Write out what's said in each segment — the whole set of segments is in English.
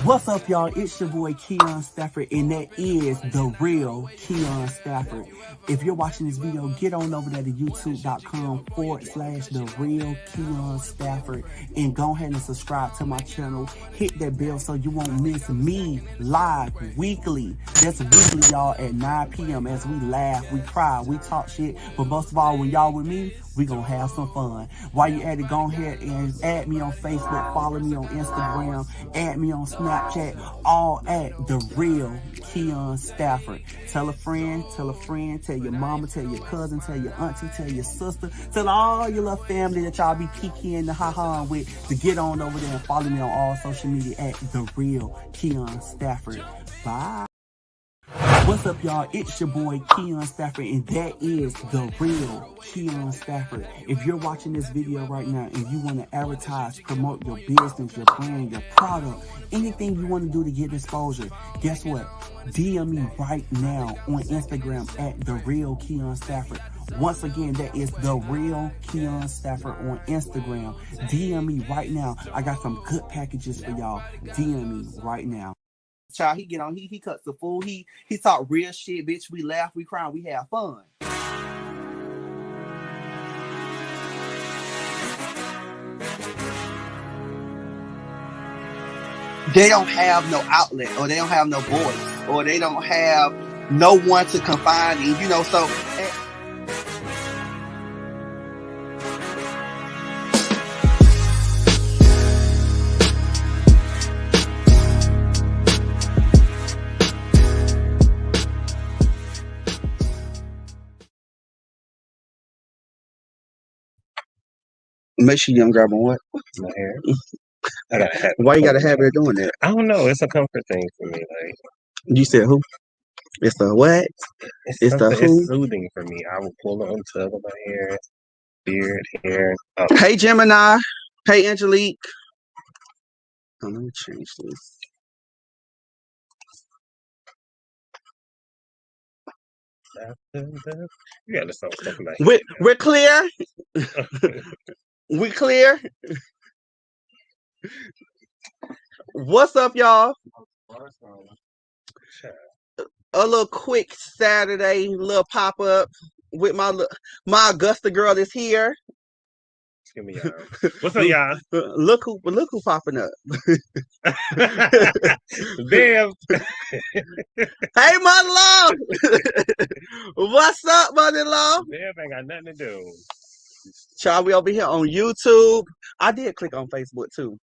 What's up, y'all? It's your boy Keon Stafford, and that is the real Keon Stafford. If you're watching this video, get on over there to youtube.com/the real Keon Stafford and go ahead and subscribe to my channel. Hit that bell so you won't miss me live weekly. That's weekly, y'all, at 9 p.m. as we laugh, we cry, we talk shit. But most of all, when y'all with me, we gonna have some fun. While you at it, go ahead and add me on Facebook, follow me on Instagram, add me on Snapchat, all at the real Keon Stafford. Tell a friend, tell your mama, tell your cousin, tell your auntie, tell your sister, tell all your little family that y'all be kikiing the ha-ha with to get on over there and follow me on all social media at the real Keon Stafford. Bye. What's up, y'all? It's your boy Keon Stafford, and that is the real Keon Stafford. If you're watching this video right now and you want to advertise, promote your business, your brand, your product, anything you want to do to get exposure, guess what? DM me right now on Instagram at the real Keon Stafford. Once again, that is the real Keon Stafford on Instagram. DM me right now. I got some good packages for y'all. DM me right now. Child, he get on, he cuts the fool, he talk real shit, bitch. We laugh, we cry, we have fun. They don't have no outlet, or they don't have no voice, or they don't have no one to confide in, you know, so make sure you don't grab on what? My hair. Why you gotta have it doing that? I don't know. It's a comfort thing for me. Like you said, who? It's the what? It's the who? It's soothing for me. I will pull on tug of my hair, beard, hair. Hey Gemini. Hey Angelique. Oh, let me change this. You gotta stop talking about hair. We're clear. We clear. What's up, y'all? A little quick Saturday little pop up with my Augusta girl is here. Give me y'all. What's up, y'all? Look who popping up. Damn. Hey, mother-in-law. What's up, mother-in-law? Damn, ain't got nothing to do. Child, we over here on YouTube. I did click on Facebook too.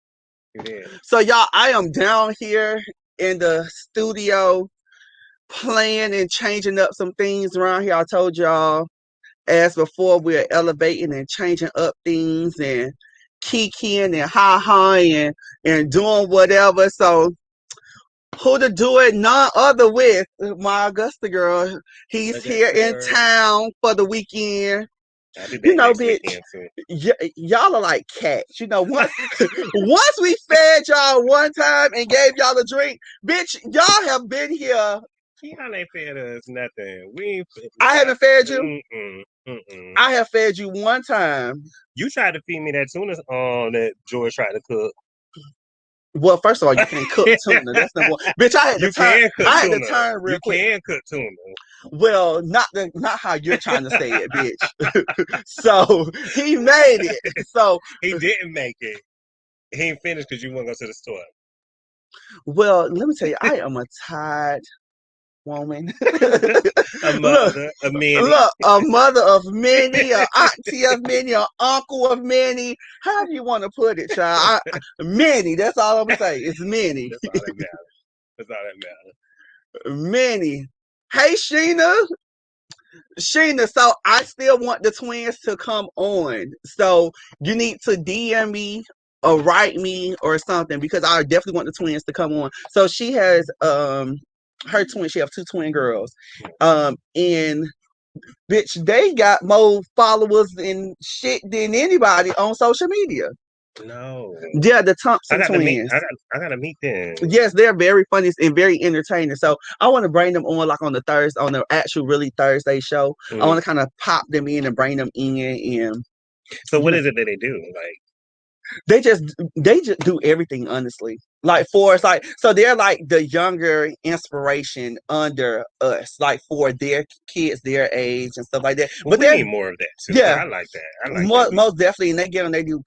You did. So y'all, I am down here in the studio playing and changing up some things around here. I told y'all as before, we're elevating and changing up things and kikiing and ha-ha and doing whatever. So who to do it? None other with my Augusta girl. He's here in town for the weekend. You know, bitch, y'all are like cats. You know, once we fed y'all one time and gave y'all a drink, bitch, y'all have been here. Keon ain't fed us nothing. I haven't fed you. I have fed you one time. You tried to feed me that tuna that George tried to cook. Well, first of all, you can't cook tuna. That's number one. Bitch, I had to turn real quick. You can cook tuna. Well, not how you're trying to say it, bitch. So he made it. So he didn't make it. He ain't finished because you wouldn't go to the store. Well, let me tell you, I am a tired woman. A mother of many. Look, a mother of many, an auntie of many, an uncle of many. How do you want to put it, child? Many. That's all I'm gonna say. It's many. That's all that matters. That's all that matters. Many. Hey, Sheena, so I still want the twins to come on. So you need to DM me or write me or something because I definitely want the twins to come on. So she has her twin, she have 2 twin girls. And bitch, they got more followers and shit than anybody on social media. No. Yeah, the Thompson twins. I gotta meet them. Yes, they're very funny and very entertaining. So I want to bring them on like on the actual really Thursday show. I want to kind of pop them in and bring them in. And so what is it that they do? Like they just do everything, honestly. Like for us, like so they're like the younger inspiration under us, like for their kids, their age and stuff like that. Well, But we they're need more of that too. yeah, I like that. I like that. most definitely. And they get on, they do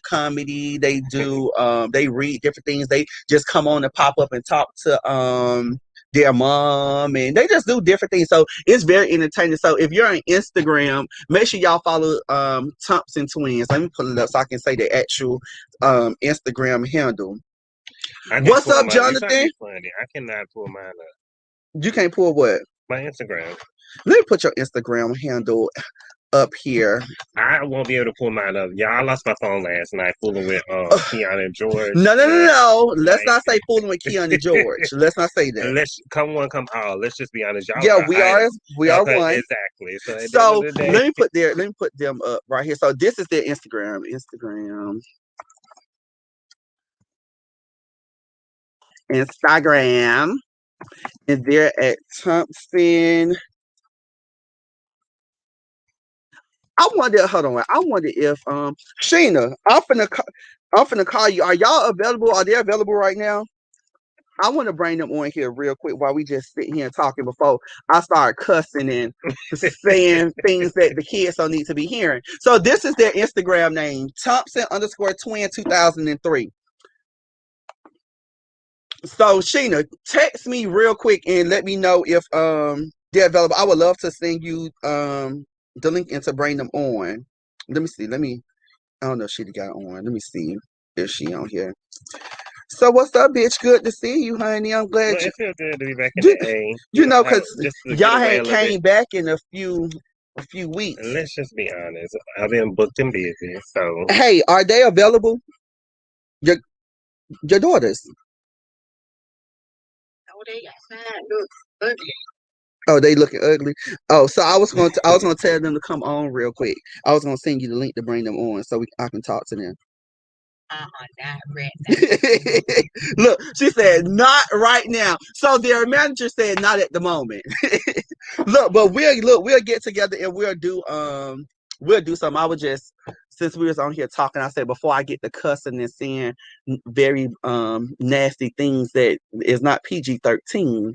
comedy, they do they read different things. They just come on and pop up and talk to their mom, and they just do different things. So it's very entertaining. So if you're on Instagram, make sure y'all follow Thompson Twins. Let me pull it up so I can say the actual Instagram handle. What's up, Jonathan? Funny. I cannot pull mine up. You can't pull what? My Instagram. Let me put your Instagram handle up here. I won't be able to pull mine up. Yeah, I lost my phone last night fooling with Keon and George. No. Let's not say fooling with Keon and George. Let's not say that. Let's come all. Let's just be honest. Y'all, yeah, we are one. Exactly. So let me put them up right here. So this is their Instagram. And they're at Thompson. Hold on. I wonder if Sheena, I'm finna call you. Are y'all available? Are they available right now? I want to bring them on here real quick while we just sit here and talking before I start cussing and saying things that the kids don't need to be hearing. So this is their Instagram name, Thompson_twin 2003. So Sheena, text me real quick and let me know if they're available. I would love to send you the link and to bring them on. Let me see. I don't know if she got on. Let me see if she on here. So what's up, bitch? Good to see you, honey. I'm glad it feels good to be back in the A. You know, because y'all hadn't came back in a few weeks. Let's just be honest. I've been booked and busy. So hey, are they available? Your daughters? Oh, they look ugly. Oh, they looking ugly. Oh, so I was gonna tell them to come on real quick. I was gonna send you the link to bring them on so I can talk to them. Not right now. Look, she said not right now. So their manager said not at the moment. Look, but we'll get together and we'll do something. I was just, since we was on here talking, I said before I get to cussing and saying very nasty things that is not PG-13.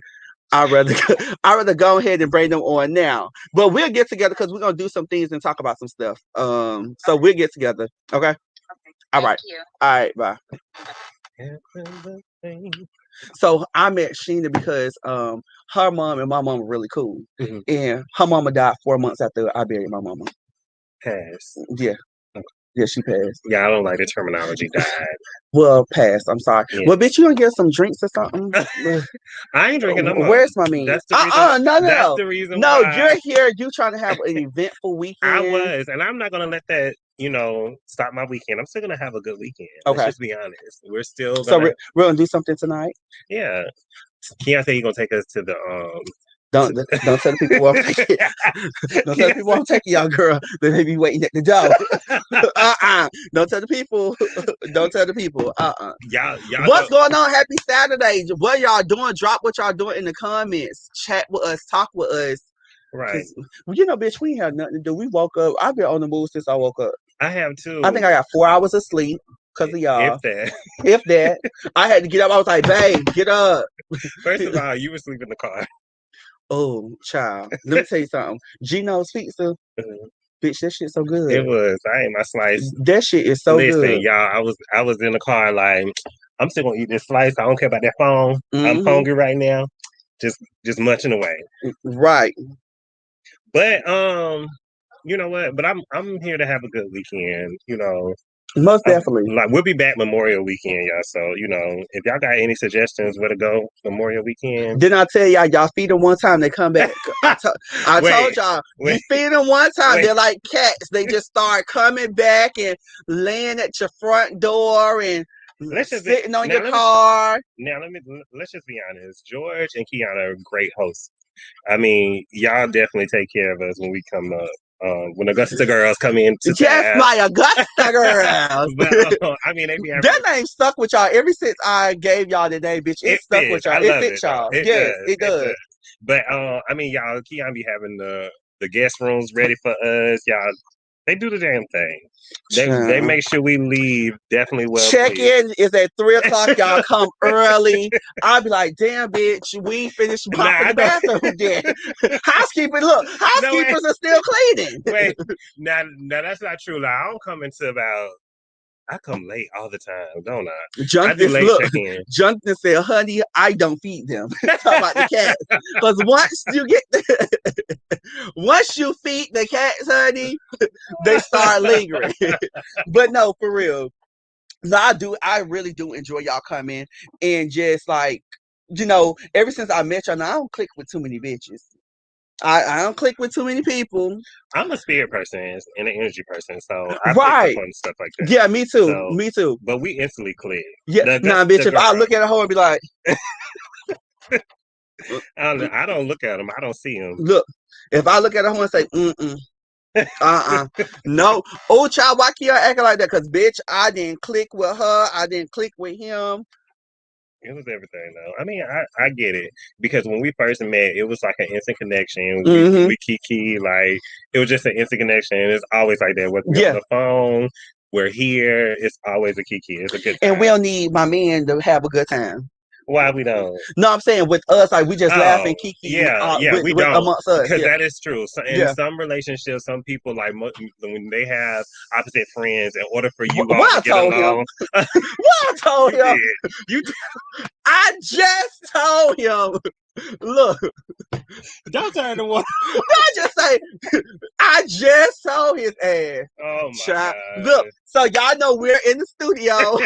I'd rather go ahead and bring them on now. But we'll get together because we're gonna do some things and talk about some stuff. So we'll get together. Okay. All right. All right. Bye. So I met Sheena because her mom and my mom were really cool, and her mama died 4 months after I buried my mama. Passed. Yeah. Yeah, she passed. Yeah, I don't like the terminology died. Well, passed. I'm sorry. Yeah. Well, bitch, you gonna get some drinks or something? I ain't drinking no more. Where's my mean? That's the reason. No. That's the reason no, why. You're here. You trying to have an eventful weekend. I was, and I'm not gonna let that, stop my weekend. I'm still gonna have a good weekend. Okay. Let's just be honest. We're still gonna. So we're gonna do something tonight. Yeah. Keon said he's gonna take us to the Don't tell the people I'm taking. Don't tell the people I'm taking y'all, girl. They be waiting at the door. Don't tell the people. Don't tell the people. Y'all. What's going on? Happy Saturday. What y'all doing? Drop what y'all doing in the comments. Chat with us. Talk with us. Right. Bitch, we ain't have nothing to do. We woke up. I've been on the move since I woke up. I have too. I think I got 4 hours of sleep because of y'all. If that. I had to get up. I was like, babe, get up. First of all, you were sleeping in the car. Oh, child. Let me tell you something. Gino's pizza. Bitch, that shit's so good. It was. I ate my slice. That shit is so good. Listen, y'all, I was in the car like, I'm still gonna eat this slice. I don't care about that phone. I'm hungry right now. Just munching away. Right. But you know what? But I'm here to have a good weekend, Most definitely. Like we'll be back Memorial Weekend, y'all. So, if y'all got any suggestions where to go Memorial Weekend. Didn't I tell y'all feed them one time, they come back. I told y'all, you feed them one time, they're like cats. They just start coming back and laying at your front door and sitting on your car. Let's just be honest. George and Keon are great hosts. I mean, y'all definitely take care of us when we come up. When Augusta girls come in to yes, my Augusta girls. But, I mean, that name stuck with y'all ever since I gave y'all the name, bitch. It stuck with y'all. It fits y'all. Yes, it does. But I mean, y'all, Keon be having the guest rooms ready for us. Y'all They do the damn thing. They make sure we leave definitely well Check pleased. in is at 3:00. Y'all come early. I'll be like, damn, bitch, we ain't finished Nah, mopping I the bathroom yet. Housekeepers, look, No, housekeepers are still cleaning. Wait, now that's not true. Like, I don't come until about. I come late all the time, don't I? I do Jonathan, late look, check-in. Jonathan said, honey, I don't feed them. Talk about the cats. Because once you get once you feed the cats, honey, they start lingering. But no, for real. No, I really do enjoy y'all coming and just like, ever since I met y'all, now I don't click with too many bitches. I don't click with too many people. I'm a spirit person and an energy person, so I pick Right. up on stuff like that. Yeah, me too. So, Me too. But we instantly click. Yeah, nah, bitch, if I look at a hoe and be like, I don't look at them. I don't see them. look, if I look at a hoe and say, no. Oh, child, why keep y'all acting like that? Because, bitch, I didn't click with her. I didn't click with him. It was everything, though. I mean, I get it. Because when we first met, it was like an instant connection. We kiki, like, it was just an instant connection. It's always like that. Whether we're on the phone, we're here, it's always a kiki. It's a good time. And we don't need my man to have a good time. Why we don't? No, I'm saying with us, like, we just laugh and kiki we don't. amongst us. Because that is true. So in some relationships, some people, like, when they have opposite friends, in order for you all to get along. What I told him? I just told him, look. Don't turn the water. I just say, I just told his ass. Oh my God. Look, so y'all know we're in the studio.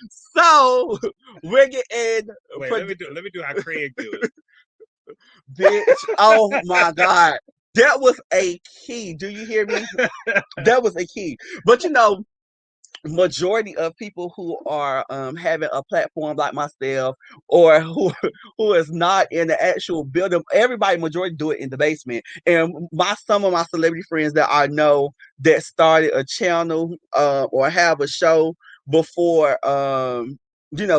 So we're getting. Wait, let me do how Craig do it. Bitch, oh my God. That was a key. Do you hear me? That was a key. But majority of people who are having a platform like myself or who is not in the actual building, majority do it in the basement. And some of my celebrity friends that I know that started a channel or have a show before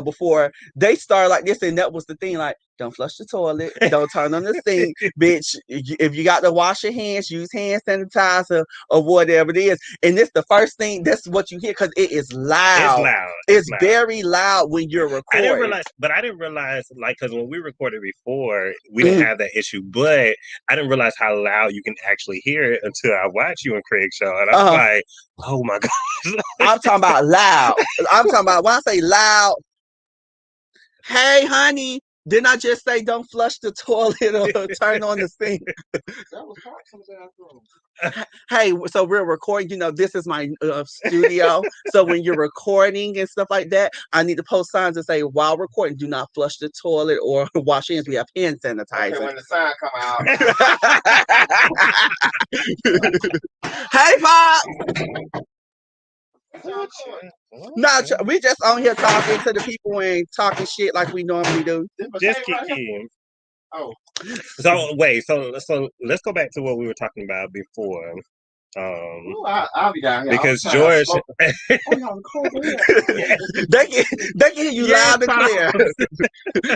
before they started like this, and that was the thing, like, don't flush the toilet, don't turn on the sink, bitch. If you got to wash your hands, use hand sanitizer or whatever it is. And it's the first thing, that's what you hear, because it is loud. It's loud. It's very loud when you're recording. I didn't realize, like, because when we recorded before, we didn't have that issue, but I didn't realize how loud you can actually hear it until I watched you and Craig's show. And I was like, oh my gosh. I'm talking about loud. I'm talking about, when I say loud, hey, honey, didn't I just say don't flush the toilet or turn on the sink? That was hey, so we're recording. This is my studio. So when you're recording and stuff like that, I need to post signs that say, while recording, do not flush the toilet or wash hands. We have hand sanitizer. Okay, when the sign come out. Hey, Pop! No, we just on here talking to the people and talking shit like we normally do. Just kiki. Oh. So wait, so let's go back to what we were talking about before. I'll be down here because George, they can hear you loud and clear.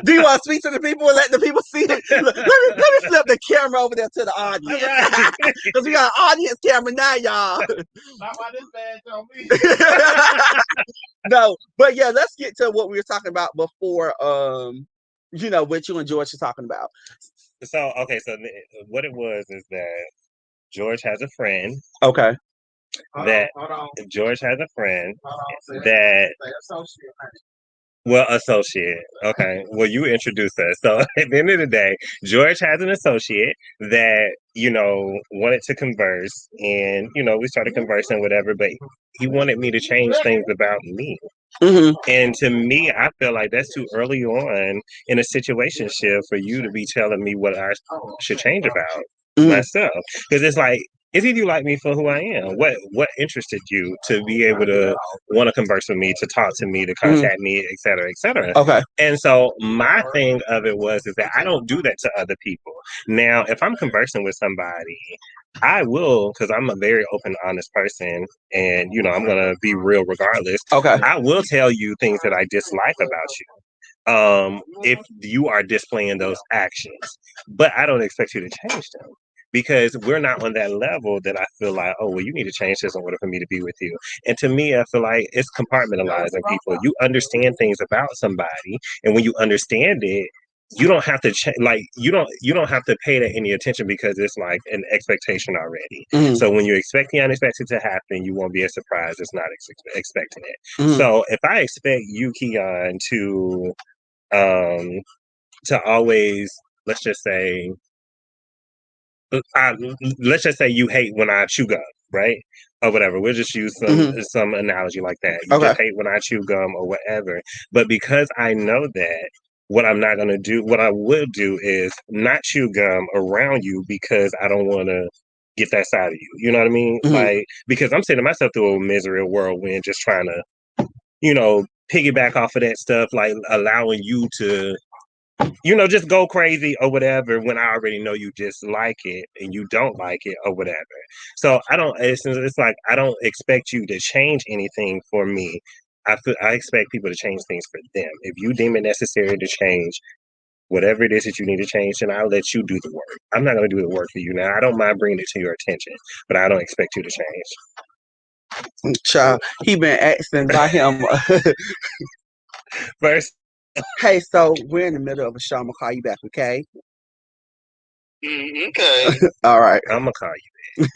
Do you want to speak to the people and let the people see it? Let me flip the camera over there to the audience, because we got an audience camera now, y'all. Not why this bad on me. No, but yeah, let's get to what we were talking about before. What you and George are talking about. So what it was is that George has a friend. Okay. George has a friend that. Well, associate. Okay. Well, you introduced us. So at the end of the day, George has an associate that, wanted to converse, and, we started conversing, whatever, but he wanted me to change things about me. Mm-hmm. And to me, I feel like that's too early on in a situationship for you to be telling me what I should change about myself. Because it's like, it's either you like me for who I am. What interested you to be able to want to converse with me, to talk to me, to contact me, et cetera, et cetera. Okay. And so my thing of it is that I don't do that to other people. Now, if I'm conversing with somebody, I will, because I'm a very open, honest person, and I'm gonna be real regardless. Okay. I will tell you things that I dislike about you. If you are displaying those actions, but I don't expect you to change them. because we're not on that level that I feel like, oh, well, you need to change this in order for me to be with you. And to me, I feel like it's compartmentalizing people. You understand things about somebody, and when you understand it, you don't have to you don't have to pay that any attention because it's like an expectation already. Mm-hmm. So when you expect the unexpected to happen, you won't be as surprised as not expecting it. Mm-hmm. So if I expect you, Keon, um to always, let's just say, I, let's just say you hate when I chew gum, right? Or whatever. We'll just use Mm-hmm. some analogy like that. You Okay. just hate when I chew gum or whatever. But because I know that, what I'm not gonna do, what I will do is not chew gum around you because I don't want to get that side of you. You know what I mean? Mm-hmm. Like, because I'm sending myself through a misery, a whirlwind, just trying to, piggyback off of that stuff, like allowing you to just go crazy or whatever when I already know you just like it and you don't like it or whatever. So it's like I don't expect you to change anything for me. I expect people to change things for them. If you deem it necessary to change whatever it is that you need to change, then I'll let you do the work. I'm not going to do the work for you now. I don't mind bringing it to your attention, but I don't expect you to change. Child, he been asking by him. First, Hey, so we're in the middle of a show. I'm gonna call you back, okay? Okay. All right. I'm gonna call you.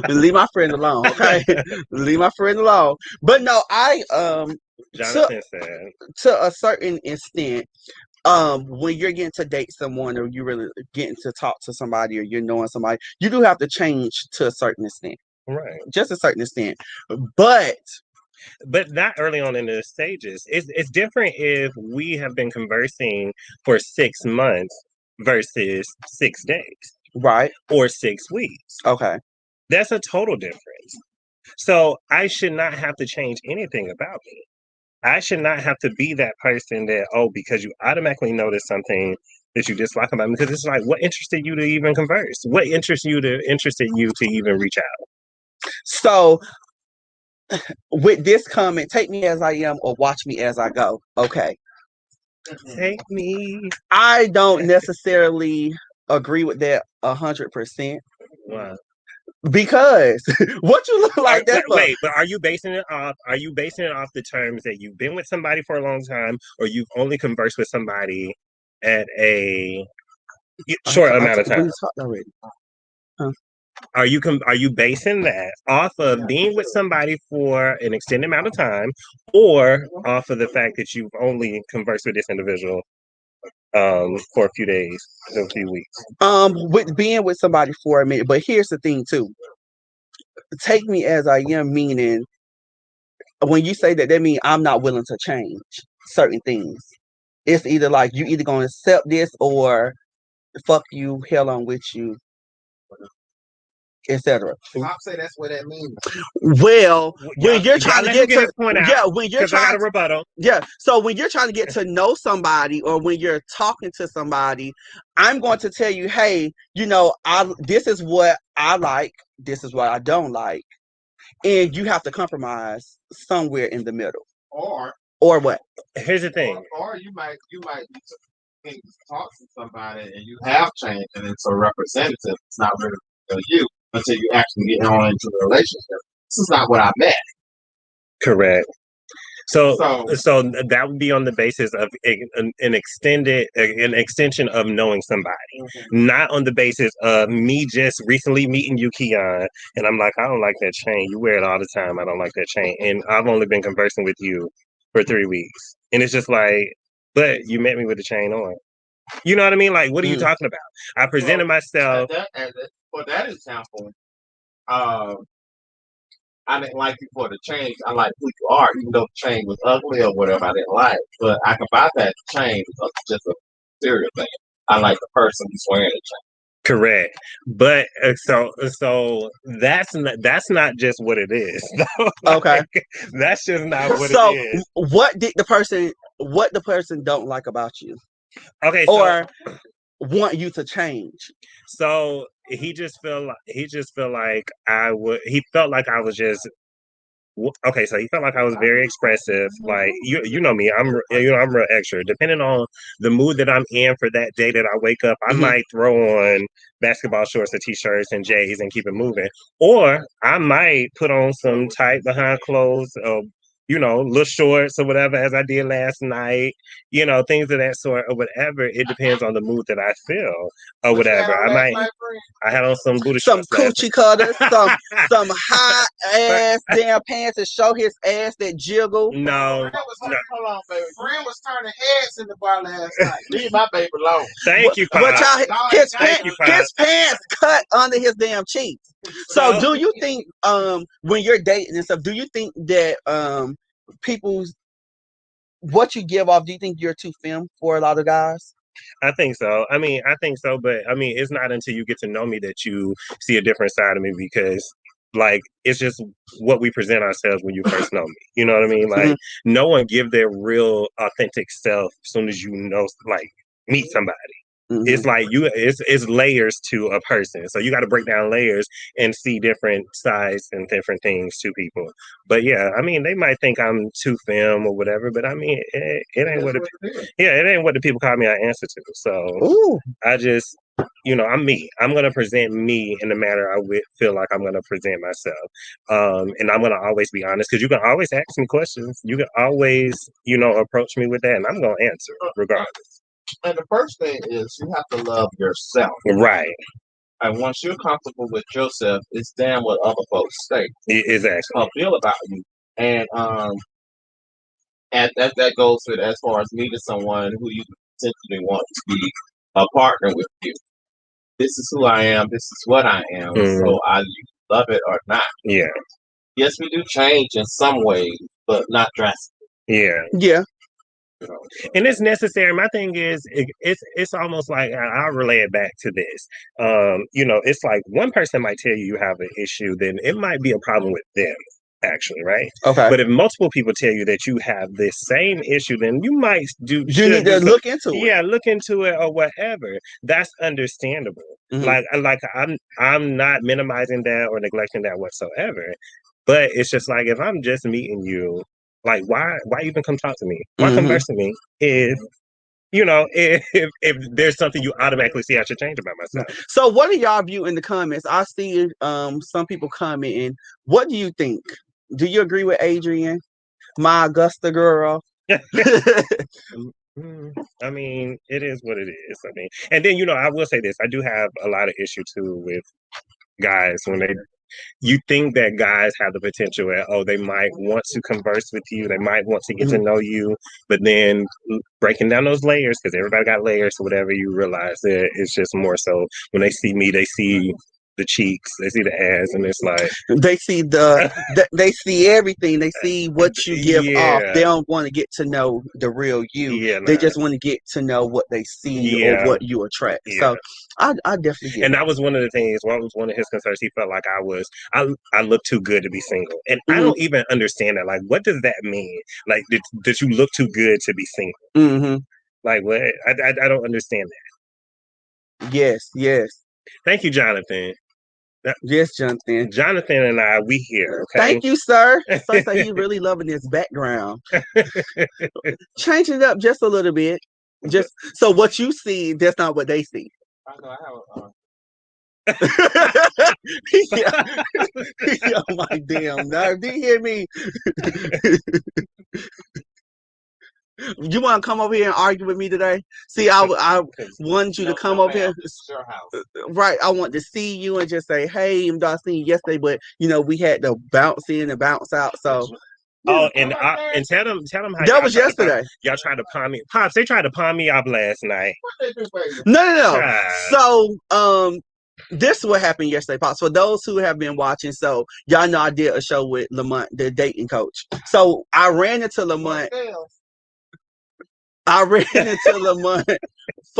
Leave my friend alone, okay? Leave my friend alone. But no, I Jonathan said, to a certain extent, when you're getting to date someone or you're really getting to talk to somebody or you're knowing somebody, you do have to change to a certain extent. right. Just a certain extent. But not early on in the stages. It's different if we have been conversing for 6 months versus 6 days right, or 6 weeks. okay. That's a total difference. So I should not have to change anything about me. I should not have to be that person that, because you automatically notice something that you dislike about me, because it's like, what interested you to even converse? What interested you to even reach out? So with this comment, take me as I am or watch me as I go. Okay. Take me. I don't necessarily agree with that 100%. Wow. Because what you look like that for? Wait, but are you basing it off? Are you basing it off the terms that you've been with somebody for a long time, or you've only conversed with somebody at a short amount of time? We talked already. Huh? Are you basing that off of being with somebody for an extended amount of time, or off of the fact that you've only conversed with this individual for a few days, a few weeks? With being with somebody for a minute, but here's the thing too. Take me as I am, meaning when you say that, that means I'm not willing to change certain things. It's either like you either gonna accept this or fuck you, hell on with you, etc. I'll say that's what that means. Well, when you're trying to let him get to his point out, yeah, when you're because I got trying a rebuttal. yeah, so when you're trying to get to know somebody or when you're talking to somebody, I'm going to tell you, hey, this is what I like, this is what I don't like, and you have to compromise somewhere in the middle. Or what? Here's the thing. Or you might think to talk to somebody and you have changed and it's a representative. It's not really for you until you actually get on into the relationship. This is not what I meant. Correct. So that would be on the basis of an extension of knowing somebody, not on the basis of me just recently meeting you, Keon, and I'm like, I don't like that chain. You wear it all the time. I don't like that chain, and I've only been conversing with you for 3 weeks, and it's just like, but you met me with the chain on. You know what I mean? Like, what are you talking about? I presented myself. For that example, I didn't like you for the change. I like who you are, even though the chain was ugly or whatever. I didn't like, but I can buy that chain. It's just a serious thing. I like the person who's wearing the chain. Correct, but so that's not just what it is. Okay, that's just not what so it is. What the person don't like about you? Okay, or want you to change? So he just felt like I was just Okay, so he felt like I was very expressive. Like you know me, I'm real extra. Depending on the mood that I'm in for that day that I wake up, I might throw on basketball shorts, or t-shirts, and J's and keep it moving, or I might put on some tight behind clothes, little shorts or whatever, as I did last night. Things of that sort or whatever. It depends on the mood that I feel or whatever. I had on some booty Some shorts last coochie cutters, night. some hot ass damn pants to show his ass that jiggle. No. Hold on, baby. Friend was turning heads in the bar last night. Leave my baby alone. Thank you, But Pop. y'all, his Thank you, Pop. his pants cut under his damn cheeks. So do you think when you're dating and stuff, do you think that people's what you give off, do you think you're too femme for a lot of guys? I think so. I think so, but it's not until you get to know me that you see a different side of me because like it's just what we present ourselves when you first know me. You know what I mean? Like no one give their real authentic self as soon as you meet somebody. It's like it's layers to a person. So you got to break down layers and see different sides and different things to people. But yeah, they might think I'm too femme or whatever, but it ain't it ain't what the people call me I answer to. So I just I'm me. I'm gonna present me in the manner I feel like I'm gonna present myself. And I'm gonna always be honest because you can always ask me questions. You can always, approach me with that and I'm gonna answer regardless. And the first thing is you have to love yourself. Right. And once you're comfortable with yourself, it's damn what other folks say. Exactly. Feel about you. And that goes with as far as meeting someone who you potentially want to be a partner with you. This is who I am. This is what I am. So either you love it or not. Yeah. Yes, we do change in some ways, but not drastically. Yeah. Yeah. And it's necessary. My thing is, it's almost like I'll relay it back to this. It's like one person might tell you have an issue, then it might be a problem with them, actually, right? Okay. But if multiple people tell you that you have this same issue, then you might you need to look into it. Yeah, look into it or whatever. That's understandable. Like I'm not minimizing that or neglecting that whatsoever. But it's just like if I'm just meeting you. Like, why even come talk to me? Why converse with me if there's something you automatically see I should change about myself? So what do y'all view in the comments? I see some people commenting. What do you think? Do you agree with Adrian, my Augusta girl? It is what it is. And then I will say this: I do have a lot of issue too with guys when you think that guys have the potential they might want to converse with you, they might want to get to know you, but then breaking down those layers, because everybody got layers or whatever, you realize that it's just more so when they see me, they see the cheeks, they see the ass, and it's like they see they see everything. They see what you give off. They don't want to get to know the real you. They just want to get to know what they see or what you attract. So I definitely get and it. that was one of the things. What was one of his concerns? He felt like I look too good to be single, and I don't even understand that. Like, what does that mean? Like, did you look too good to be single? Like, what? I don't understand that. Yes. Thank you, Jonathan. Yes, Jonathan. Jonathan and I, we here. Okay. Thank you, sir. So he's really loving this background. Change it up just a little bit. Just so what you see, that's not what they see. I know I have Oh my damn nerve. Do you hear me? You want to come over here and argue with me today? See, I wanted you to come over here. Your house. Right. I want to see you and just say, hey, I seen you yesterday, but we had to bounce in and bounce out. So and tell them how that was yesterday. Y'all tried to pawn me. Pops, they tried to pawn me off last night. No. So this is what happened yesterday, Pops. For those who have been watching, so y'all know I did a show with Lamont, the dating coach. So I ran into Lamont. For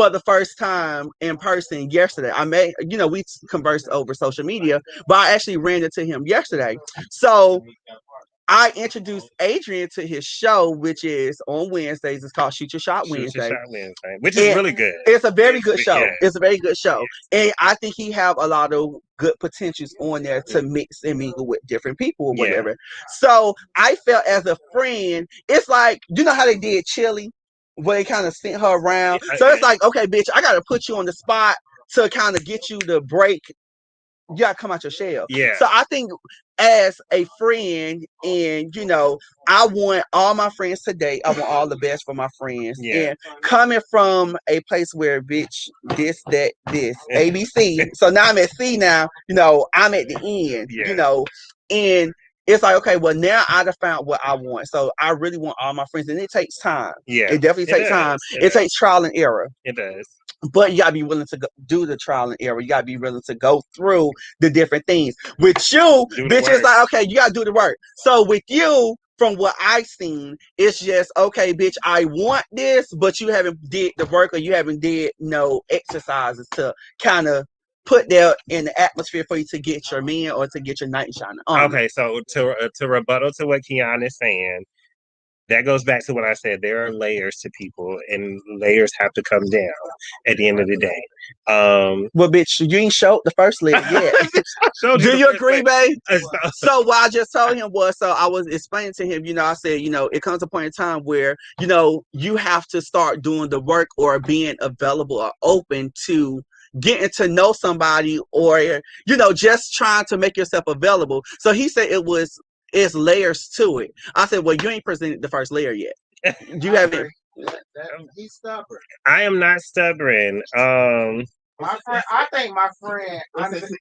the first time in person yesterday. We conversed over social media, but I actually ran into him yesterday. So I introduced Adrian to his show, which is on Wednesdays. It's called Shoot Your Shot Shoot Your Wednesday. Shot Wednesday, which is And really good. it's a very good show. Yeah. It's a very good show. And I think he have a lot of good potentials on there to mix and mingle with different people or Yeah. whatever. So I felt as a friend, it's like, you know how they did Chili, where they kind of sent her around. So it's like, okay, bitch, I got to put you on the spot to kind of get you to break. You got to come out your shell. Yeah. So I think as a friend, and you know, I want all my friends to date. I want all the best for my friends. Yeah. And coming from a place where bitch, this, that, this, ABC. So now I'm at C now, you know, I'm at the end, Yeah. you know, and it's like, okay, well, now I done found what I want. So I really want all my friends, and it takes time. Yeah. It definitely takes time. It takes trial and error. It does. But you gotta be willing to do the trial and error. You gotta be willing to go through the different things. With you, bitch, it's like, okay, you gotta do the work. So with you, from what I've seen, it's just, okay, bitch, I want this, but you haven't did the work, or you haven't did no exercises to kind of put there in the atmosphere for you to get your man or to get your knight shine on. Okay, so to rebuttal to what Kiana is saying, that goes back to what I said. There are layers to people, and layers have to come down at the end of the day. Well, bitch, you ain't showed the first layer yet. Do you agree, babe? So what I just told him was, so I was explaining to him, you know, I said, you know, it comes a point in time where, you know, you have to start doing the work or being available or open to getting to know somebody, or, you know, just trying to make yourself available. So he said it's layers to it. I said, well, you ain't presented the first layer yet. You haven't. He's stubborn. I am not stubborn. My friend, I think my friend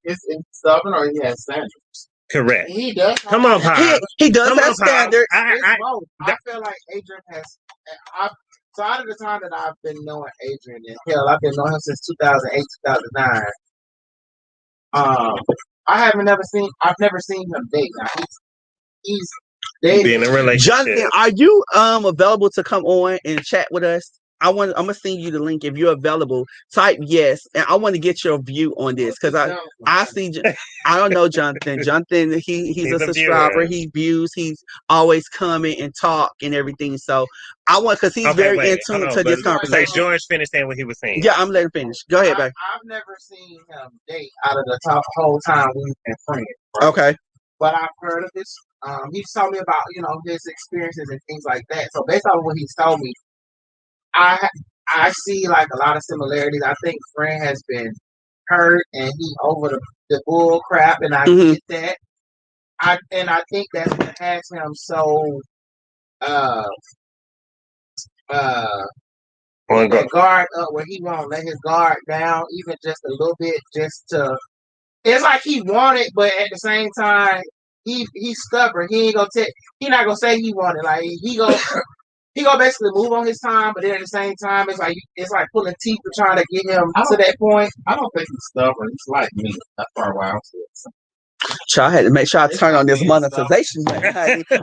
is stubborn, or he has standards. Correct. He does. Come on, Pop. He does have standards. I feel like Adrian has. So out of the time that I've been knowing Adrian, and hell, I've been knowing him since 2008, 2009. I've never seen him date. Now he's dating. Being in a relationship. Jonathan, are you available to come on and chat with us? I'm gonna send you the link if you're available. Type yes, and I want to get your view on this because I see. I don't know Jonathan. Jonathan, he's a subscriber. He views. He's always coming and talk and everything. So I want, because he's very in tune to this conversation. George finished saying what he was saying. Yeah, I'm letting him finish. Go ahead, babe. I've never seen him date out of the whole time we've been friends. Right? Okay. But I've heard of this. He's told me about, you know, his experiences and things like that. So based on what he's told me, I see like a lot of similarities. I think Fran has been hurt and he over the bull crap, and I get that. I think that's what has him so that guard up, where he won't let his guard down even just a little bit, just to. It's like he wanted, but at the same time, he's stubborn. He not gonna say he wanted. Like he gonna basically move on his time, but then at the same time, it's like pulling teeth to trying to get him to that point. I don't think he's stubborn. He's like me. That's part why I'm still. I had to make sure I turn on this monetization.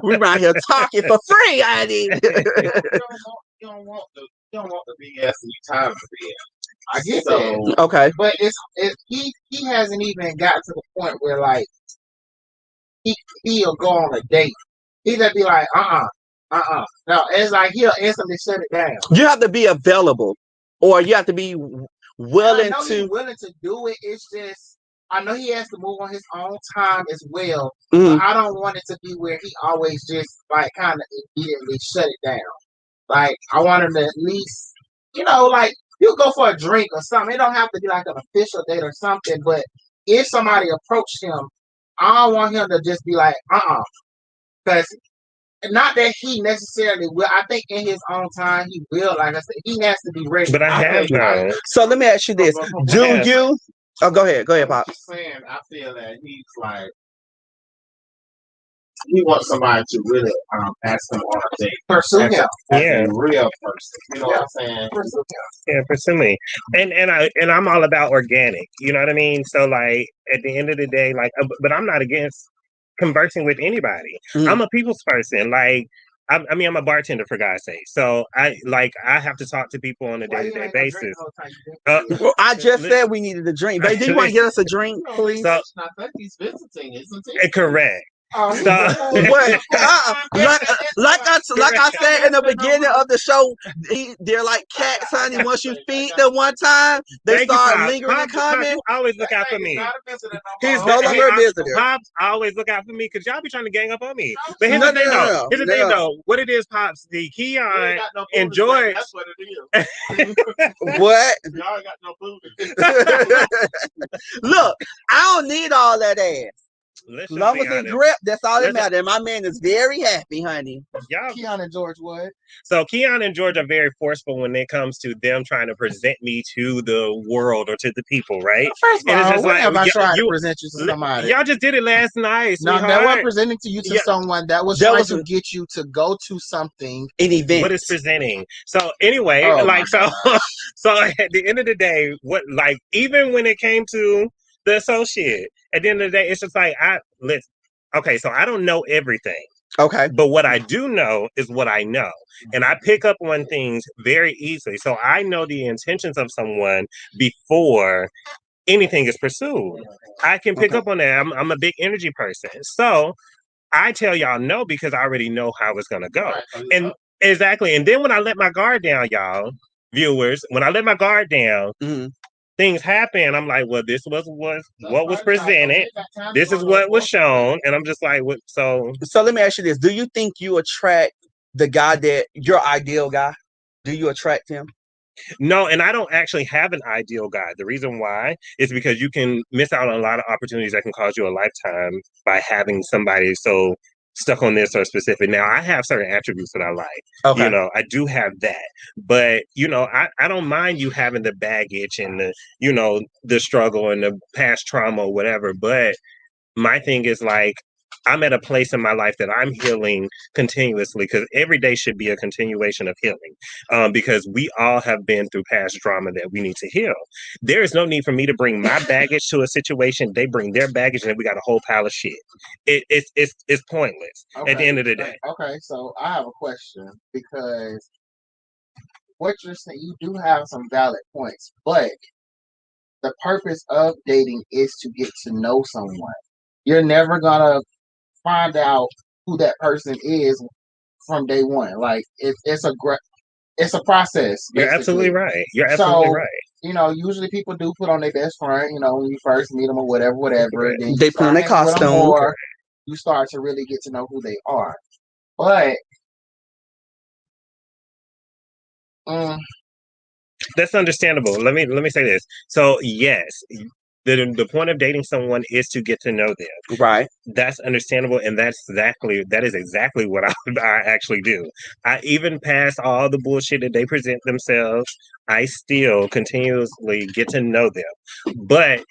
We around here talking for free, honey. You don't want the BS, and you tired of the BS. I get that. Okay. But he hasn't even gotten to the point where like he'll go on a date. He'll just be like, No, it's like he'll instantly shut it down. You have to be available, or you have to be willing he's willing to do it. It's just I know he has to move on his own time as well. But I don't want it to be where he always just like kind of immediately shut it down. Like I want him to at least, you know, like you go for a drink or something. It don't have to be like an official date or something. But if somebody approached him, I don't want him to just be like, because not that he necessarily will. I think in his own time he will. Like I said, he has to be ready. But I have though. So let me ask you this: do you? Oh, go ahead, Pop. I'm saying I feel that he's like he wants somebody to really ask him on a date. Pursue him. Yeah, a real person. You know what I'm saying? Pursue him. Yeah, pursue me. And I'm all about organic. You know what I mean? So like at the end of the day, like, but I'm not against conversing with anybody. I'm a people's person. Like I'm a bartender, for God's sake. So I have to talk to people on a day-to-day basis. Well, I just said we needed a drink. Babe, do you want to get us a drink, please? So, I think he's visiting, isn't he? Correct. What? Like I said in the beginning of the show, they're like cats, honey. Once you feed them one time, they Thank you, start Pops. lingering and Pops, coming. you always look out for me. He's no longer a visitor. Pops always look out for me because y'all be trying to gang up on me. But here's the thing, though. Here's the thing, though. What it is, Pops, the Keon and George. That's what it is. What? Y'all ain't got no food. Look, I don't need all that ass. Let's As long just as be it honest. grip, that's all that Let's- matters. And my man is very happy, honey. Y'all, Keon and George Wood. so Keon and George are very forceful when it comes to them trying to present me to the world or to the people, right? First of And it's all, just when like, have I y- tried to you- present you to somebody? Y'all just did it last night, No, sweetheart. that wasn't presenting to you to Yeah. someone. That was That trying was to get you to go to something. An event. What is presenting? So anyway, Oh, like my so, so at the end of the day, what like even when it came to the associate, at the end of the day, it's just like okay, so I don't know everything. Okay. But what I do know is what I know. And I pick up on things very easily. So I know the intentions of someone before anything is pursued. I can pick up on that. I'm a big energy person. So I tell y'all no because I already know how it's going to go. And exactly. And then when I let my guard down, y'all, viewers, when I let my guard down, things happen. I'm like, well, this was what was presented. This is what was shown. And I'm just like, what? So let me ask you this. Do you think you attract the guy that your ideal guy? Do you attract him? no, and I don't actually have an ideal guy. The reason why is because you can miss out on a lot of opportunities that can cause you a lifetime by having somebody so stuck on this or specific. Now, I have certain attributes that I like. Okay. You know, I do have that. But, you know, I don't mind you having the baggage and the, you know, the struggle and the past trauma or whatever. But my thing is like, I'm at a place in my life that I'm healing continuously because every day should be a continuation of healing because we all have been through past drama that we need to heal. There is no need for me to bring my baggage to a situation. They bring their baggage and then we got a whole pile of shit. It's pointless at the end of the day. Okay, so I have a question because what you're saying, you do have some valid points, but the purpose of dating is to get to know someone. You're never gonna find out who that person is from day one. Like it's a process. You're absolutely right. You're absolutely right. You know, usually people do put on their best front. You know, when you first meet them or whatever. Right. Then They put on their costume. More, you start to really get to know who they are. But that's understandable. Let me say this. So yes, the point of dating someone is to get to know them. Right. That's understandable, and that is exactly what I actually do. I even past all the bullshit that they present themselves, I still continuously get to know them. But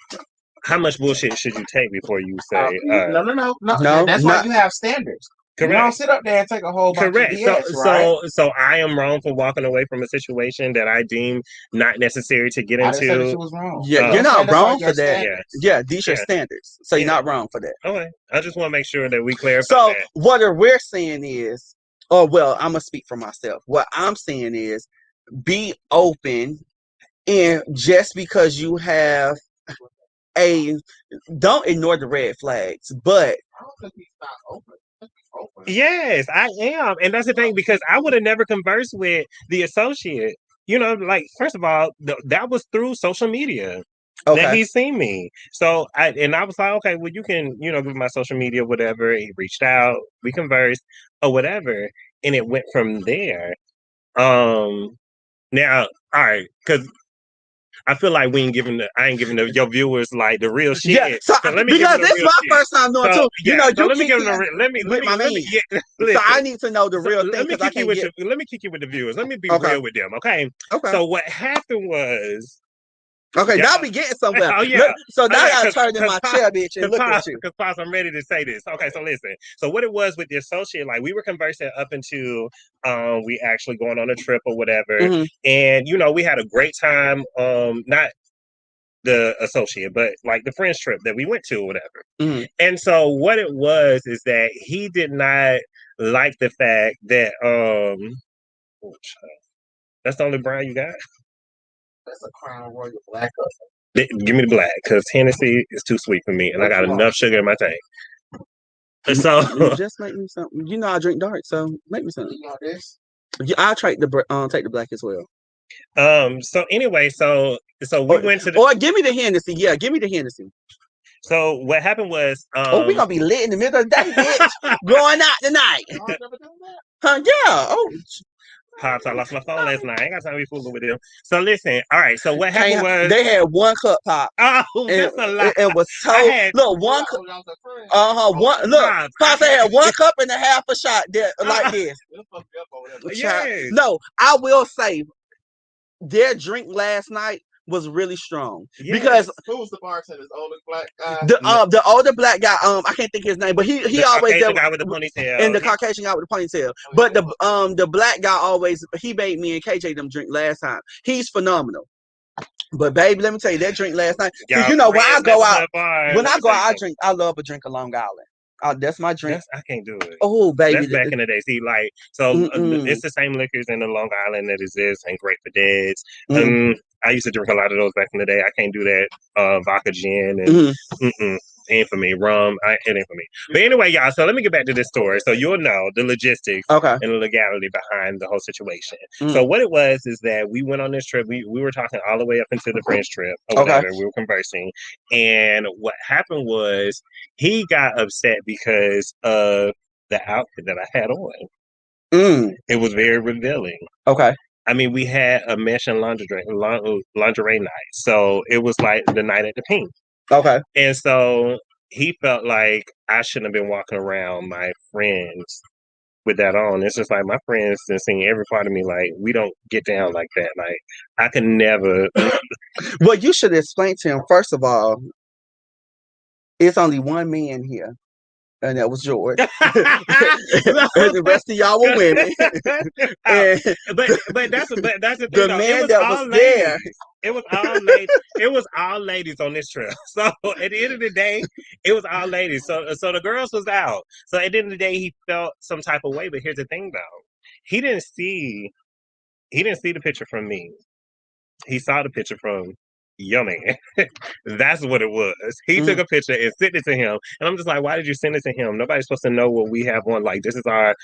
how much bullshit should you take before you say? No. That's why you have standards. Correct. You don't sit up there and take a whole bunch of BS, right? So I am wrong for walking away from a situation that I deem not necessary to get I didn't say that into. she was wrong. Yeah, you're not wrong for that. Yeah, these are standards. So you're not wrong for that. Okay. I just want to make sure that we clarify So that. what we're saying is, oh well, I'm gonna speak for myself. What I'm saying is be open, and just because you have don't ignore the red flags, but I don't think he's not open. Yes, I am. And that's the thing, because I would have never conversed with the associate. You know, like, first of all, that was through social media that he's seen me. So I was like, okay, well, you can, you know, give my social media, whatever. He reached out, we conversed or whatever. And it went from there. Now, all right, because I feel like I ain't giving your viewers like the real shit. Yeah, so let me because this is my first time doing too. You know, let me give them let me so I need to know the real thing. Let me kick you with the viewers. Let me be real with them, okay? Okay. So what happened was. Okay, now we getting somewhere. Oh yeah. So now I gotta turn in my chair, bitch, and look at you. Because Pops, I'm ready to say this. Okay, so listen. So what it was with the associate, like we were conversing up until we actually going on a trip or whatever, and you know we had a great time. Not the associate, but like the friends trip that we went to or whatever. And so what it was is that he did not like the fact that that's the only brown you got. That's a Crown Royal Black. Give me the black, because Hennessy is too sweet for me, and I got enough sugar in my tank. So just make me something. You know I drink dark, so make me something. You know this? Yeah, I'll take the black as well. So anyway, so we went to the. Or give me the Hennessy. Yeah, give me the Hennessy. So what happened was, we gonna be lit in the middle of the day, bitch. Going out tonight. Y'all never done that? Huh? Yeah. Oh, Pops, I lost my phone last night. I ain't got time to be fooling with them. So listen, all right. So what happened was they had one cup pop. oh, that's a lot. It was so I had look one. Oh, y'all was friends? One look. Pops, Pops had 1 cup and a half a shot there like this. They'll fuck you up over there. Yes. No, I will say their drink last night was really strong because who was the bartender? The older black guy. The older black guy. I can't think his name, but he the always Caucasian guy with the ponytail and the Caucasian guy with the ponytail. But the black guy always he made me and KJ them drink last time. He's phenomenal. But baby, let me tell you that drink last night. You know when I go out, I drink. I love a drink of Long Island. That's my drink. I can't do it. Oh, baby. That's back in the day. See, like, so it's the same liquors in the Long Island that exist and Great for Deads. I used to drink a lot of those back in the day. I can't do that. Vodka gin and ain't for me. Rum, it ain't for me. But anyway, y'all, so let me get back to this story. So you'll know the logistics and the legality behind the whole situation. So what it was is that we went on this trip. We were talking all the way up into the French trip or whatever. We were conversing. And what happened was he got upset because of the outfit that I had on. It was very revealing. Okay. I mean, we had a mesh and lingerie night. So it was like the night at the Pink. Okay. And so he felt like I shouldn't have been walking around my friends with that on. It's just like my friends and seeing every part of me like we don't get down like that. Like I could never. Well, you should explain to him first of all. It's only one man here. And that was George. The rest of y'all were women. but that's the thing. The man that was there. It was all ladies. It was all ladies on this trip. So at the end of the day, it was all ladies. So the girls was out. So at the end of the day, he felt some type of way. But here's the thing, though, he didn't see the picture from me. He saw the picture from your man. That's what it was. He took a picture and sent it to him. And I'm just like, why did you send it to him? Nobody's supposed to know what we have on. Like, this is our,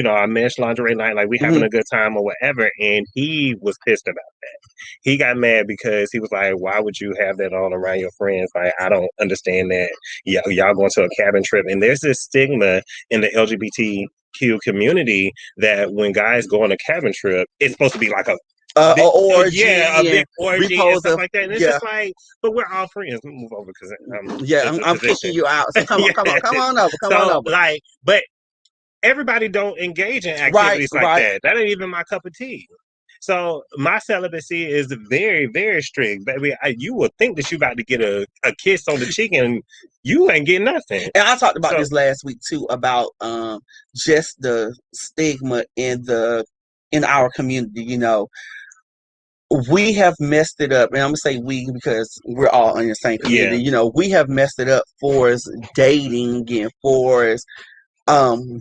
our mesh lingerie night. Like, we having a good time or whatever. And he was pissed about that. He got mad because he was like, why would you have that on around your friends? Like, I don't understand that. Y'all going to a cabin trip. And there's this stigma in the LGBTQ community that when guys go on a cabin trip, it's supposed to be like a orgy, a big orgy and stuff like that. And it's just like, but we're all friends. Move over because I'm kicking you out. So come on over. Like, but everybody don't engage in activities like that. That ain't even my cup of tea. So my celibacy is very, very strict, baby. You would think that you about to get a kiss on the cheek, and you ain't getting nothing. And I talked about this last week too about just the stigma in our community. We have messed it up, and I'm gonna say we because we're all in the same community. We have messed it up for us dating and for us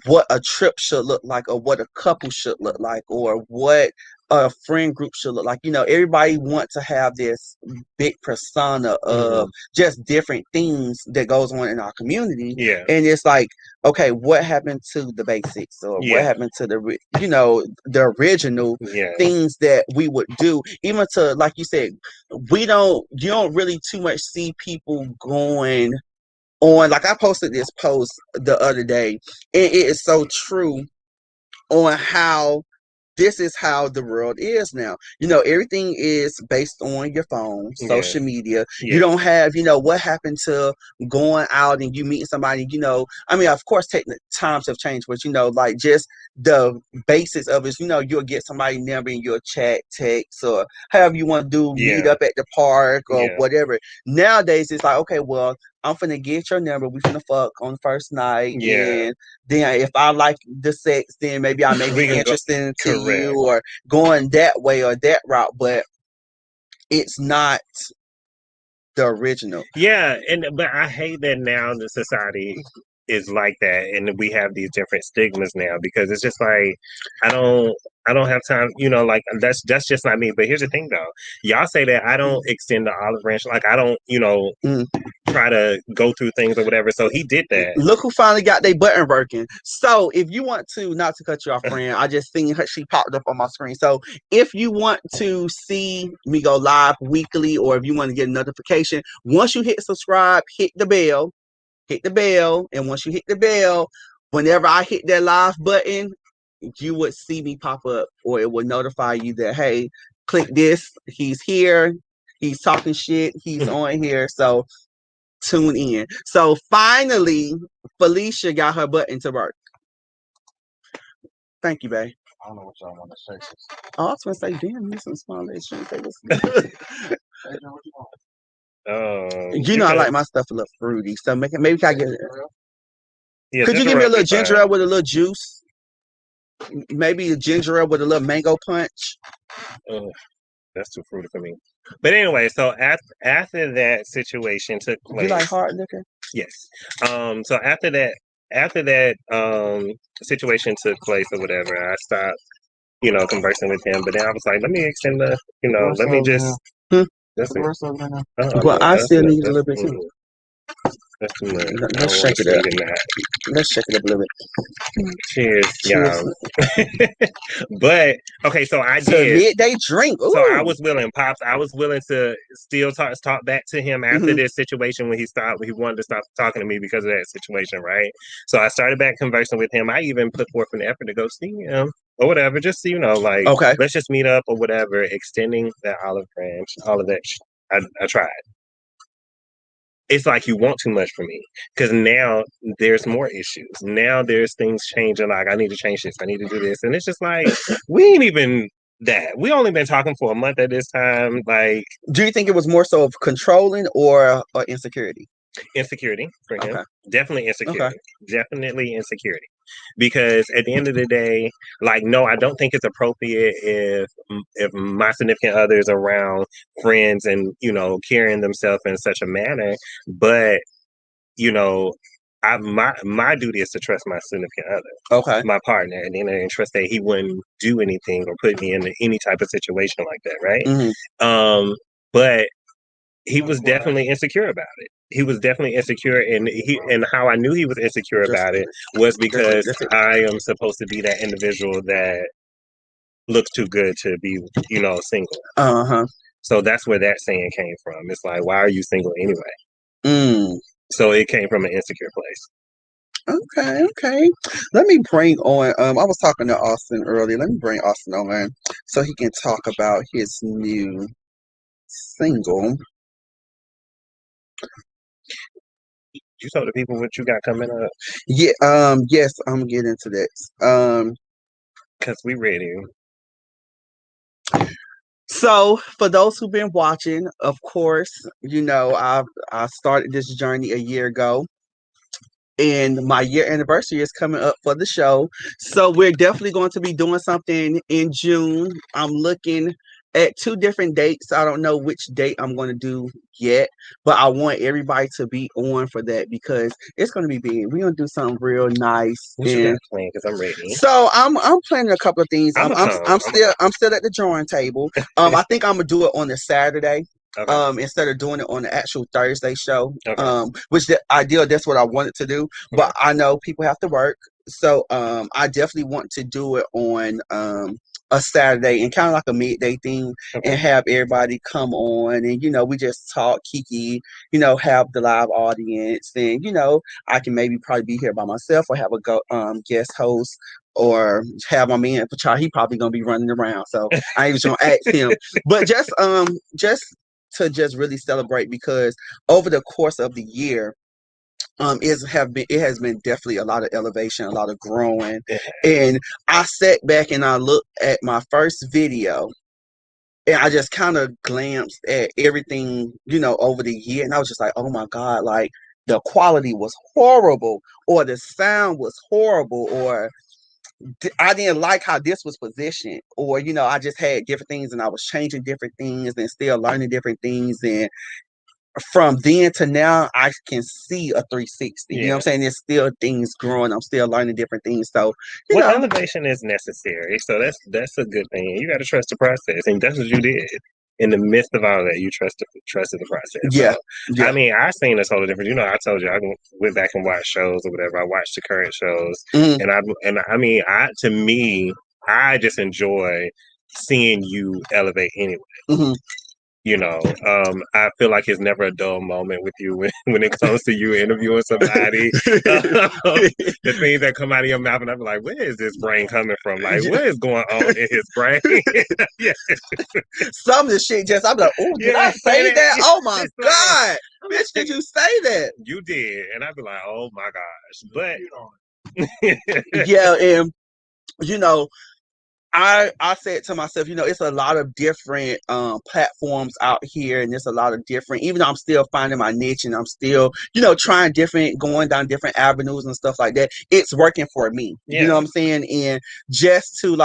what a trip should look like, or what a couple should look like, or what a friend group should look like. Everybody wants to have this big persona of just different things that goes on in our community. And it's like, okay, what happened to the basics, or what happened to the original things that we would do? Even to, like you said, you don't really too much see people going on. Like I posted this post the other day, and it is so true on how this is how the world is now. Everything is based on your phone, social media. You don't have, what happened to going out and you meeting somebody, I mean, of course, times have changed, but, like just the basics of it, you'll get somebody number and you'll chat, text, or however you want to do, meet up at the park or whatever. Nowadays, it's like, okay, well, I'm finna get your number. We finna fuck on the first night. And then if I like the sex, then maybe I may be interested to you, or going that way or that route. But it's not the original. But I hate that now the society is like that, and we have these different stigmas now, because it's just like I don't have time, like that's just not me. But here's the thing though, y'all say that I don't extend the olive branch, like I don't, try to go through things or whatever. So he did that. Look who finally got their button working. So if you want to, not to cut you off, friend, I just seen her, she popped up on my screen. So if you want to see me go live weekly, or if you want to get a notification, once you hit subscribe, hit the bell, and once you hit the bell, whenever I hit that live button, you would see me pop up, or it will notify you that, hey, click this, he's here, he's talking shit, he's on here. So tune in. So finally, Felicia got her button to work. Thank you, babe. I don't know what y'all want to say. Oh, I was gonna say, damn, you some small ass shit. You know, I like my stuff a little fruity, so maybe I get it. Yeah, Could you give me a little ginger ale with a little juice? Maybe a ginger ale with a little mango punch. That's too fruity for me. But anyway, so after that situation took place, You like hard liquor? yes. So after that situation took place or whatever, I stopped, conversing with him. But then I was like, let me extend the, let me just. That's it. But I still need a little bit too. That's too much. Let's shake it up. Let's shake it up a little bit. Cheers, y'all. But okay, so I did midday drink. Ooh. So I was willing, Pops. I was willing to still talk back to him after this situation when he wanted to stop talking to me because of that situation, right? So I started back conversing with him. I even put forth an effort to go see him or whatever, just so like, okay, let's just meet up or whatever. Extending that olive branch, all of that. I tried. It's like you want too much from me because now there's more issues. Now there's things changing. Like I need to change this. I need to do this, and it's just like we ain't even that. We only been talking for a month at this time. Like, do you think it was more so of controlling or insecurity? Insecurity for him. Definitely insecurity. Definitely insecurity. Because at the end of the day, like, no, I don't think it's appropriate if my significant other is around friends and, carrying themselves in such a manner. But, my duty is to trust my significant other, my partner, and trust that he wouldn't do anything or put me in any type of situation like that, right? But he was definitely insecure about it. He was definitely insecure, and how I knew he was insecure about it was because I am supposed to be that individual that looks too good to be, single. So that's where that saying came from. It's like, why are you single anyway? So it came from an insecure place. Okay. Let me bring on. I was talking to Austin earlier. Let me bring Austin on so he can talk about his new single. You told the people what you got coming up. Yeah. Yes, I'm gonna get into this. Cause we ready. So for those who've been watching, of course, I started this journey a year ago. And my year anniversary is coming up for the show. So we're definitely going to be doing something in June. I'm looking at 2 different dates. I don't know which date I'm going to do yet, but I want everybody to be on for that because it's going to be big. We're going to do something real nice. What you got planned? Because I'm ready. So I'm planning a couple of things. I'm still at the drawing table. I think I'm gonna do it on a Saturday. Instead of doing it on the actual Thursday show, which that's what I wanted to do, but I know people have to work, so I definitely want to do it on a Saturday and kind of like a midday thing, and have everybody come on and we just talk, kiki, have the live audience, and I can maybe probably be here by myself or have a guest host. Or have my man Pachar, he probably gonna be running around, so I ain't even gonna ask him. But just to really celebrate, because over the course of the year, it has been definitely a lot of elevation, a lot of growing. And I sat back and I looked at my first video, and I just kind of glanced at everything, over the year, and I was just like, oh my God, like the quality was horrible, or the sound was horrible, or I didn't like how this was positioned, or I just had different things and I was changing different things and still learning different things. And from then to now, I can see a 360. You know what I'm saying? There's still things growing. I'm still learning different things. So, elevation is necessary. So that's a good thing. You got to trust the process, and that's what you did. in the midst of all that, you trusted the process. Yeah, So, yeah. I mean, I seen this whole different. I told you I went back and watched shows or whatever. I watched the current shows, Mhm. and I mean, to me, I just enjoy seeing you elevate anyway. Mhm. I feel like it's never a dull moment with you when it comes to you interviewing somebody. The things that come out of your mouth, and I'm like, where is this brain coming from? Like, what is going on in his brain? Yeah, Some of the shit just, I'm like, oh, did I yeah, say that? Oh my it's like, God. Bitch, did you say that? you did, and I'd be like, oh my gosh, but Yeah, and you know, I said to myself, it's a lot of different platforms out here, and there's a lot of different. Even though I'm still finding my niche, and I'm still, trying going down different avenues and stuff like that. It's working for me. You know yeah, what I'm saying? And just to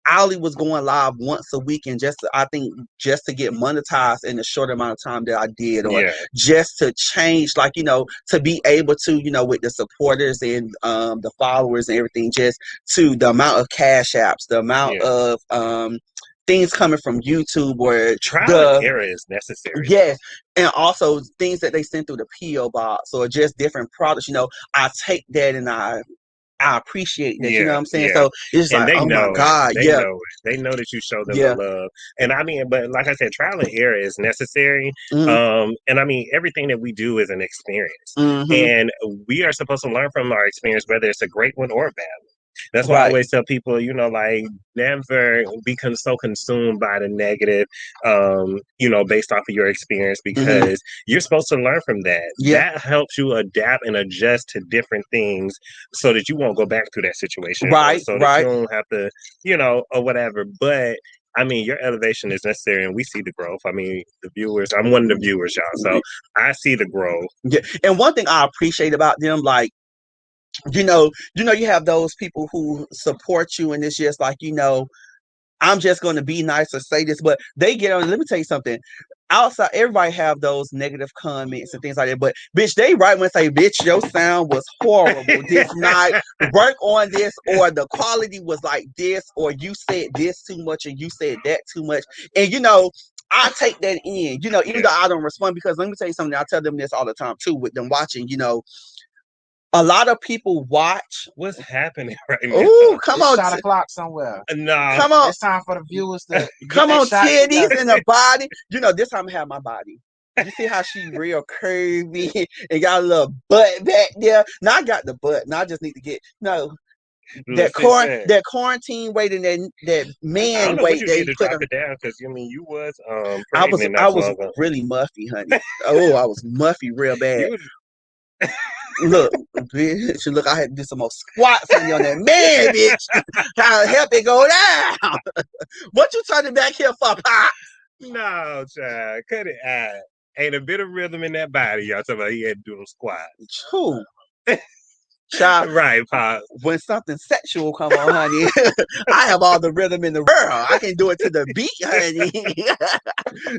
Ali was going live once a week, and I think just to get monetized in the short amount of time that I did, or yeah, just to change, to be able to, with the supporters and the followers and everything, just to the amount of cash apps, the amount yeah. of things coming from YouTube, or Trial and error is necessary. yes, and also things that they send through the PO box, or just different products. I take that and I appreciate that. You know Yeah, what I'm saying? yeah. So it's And like, they oh my know it. God, They yeah, know it. They know that you show them the yeah, love. And I mean, but like I said, trial and error is necessary. hmm And I mean, everything that we do is an experience. hmm And we are supposed to learn from our experience, whether it's a great one or a bad one. That's why I right, always tell people, like never become so consumed by the negative, based off of your experience, hmm because you're supposed to learn from that. yeah, That helps you adapt and adjust to different things so that you won't go back through that situation, or right, so that you right. don't have to, or whatever. But I mean, your elevation is necessary, and we see the growth. I mean, the viewers, I'm one of the viewers, y'all. So I see the growth. Yeah, and one thing I appreciate about them, like, you have those people who support you, and it's just like, I'm just going to be nice or say this, but they get on. Let me tell you something. Outside, everybody have those negative comments and things like that, but bitch, they right when say, bitch, your sound was horrible this night. Work on this, or the quality was like this, or you said this too much, and you said that too much, and I take that in. Even though I don't respond, because let me tell you something. I tell them this all the time too, with them watching. A lot of people watch. What's happening right now? Oh, come It's on, shot o'clock somewhere. No. come on. It's time for the viewers to get Come that on, shot titties together. in the body. This time I have my body. You see how she real curvy and got a little butt back there. Now I got the butt. Now I just need to get Listen, that quarantine weight and that I man don't know what weight you that did he to put drop on. it down, because you was I was pregnant not I too was long ago. really muffy, honey. Oh, I was muffy real bad. You was Look, bitch, look, I had to do some more squats, honey, on that man, bitch. Trying to help it go down. What you turning back here for, Pop? no, child, cut it out. Ain't a bit of rhythm in that body. Y'all talking about he had to do them squats. True. Child, Right, Pop. when something sexual come on, honey, I have all the rhythm in the world. I can do it to the beat, honey.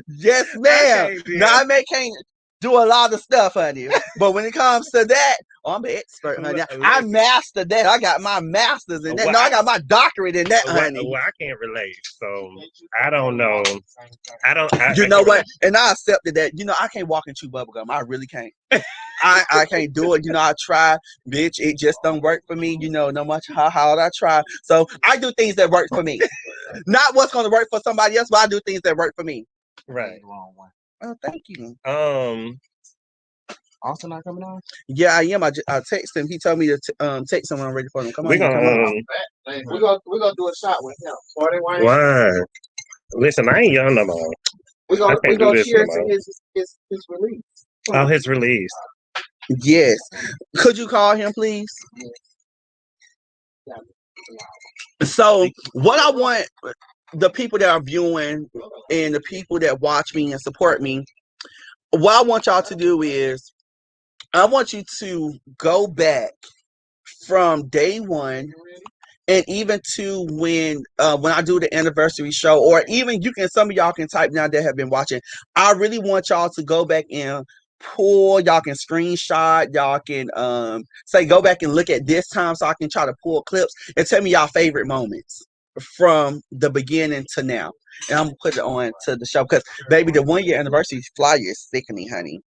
Yes, ma'am. Okay, Now dear. I can't do a lot of stuff, honey. But when it comes to that, I'm an expert, honey. I Listen, mastered that. I got my master's in that. well, No, I got my doctorate in that, honey. I can't relate, so I don't know. I You can't know what? relate. And I accepted that. I can't walk and chew bubblegum. I really can't. I can't do it. I try, bitch. It just don't work for me. No matter how hard I try. So I do things that work for me. Not what's going to work for somebody else, but I do things that work for me. Right. Oh, thank you. Austin not coming on? Yeah, I am. I text him. He told me to text him when I'm ready for him. Come on, We're come on. We're gonna do a shot with him. Why? Listen, I ain't young no more. We're I gonna can't do this no cheers to more. his release. Oh, his release. Yes. Could you call him, please? So, what I want the people that are viewing and the people that watch me and support me, what I want y'all to do is I want you to go back from day one, and even to when I do the anniversary show, or even some of y'all can type now that have been watching. I really want y'all to go back and y'all can screenshot, y'all can say go back and look at this time, so I can try to pull clips and tell me y'all favorite moments from the beginning to now. and I'm gonna put it on to the show because, baby, the 1 year anniversary flyer is sickening, honey.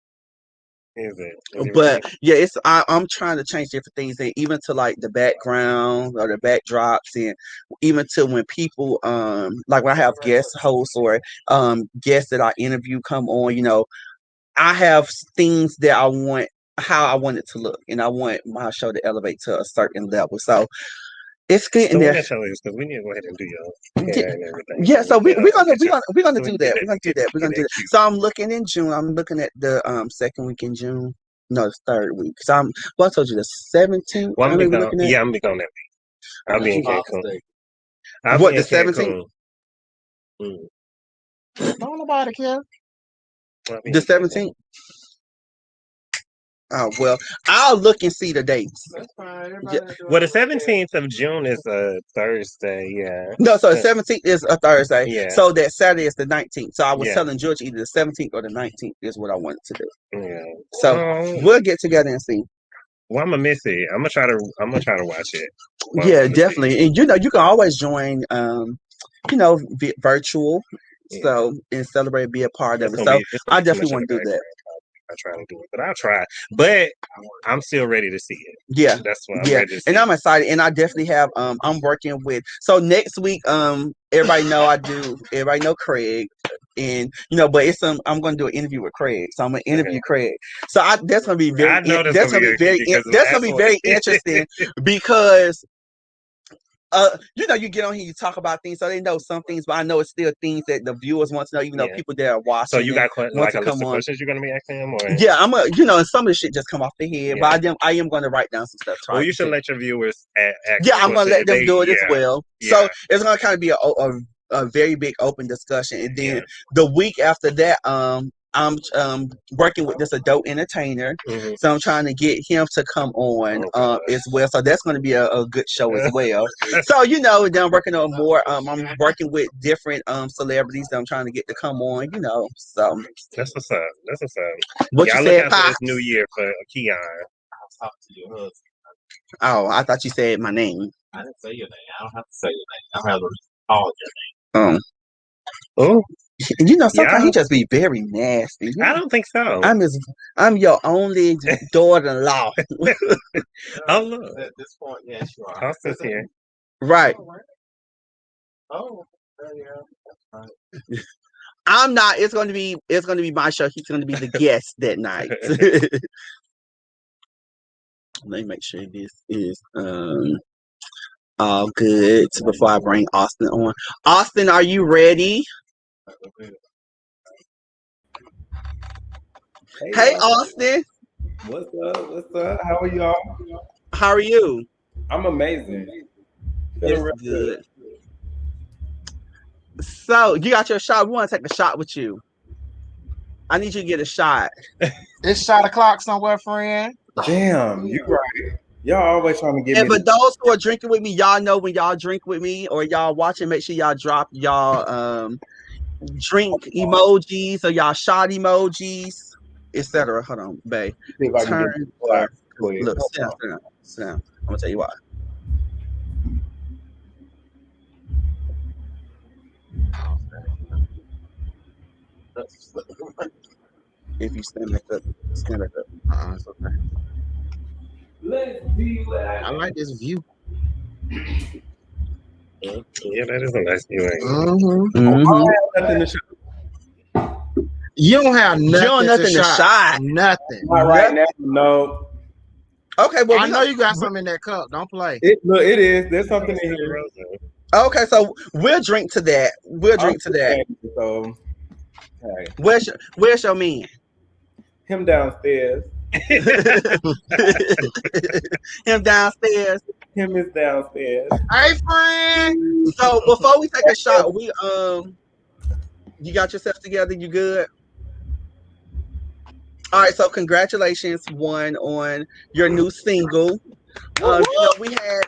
Is it? Is it But really? yeah, I'm trying to change different things, and even to like the background or the backdrops, and even to when people like when I have guest hosts or guests that I interview come on, I have things that I want how I want it to look, and I want my show to elevate to a certain level. So it's getting So when there. that show is, because we need to go ahead and do your Yeah, hair and everything. yeah, so we're gonna Get your, we're gonna so we do can get that. We're gonna do that. We're get gonna do that that. cute. So I'm looking in June. I'm looking at the second week in June. No, the third week. So I told you the 17th. Well, I'm I know be we're gone. looking at Yeah, I'm be gone that week. I'll be in Cancun. I'll what, be the in 17th? Cancun. Mm. Don't nobody care. I'll be The in Cancun. 17th. Oh well, I'll look and see the dates. That's fine. Yeah. Well, the 17th of June is a Thursday. Yeah. No, so the So, 17th is a Thursday. yeah. So that Saturday is the 19th. So I was Yeah. telling George either the 17th or the 19th is what I wanted to do. Yeah. So we'll get together and see. Well, I'm gonna miss it. I'm gonna try to watch it. Well, Yeah, I'm gonna see. definitely. And you can always join virtual. Yeah. So and celebrate, be a part of It's it. gonna So be. It's I gonna be too definitely much in want the to do that. background. I try to do it, but I'll try. But I'm still ready to see it. Yeah. That's why I'm Yeah, ready to see and it. I'm excited, and I definitely have. I'm working with. So next week, everybody know Craig, and but I'm going to do an interview with Craig. So I'm going to interview Craig. So that's going to be very. I know that's That's gonna going to be be very. because the That's going last to be one. very interesting because. You get on here, you talk about things, so they know some things, but I know it's still things that the viewers want to know, even though Yeah. people that are watching. So you got want like to a list come of on. questions you're gonna be asking him, or Yeah, and some of the shit just come off the head, Yeah. but I am going to write down some stuff. well, you should let your viewers ask. Yeah, I'm gonna let them questions. do it as Yeah. well. So it's gonna kind of be a very big open discussion, and then Yeah. the week after that, I'm working with this adult entertainer, Mhm. so I'm trying to get him to come on Oh, as well. So that's going to be a good show as well. So then I'm working on more. I'm working with different celebrities that I'm trying to get to come on. So That's what's up. That's what's up. what Y'all you look said, out for this Pops? new year for Keon. Oh, I thought you said my name. I didn't say your name. I don't have to say your name. I don't have to call your name. Oh, Sometimes he just be very nasty. I don't think so. I'm your only daughter-in-law. Oh look, At this point, yes, you are. Austin's here. Right. Oh, yeah. That's right. I'm not. It's gonna be my show. He's gonna be the guest that night. Let me make sure this is all good before I bring Austin on. Austin, are you ready? Hey, Austin. What's up? What's up? How are y'all? How are you? I'm amazing. Feeling real Good. So you got your shot. We want to take a shot with you. I need you to get a shot. It's shot o'clock somewhere, friend. Damn, you right. Y'all always trying to get And me. for those who are drinking with me, y'all know when y'all drink with me or y'all watching, make sure y'all drop y'all drink emojis or y'all shot emojis, etc. Hold on, babe. See if I can Turn get or quick. look, sit down. I'm gonna tell you why. If you stand back up. It's okay. Let's see what I like this view. Yeah, that is a nice view. I have nothing to show. You don't have nothing, nothing to shot. Nothing. Not right now. No. Okay, well I know you got something in that cup. Don't play. It is. There's something in here. Okay, so we'll drink to that. So, okay. Where's your man? Him downstairs. Him downstairs. Him is downstairs. Hey, friend. So before we take a shot, we you got yourself together? You good? All right. So congratulations, one, on your new single. We had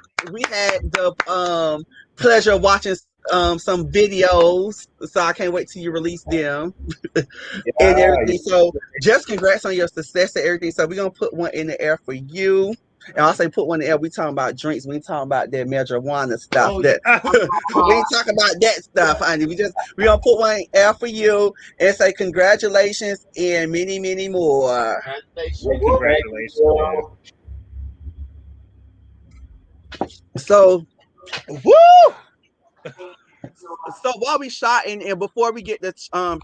the pleasure of watching some videos, so I can't wait till you release them and everything. So just congrats on your success and everything. So we're gonna put one in the air for you. And I say put one in there. We talking about drinks. We ain't talking about that marijuana stuff. Oh, That yeah. we ain't talking about that stuff, honey. We gonna put one in there for you and say congratulations and many, many more. Congratulations. So, woo! So while we shotting and before we get to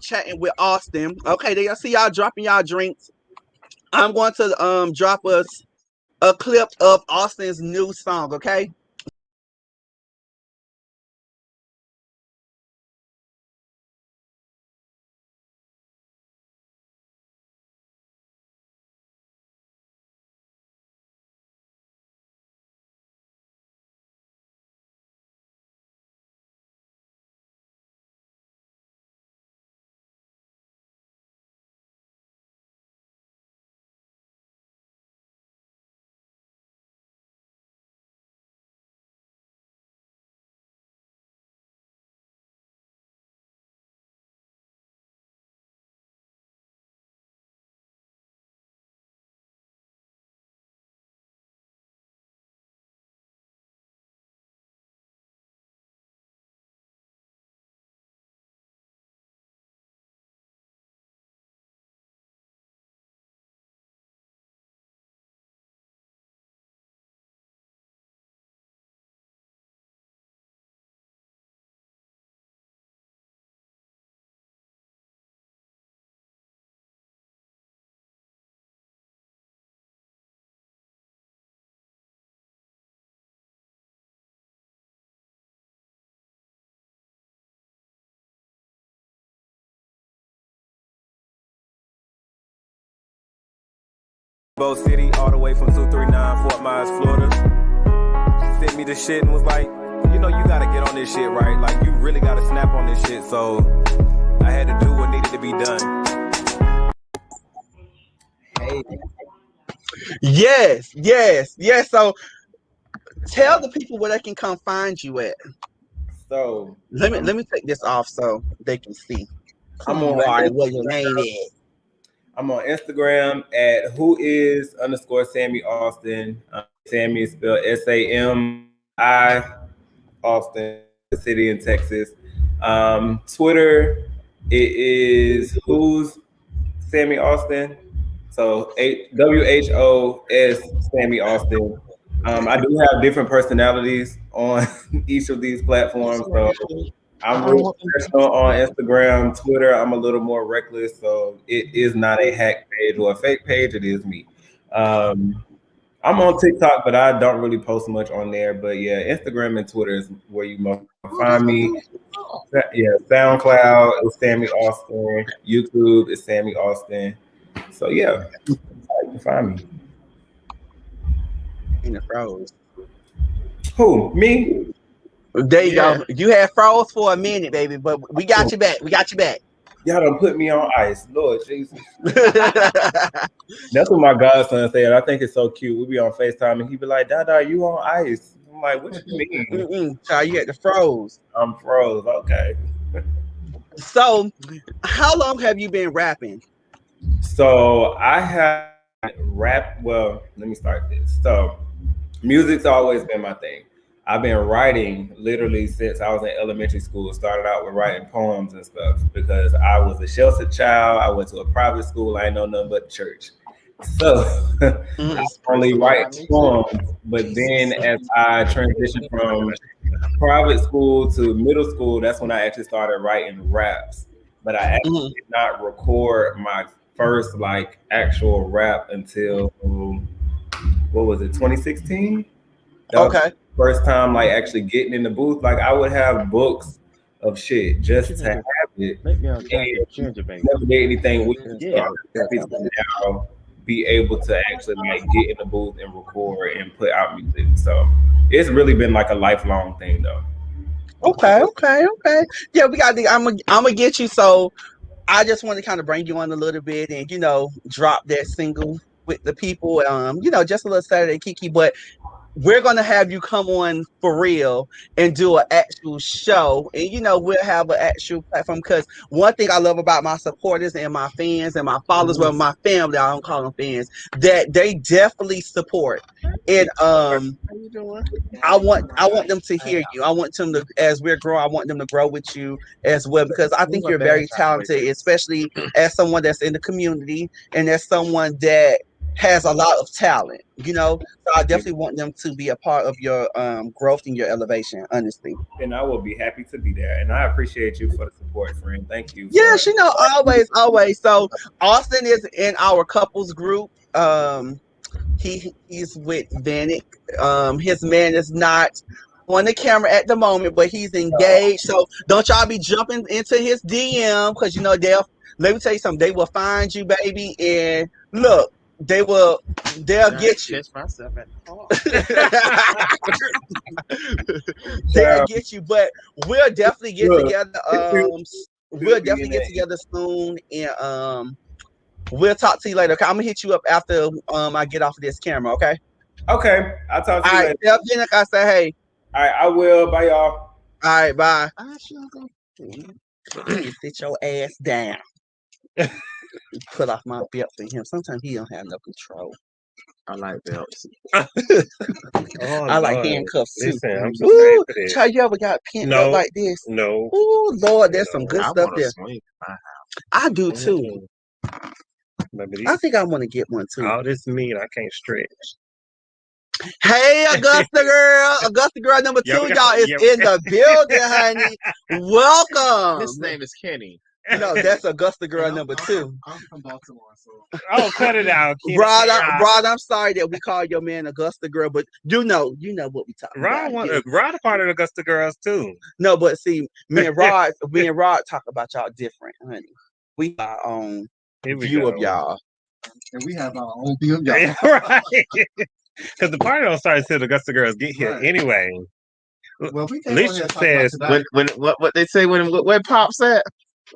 chatting with Austin, okay, they see y'all dropping y'all drinks. I'm going to drop us a clip of Austin's new song, okay? Bo City, all the way from 239 Fort Myers, Florida. She sent me the shit and was like, you know, you gotta get on this shit, right? Like, you really gotta snap on this shit. So I had to do what needed to be done. Hey. Yes. So tell the people where they can come find you at. So Let me take this off so they can see who I'm you on are and what your name is. I'm on Instagram at whois_Sammy Austin. Sammy is spelled SAMI Austin, the city in Texas. Twitter, it is who's Sammy Austin. So WHOS Sammy Austin. I do have different personalities on each of these platforms. So I'm real professional on Instagram, Twitter. I'm a little more reckless, so it is not a hack page or a fake page. It is me. I'm on TikTok, but I don't really post much on there. But yeah, Instagram and Twitter is where you most find me. Yeah, SoundCloud is Sammy Austin. YouTube is Sammy Austin. So yeah, that's how you can find me. In the froze. Who? Me? There you go. You had froze for a minute, baby, but we got you back. Y'all done put me on ice. Lord Jesus. That's what my godson said. I think it's so cute. We be on FaceTime and he be like, Dada, you on ice? I'm like, what you mean? Child, you had the froze. I'm froze. Okay. So, how long have you been rapping? So I have rap. Well, let me start this. So music's always been my thing. I've been writing literally since I was in elementary school. Started out with writing poems and stuff because I was a sheltered child. I went to a private school. I ain't know nothing but church. So I only write poems. But then as I transitioned from private school to middle school, that's when I actually started writing raps. But I actually did not record my first like actual rap until what was it, 2016? Okay. First time like actually getting in the booth. Like I would have books of shit just to have it. And never did anything with it. So I'm happy to now be able to actually like get in the booth and record and put out music. So it's really been like a lifelong thing though. Okay. Yeah, we got the I'm gonna get you. So I just want to kind of bring you on a little bit and drop that single with the people. Just a little Saturday Kiki. But we're gonna have you come on for real and do an actual show, and we'll have an actual platform. Because one thing I love about my supporters and my fans and my followers, well, my family, I don't call them fans, that they definitely support. And How you doing? I want them to hear you. I want them to, as we're growing, I want them to grow with you as well, because I think you're very talented, especially as someone that's in the community and as someone that has a lot of talent. So I definitely want them to be a part of your growth and your elevation, honestly. And I will be happy to be there. And I appreciate you for the support, friend. Thank you. Yes, always. So Austin is in our couples group. He's with Vanek. His man is not on the camera at the moment, but he's engaged. So don't y'all be jumping into his DM, because they'll, let me tell you something, they will find you, baby, and look, they'll get you. Myself at the They'll get you, but we'll definitely get together. We'll definitely get together soon, and we'll talk to you later. Okay, I'm gonna hit you up after I get off of this camera. Okay. Okay, I'll talk to you later. Tell Jennifer I say hey. All right, I will. Bye, y'all. All right, bye. Sit your ass down. Put off my belt for him. Sometimes he don't have no control. I like belts. I like handcuffs too. Listen, I'm so Ooh, for this. child, you ever got pinned up like this? No. Ooh, Lord, there's some good I stuff want to there. swing in my house. I do too. I think I want to get one too. All this meat, I can't stretch. Hey, Augusta girl number 2, y'all is in the building, honey. Welcome. His name is Kenny. No, that's Augusta girl number 2. I'm from Baltimore, so. Oh, cut it out, Rod, I'm sorry that we call your man Augusta girl, but you know what we talking about. Rod a part of the Augusta girls too. No, but see, me and Rod talk about y'all different, honey. We have our own view of y'all. And we have our own view of y'all. Right. Because the party don't start until the Augusta girls get here anyway. Well, we can Alicia says when what they say when Pop's at?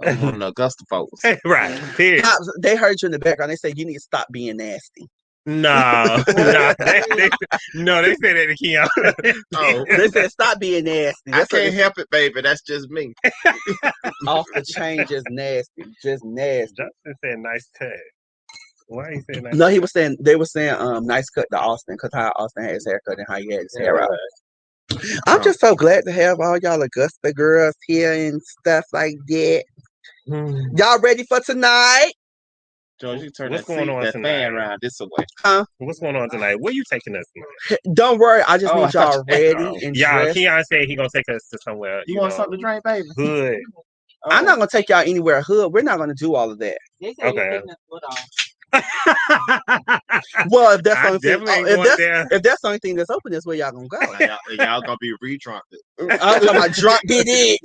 I'm one of the Augusta folks. Right. Period. Pops, they heard you in the background. They say you need to stop being nasty. No. They say that to Keon. Oh, They said stop being nasty. I can't help it, baby. That's just me. Off the chain, just nasty. Justin said nice cut. Why he said nice? No, they were saying nice cut to Austin, because how Austin had his haircut and how he had his hair out. I'm just so glad to have all y'all Augusta girls here and stuff like that. Y'all ready for tonight? George, you turn What's that, going on that tonight? fan around this away. Huh? What's going on tonight? Where you taking us? Don't worry, I just need I thought y'all you- ready and Yeah, dressed. Keon said he gonna take us to somewhere. You want something to drink, baby? Good. I'm not gonna take y'all anywhere hood. We're not gonna do all of that. Okay. Well, if that's the I only thing, definitely ain't going there. if that's the only thing that's open, that's where y'all gonna go. Y'all gonna be re-drunk. I'm talking about drunk did it.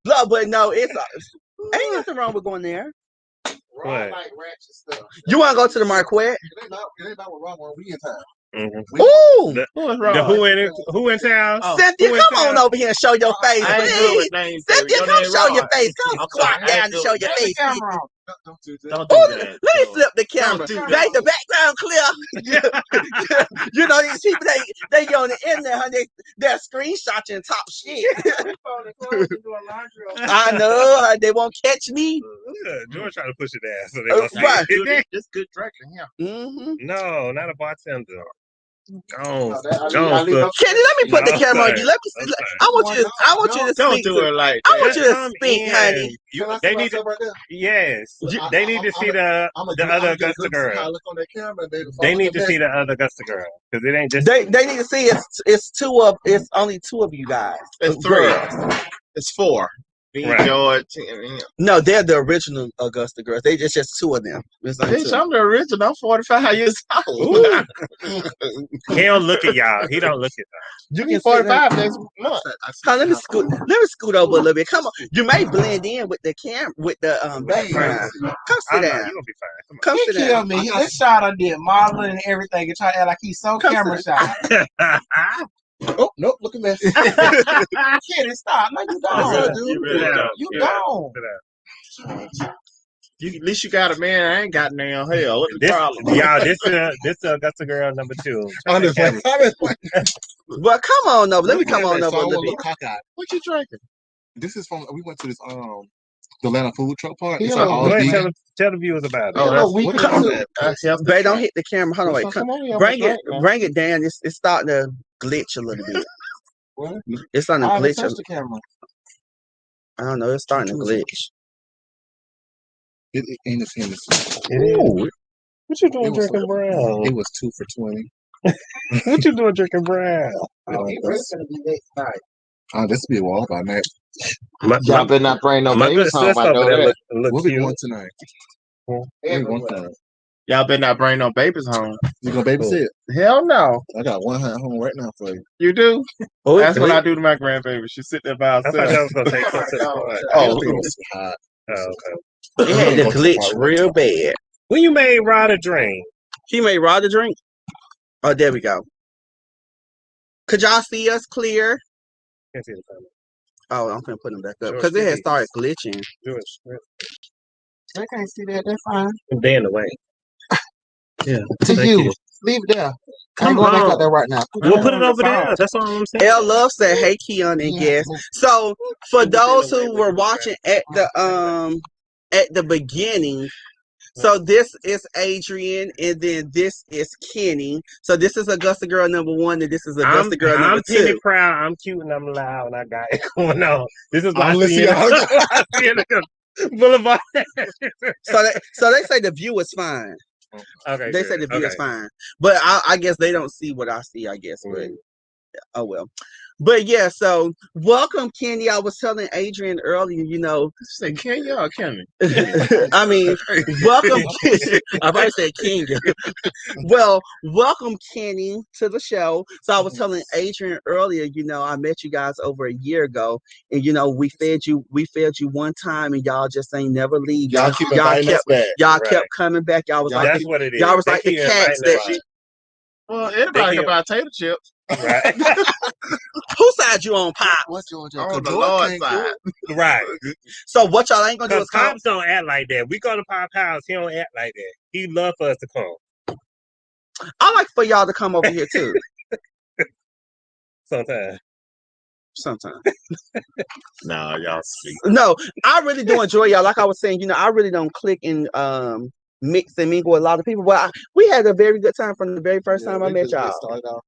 No, but no, it's ain't nothing wrong with going there. What? Like ratchet stuff. You want to go to the Marquette? It ain't about what wrong when we in town. Mm-hmm. Ooh, Who is wrong? Who in town? Cynthia, come on over here and show your face, I ain't good please. with names, baby. Cynthia, Your come name show wrong. your face. Come I'm squat sorry, I down ain't and do show it. your face. Don't do that. Don't do Ooh, that. let me flip the camera. do Make the background clear. You know these people, they on the internet, honey. They're screenshotting top shit. I know, honey, they won't catch me. George trying to push it down, so they gonna Right. see it. This good drinking here. Mm-hmm. No, not a bartender. Go Kenny, let me put the camera on you. Let me see. I want you to Don't speak. do it like I want that. you to speak, honey. They need to. Yes, they need to see the other Augusta girl. They need to see the other Augusta girl because it ain't just. They need to see it's only 2 of you guys. It's 3. Girls. It's 4. Me, Right. George, and him. No, they're the original Augusta girls. It's just 2 of them. It's only 2. Bitch, I'm the original. I'm 45 years old. Ooh. He don't look at y'all. He don't look at You I'm can 45 next month. let me scoot over a little bit. Come on. You may blend in with the background. Come sit y'all. down. You gonna be fine. Come He sit killed down. me. This shot I did modeling and everything and try to act like he's so Come camera shy. Come on. Oh, nope, look at that. Kid, stop. No, you Sit gone. down. Dude. Sit down. You Sit down. gone. Sit down. At least you got a man. I ain't got nail. Hell, what's the problem? Y'all, this Augusta girl number 2. I'm just playing. Well, come on over. Let me come on over a little bit. What you drinking? This is from. We went to this the Atlanta food truck park. It's Yeah. like all Go ahead, vegan. tell the viewers about it. Oh, that's we what can is do that? That's healthy. Babe, don't hit the camera. Hold on, wait. Come on, Bring it down. It's starting to glitch a little bit. What? It's starting to I haven't glitch. touched the camera. I don't know. It's starting to glitch. It ain't the same. Ooh, what you doing It was drinking brown? It was 2 for $20. What you doing drinking brown? It's gonna be next night. This be a wall by night. Y'all better not bring no My good babies home. sis I over know there that. look We'll be cute. going tonight. We're going tonight. Y'all better not bring no babies home. You gonna babysit? Hell no. I got one at home right now for you. You do? Oh, That's what I do to my grandbaby. She sit there by I thought herself. y'all was gonna take some to the park. Oh, It was hot. Oh, okay. it had to glitch real bad. When you made Rod a drink, He made Rod a drink. Oh, there we go. Could y'all see us clear? can't see the comment. Oh, I'm gonna put them back up George, because it had please. started glitching. George, They can't see that. That's fine. they in the way. Yeah. To Thank you. Leave it there. Come I'm going back on. out there right now. We'll put it over there. That's all I'm saying. L Love said, "Hey, Keon and guest." So for those who were watching at the beginning, so this is Adrian, and then this is Kenny. So this is Augusta girl number 1, and this is Augusta girl number I'm Penny 2. Proud. I'm cute and I'm loud and I got it going on. This is I'm listening. Hacienda Boulevard. So they say the view is fine. Okay, They good. say the view is Okay. fine, but I guess they don't see what I see. I guess, but oh well. But yeah, so welcome, Kenny. I was telling Adrian earlier, Say Kenya or Kenny? I mean, welcome. I probably said Kenya. Well, welcome, Kenny, to the show. So I was telling Adrian earlier, I met you guys over a year ago, and we fed you one time, and y'all just ain't never leave. Y'all keep inviting us back. Y'all Right. kept coming back. Y'all was like That's what it is. y'all was They like the keep cats inviting that us. Well, everybody They can buy potato chips. Right. whose side you on, Pop? What Georgia? On the Georgia Lord's can't side. cook. Right. So what y'all ain't gonna do Because is come. Pops don't act like that. We go to Pop's house. He don't act like that. He love for us to come. I like for y'all to come over here too. Sometimes. Sometimes. No, y'all sweet. No, I really do enjoy y'all. Like I was saying, I really don't click and mix and mingle with a lot of people. But we had a very good time from the very first time I met y'all.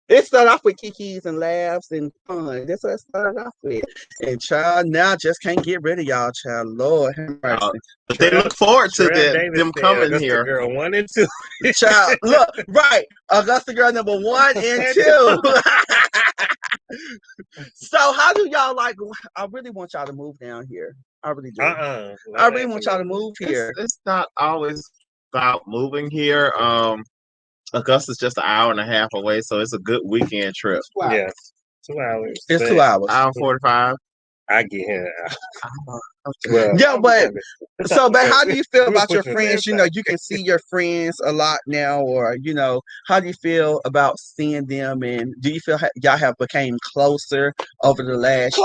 It started off with kikis and laughs and fun. That's what it started off with. And child, now I just can't get rid of y'all, child. Lord have mercy. But they look forward to Davis them said coming Augusta here. Girl 1 and 2. Child, look, right. Augusta girl number 1 and 2. So how do y'all like? I really want y'all to move down here. I really do. I really want y'all to move here. It's not always about moving here. Augusta's just an hour and a half away, so it's a good weekend trip. Wow. Yes. 2 hours. It's 2 hours. Hour 45. I get here. Yeah, but so, but how do you feel about your Put your friends? You can see your friends a lot now, or how do you feel about seeing them? And do you feel y'all have became closer over the last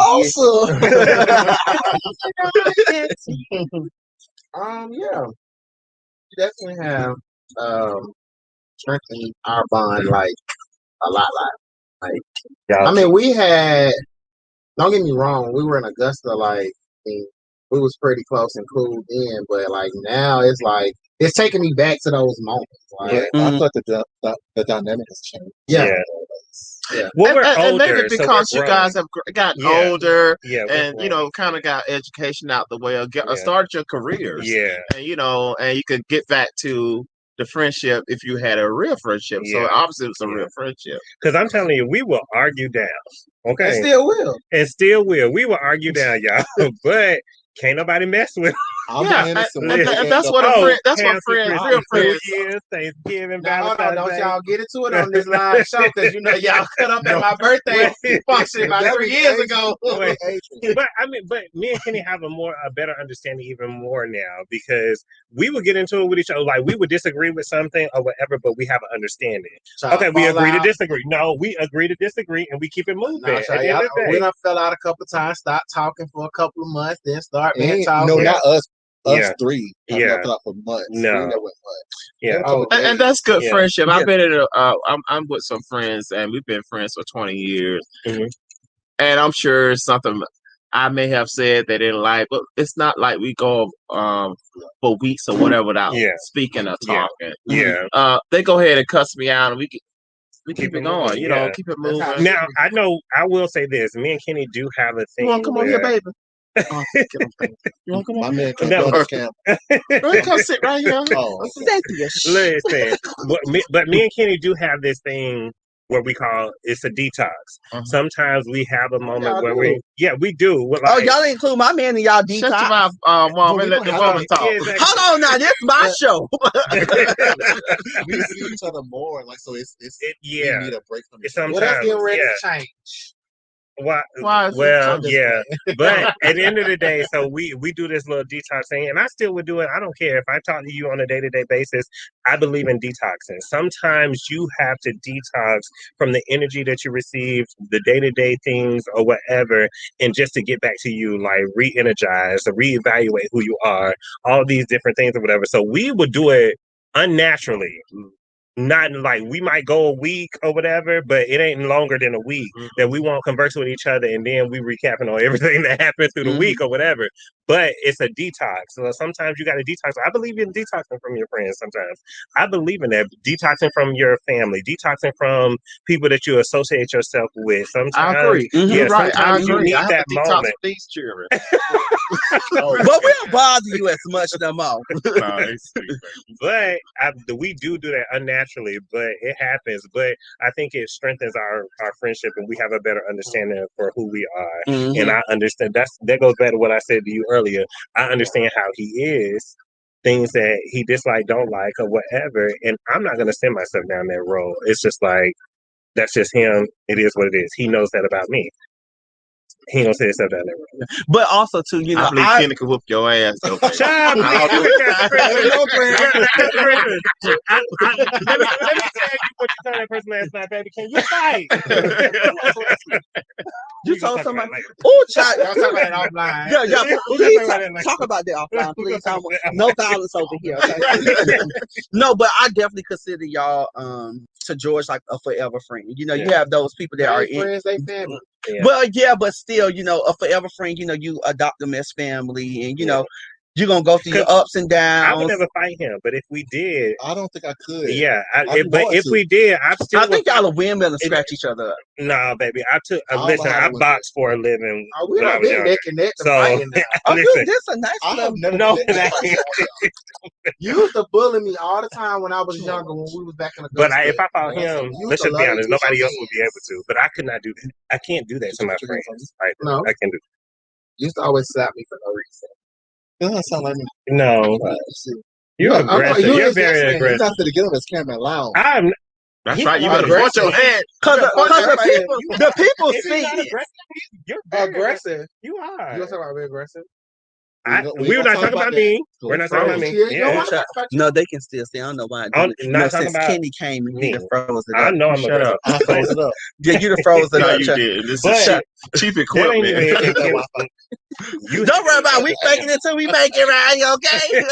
Yeah. We definitely have strengthened our bond like a lot. I mean, we had. Don't get me wrong. We were in Augusta, and we was pretty close and cool then, but now it's taking me back to those moments. I thought the dynamic has changed. Yeah. Well, we're and older, maybe because so you guys have gotten older, and kind of got education out the way, started your careers, and and you could get back to the friendship if you had a real friendship. So obviously it's a real friendship. Because I'm telling you, we will argue down. Okay. And still will. We will argue down, y'all. But can't nobody mess with. And that's what a friend. That's what real friends. Years, Thanksgiving, Now, Valentine's don't Day. y'all get into it on this live show because y'all cut up at my birthday function about 3 years ago. But me and Kenny have a better understanding even more now because we would get into it with each other. Like we would disagree with something or whatever, but we have an understanding. Okay, we agree to disagree. No, we agree to disagree and we keep it moving. We done fell out a couple times, stopped talking for a couple of months, then start talking. No, not us. us three have not put out for months. No. We never went much. Yeah. And that's good friendship. I've been in I'm with some friends, and we've been friends for 20 years. Mm-hmm. And I'm sure it's something I may have said they didn't like, but it's not like we go for weeks or whatever without speaking or talking. Yeah. They go ahead and cuss me out, and we keep it going. You know, keep it moving. Now I know I will say this: me and Kenny do have a thing. You want to come on here, baby? You want to come on? My man can't go to camp. Come sit right here. Listen, but me and Kenny do have this thing where we call it's a detox. Sometimes we have a moment where we do. Like, y'all include my man in y'all detox. Shut your mouth, mom, and let the woman talk. Yeah, exactly. Hold on now, this is my show. We see each other more, like so. It's we need a break from each other. Sometimes, well, that's getting ready to change. Why? Well, but at the end of the day, so we do this little detox thing, and I still would do it. I don't care if I talk to you on a day-to-day basis. I believe in detoxing. Sometimes you have to detox from the energy that you received, the day-to-day things or whatever, and just to get back to you, like re-energize or reevaluate who you are, all these different things or whatever. So we would do it unnaturally. Not like we might go a week or whatever, but it ain't longer than a week that we won't converse with each other, and then we recapping on everything that happened through the week or whatever. But it's a detox. So sometimes you got to detox. I believe in detoxing from your friends. Sometimes I believe in that, detoxing from your family, detoxing from people that you associate yourself with. Sometimes I agree. Yeah, right. I agree. You need I have that to detox moment. with these children. But we don't bother you as much no more. But we do that unnaturally, but it happens. But I think it strengthens our friendship, and we have a better understanding for who we are. And I understand that goes back to what I said to you earlier. I understand how he is, things that he dislike, don't like, or whatever. And I'm not gonna send myself down that road. It's just like that's just him. It is what it is. He knows that about me. He ain't gonna say himself down that road. But also too, you know, I believe Kenny can whoop your ass. Though, Shut up! Let me tell you what you told that person last night, baby. Can you fight? You told somebody, oh, child. Y'all talk about it offline. Yeah, please talk about that offline, please. No violence over here. Okay? No, but I definitely consider y'all to George like a forever friend. You know, you have those people that are friends, they family. Well, but still, you know, a forever friend. You know, you adopt them as family, and you know. You're gonna go through your ups and downs. I would never fight him, but if we did, I don't think I could. Yeah, but if we did, I think y'all will windmill and scratch each other up. Nah, baby, listen. I boxed for a living. We don't be neck and neck. So listen, this a nice little. No, you used to bully me all the time when I was younger. When we was back in the. But if I fought him, let's just be honest. Nobody else would be able to. But I could not do that. I can't do that to my friends. No, I can do. You used to always slap me for no reason. Doesn't sound like me. No. You're aggressive. You're very aggressive. You're not going to get on this camera loud. That's right. You better watch your head. Because the people see you're aggressive. You are. You're talking about being aggressive. We're not talking about me. We're not talking about me. Yeah. No, they can still see. I don't know why. Since Kenny came and you froze it up. I know I'm shut up. I froze it up. Yeah, you froze it up. You did. This is cheap equipment. Don't worry about it. We faking it till we make it right here, okay?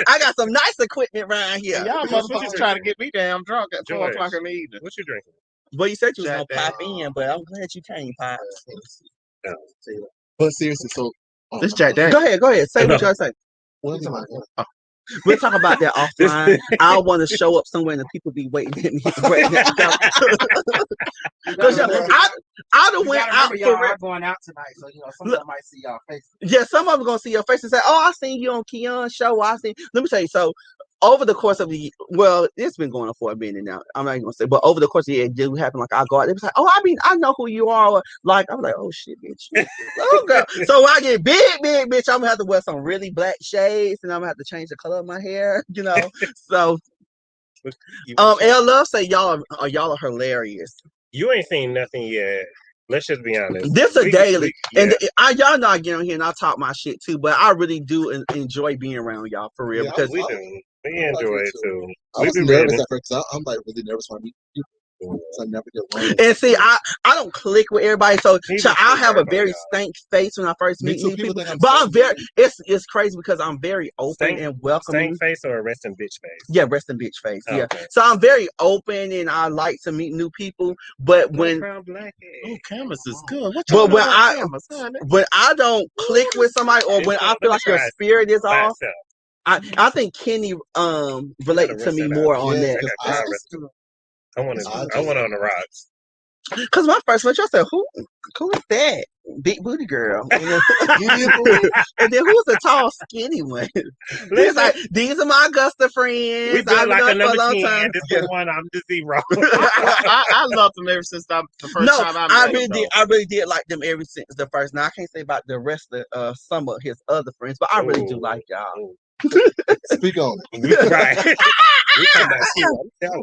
I got some nice equipment right here. Y'all motherfuckers trying to get me damn drunk at 4 o'clock in the evening. What you drinking? Well, you said you was gonna pop in, but I'm glad you came, Pop. But seriously, so this Jack Daniels. Go ahead. Say what y'all say. What are you talking about? We'll talk about that offline. I want to show up somewhere and the people be waiting at me. I done went out. Y'all are going out tonight, so you know some of them might see y'all faces. Yeah, some of them gonna see your face and say, "Oh, I seen you on Keon's show. Let me tell you. So over the course of it's been going on for a minute now. I'm not even gonna say, but over the course of the year, it do happen. Like I go out, they was like, "Oh, I know who you are." Like I'm like, "Oh shit, bitch." Oh girl. So when I get big, bitch, I'm gonna have to wear some really black shades, and I'm gonna have to change the color of my hair. You know. So, L Love say y'all are hilarious. You ain't seen nothing yet. Let's just be honest. This a daily, and y'all know I get on here and I talk my shit too, but I really do enjoy being around y'all for real because we enjoy it too. I was nervous at first. I'm like really nervous when I meet you. So I never get wrong. And see, I don't click with everybody, so I have a very stank face when I first meet new people. But I'm very, it's crazy because I'm very open and welcoming. Stank face or a resting bitch face? Yeah, resting bitch face. Oh, yeah. okay. So I'm very open and I like to meet new people. But when Cameras is good. But when I don't click with somebody or when I feel like your spirit is off, I think Kenny related to me more on that. I want on the rocks. Cause my first one, I said, "Who is that big booty girl?" And then who's the tall, skinny one? It's like these are my Augusta friends. We built like a number 10. This is one. I'm the 0. I loved them ever since the first time I met them. I really did like them ever since the first. Now I can't say about the rest of some of his other friends, but I really do like y'all. Speak on it. Right. We talking about Q. I'm telling.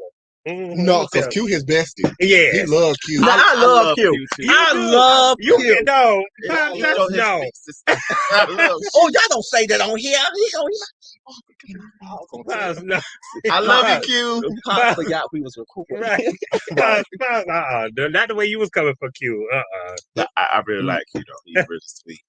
No, because Q his bestie. Yeah, he loves Q. No, I love Q. I love Q. No. Oh, y'all don't say that on here. No. I love you, Q. I forgot we was recording. Right. Not the way you was coming for Q. I really like Q though. He's really sweet.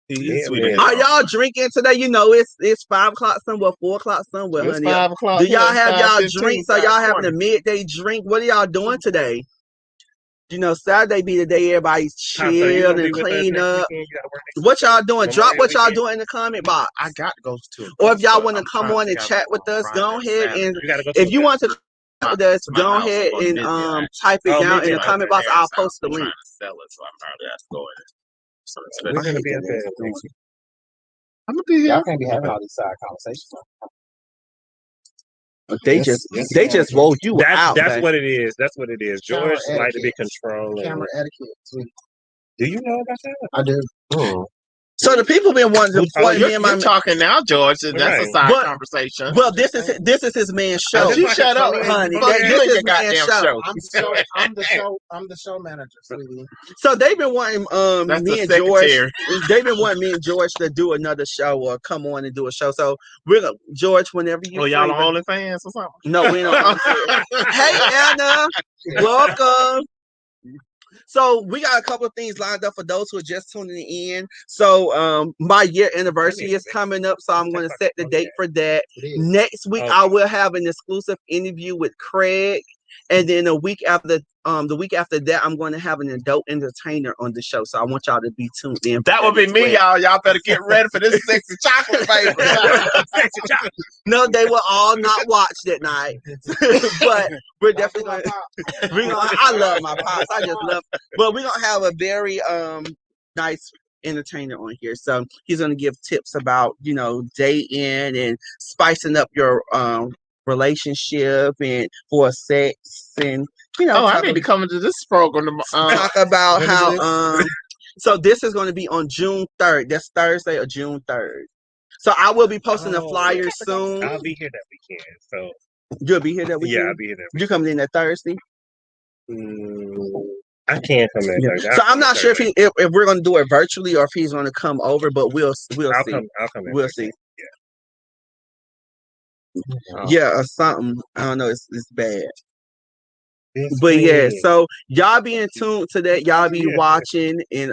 He's sweet. Are y'all drinking today? You know, it's 5 o'clock somewhere, 4 o'clock somewhere, It's honey. 5 o'clock. Do y'all have y'all 5:15, drinks? Are y'all having a midday drink? What are y'all doing today? You know, Saturday be the day everybody's chill and clean up. What y'all doing? Drop what y'all doing in the comment box. I got to go to. Or if y'all want to come on and chat with us, go ahead and if you want to chat with us, go ahead and type it down in the comment box. I'll post the link. We're gonna be up there. I'm gonna be here. Y'all can't be having all these side conversations. They just rolled you out. That's what it is. That's what it is. George Camera like to be etiquette. controlling. Camera etiquette. Sweet. Do you know about that? I do. So the people been wanting to point me and my You're talking now, George. And that's a side conversation. Well, this is his man's show. You shut up, honey. This is your goddamn show. I'm the show manager, sweetie. So they've been wanting That's me and George. They've been wanting me and George to do another show or come on and do a show. So we're gonna George whenever you. Oh, y'all on OnlyFans or something? No, we don't. Hey Anna, welcome. So we got a couple of things lined up for those who are just tuning in. So my year anniversary is coming up, so I'm going to set the date for that. Next week I will have an exclusive interview with Craig, and then the week after that I'm going to have an adult entertainer on the show. So I want y'all to be tuned in. That will be me, y'all. Y'all better get ready for this sexy chocolate, baby. No, they will all not watch that night, but we're definitely going. I love my pops. I just love. But we're gonna have a very nice entertainer on here. So he's gonna give tips about dating and spicing up your relationship and for sex and I need to come into this program. Talk about how so this is going to be on June 3rd. That's Thursday or June 3rd. So I will be posting a flyer soon. I'll be here that weekend. So you'll be here that weekend? Yeah, I'll be here that weekend. You coming in that Thursday? I can't come in Thursday. So I'm not sure if we're going to do it virtually or if he's going to come over, but we'll see. I'll come in we'll Thursday. See. Yeah, or something. I don't know. It's bad. But yeah, so y'all be in tune to that. Y'all be watching, and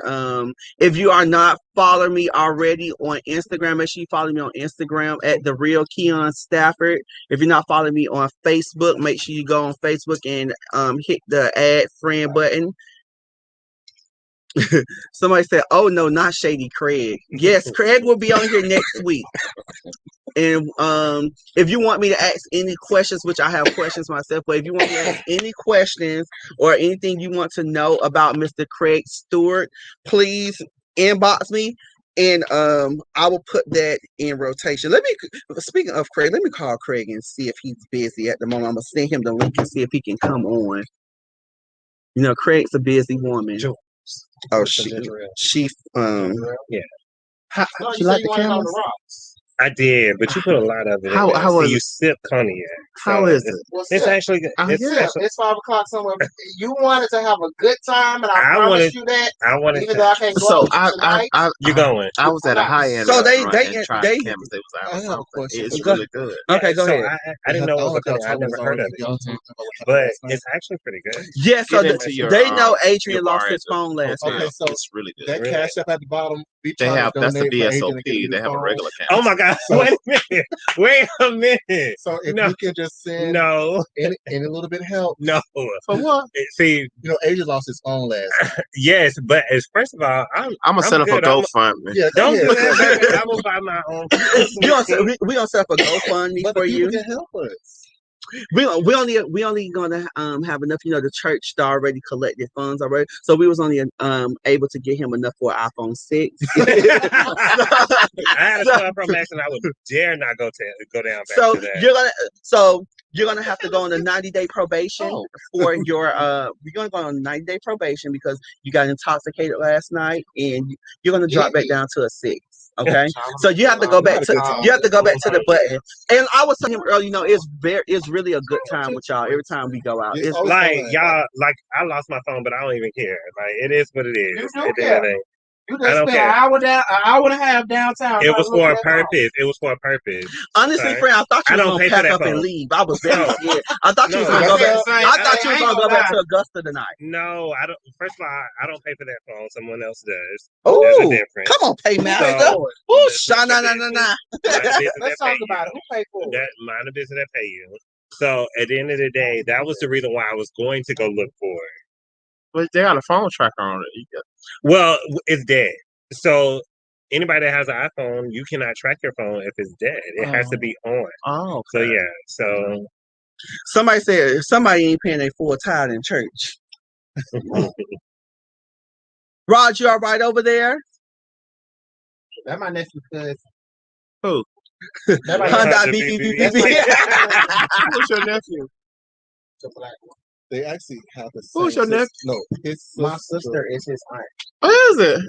if you are not following me already on Instagram, make sure you follow me on Instagram at The Real Keon Stafford. If you're not following me on Facebook, make sure you go on Facebook and hit the add friend button. Somebody said, "Oh no, not Shady Craig." Yes, Craig will be on here next week. And if you want me to ask any questions, which I have questions myself, but if you want me to ask any questions or anything you want to know about Mr. Craig Stewart, please inbox me, and I will put that in rotation. Speaking of Craig, let me call Craig and see if he's busy at the moment. I'm gonna send him the link and see if he can come on. Craig's a busy woman. Oh, she yeah. How you like the camera? I did, but you put a lot of it. How was you sip cognac? How is it? It's actually good. It's 5 o'clock somewhere. You wanted to have a good time, and I promise you that. Even though I can't go out with you tonight. You going? I was at a high end restaurant and tried cameras. They was I have a question. It's really good. Okay, go ahead. I didn't know what was I've never heard of it, but it's actually pretty good. Yeah, so they know Adrian lost his phone last night. Okay, so it's really good. That cash up at the bottom. They have that's the VSOP. They have a regular cash. Oh my God! So- Wait a minute! Wait a minute! So if you can just send any little bit of help. No. For what? See, Adrian lost his phone last night. Yes, but as first of all, I'm gonna set up a GoFundMe. Yeah, don't do that, baby. I will buy my own. We gonna set up a GoFundMe but for you. Can help us. We only gonna have enough. The church already collected funds already, so we was only able to get him enough for an iPhone 6. I had a 12 Pro Max, and I would dare not go down back to that. You're gonna have to go on a 90-day probation for your you're gonna go on a 90-day probation because you got intoxicated last night, and you're gonna drop back down to a 6. Okay, so you have to go back to the button. And I was telling him earlier, it's really a good time with y'all every time we go out. It's like y'all, like I lost my phone, but I don't even care. Like it is what it is. You just spent an hour and a half downtown. It was for a purpose. It was for a purpose. Honestly, friend, I thought you were gonna pack up and leave. I was very scared. I thought you was gonna go back. I thought you was gonna go back to Augusta tonight. No, I don't. First of all, I don't pay for that phone. Someone else does. Oh, there's a difference. Come on, Paymaster. Oh, nah. Let's talk about it. Who paid for it? That mind the business that pay you. So at the end of the day, that was the reason why I was going to go look for it. But they got a phone tracker on it. Well, it's dead. So anybody that has an iPhone, you cannot track your phone if it's dead. It has to be on. Oh, okay. So yeah. So somebody said somebody ain't paying their full tithe in church. Rod, you all right over there? That's my nephew, cousin. Who? Honda beep. Who's your nephew? The black one. They actually have the same. Who's your nephew? No, my sister is his aunt. Who is it?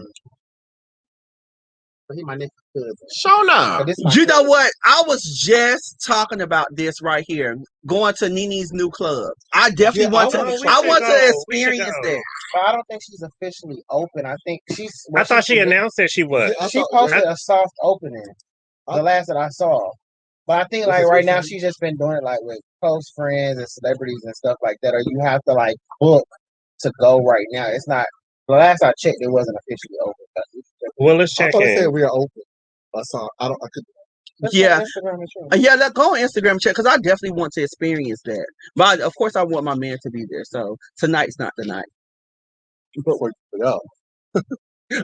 But he my nephew cousin. Shona. You know what? I was just talking about this right here. Going to Nini's new club. I definitely want to experience that. But I don't think she's officially open. I think she's. I thought she announced that she was. She posted a soft opening. The last that I saw. But I think like right now she's just been doing it like with close friends and celebrities and stuff like that. Or you have to like book to go right now. It's not. The last I checked, it wasn't officially open. Well, let's check in. I said we are open. I could. Yeah, let's go on Instagram check because I definitely want to experience that. But of course, I want my man to be there. So tonight's not the night. But we're up.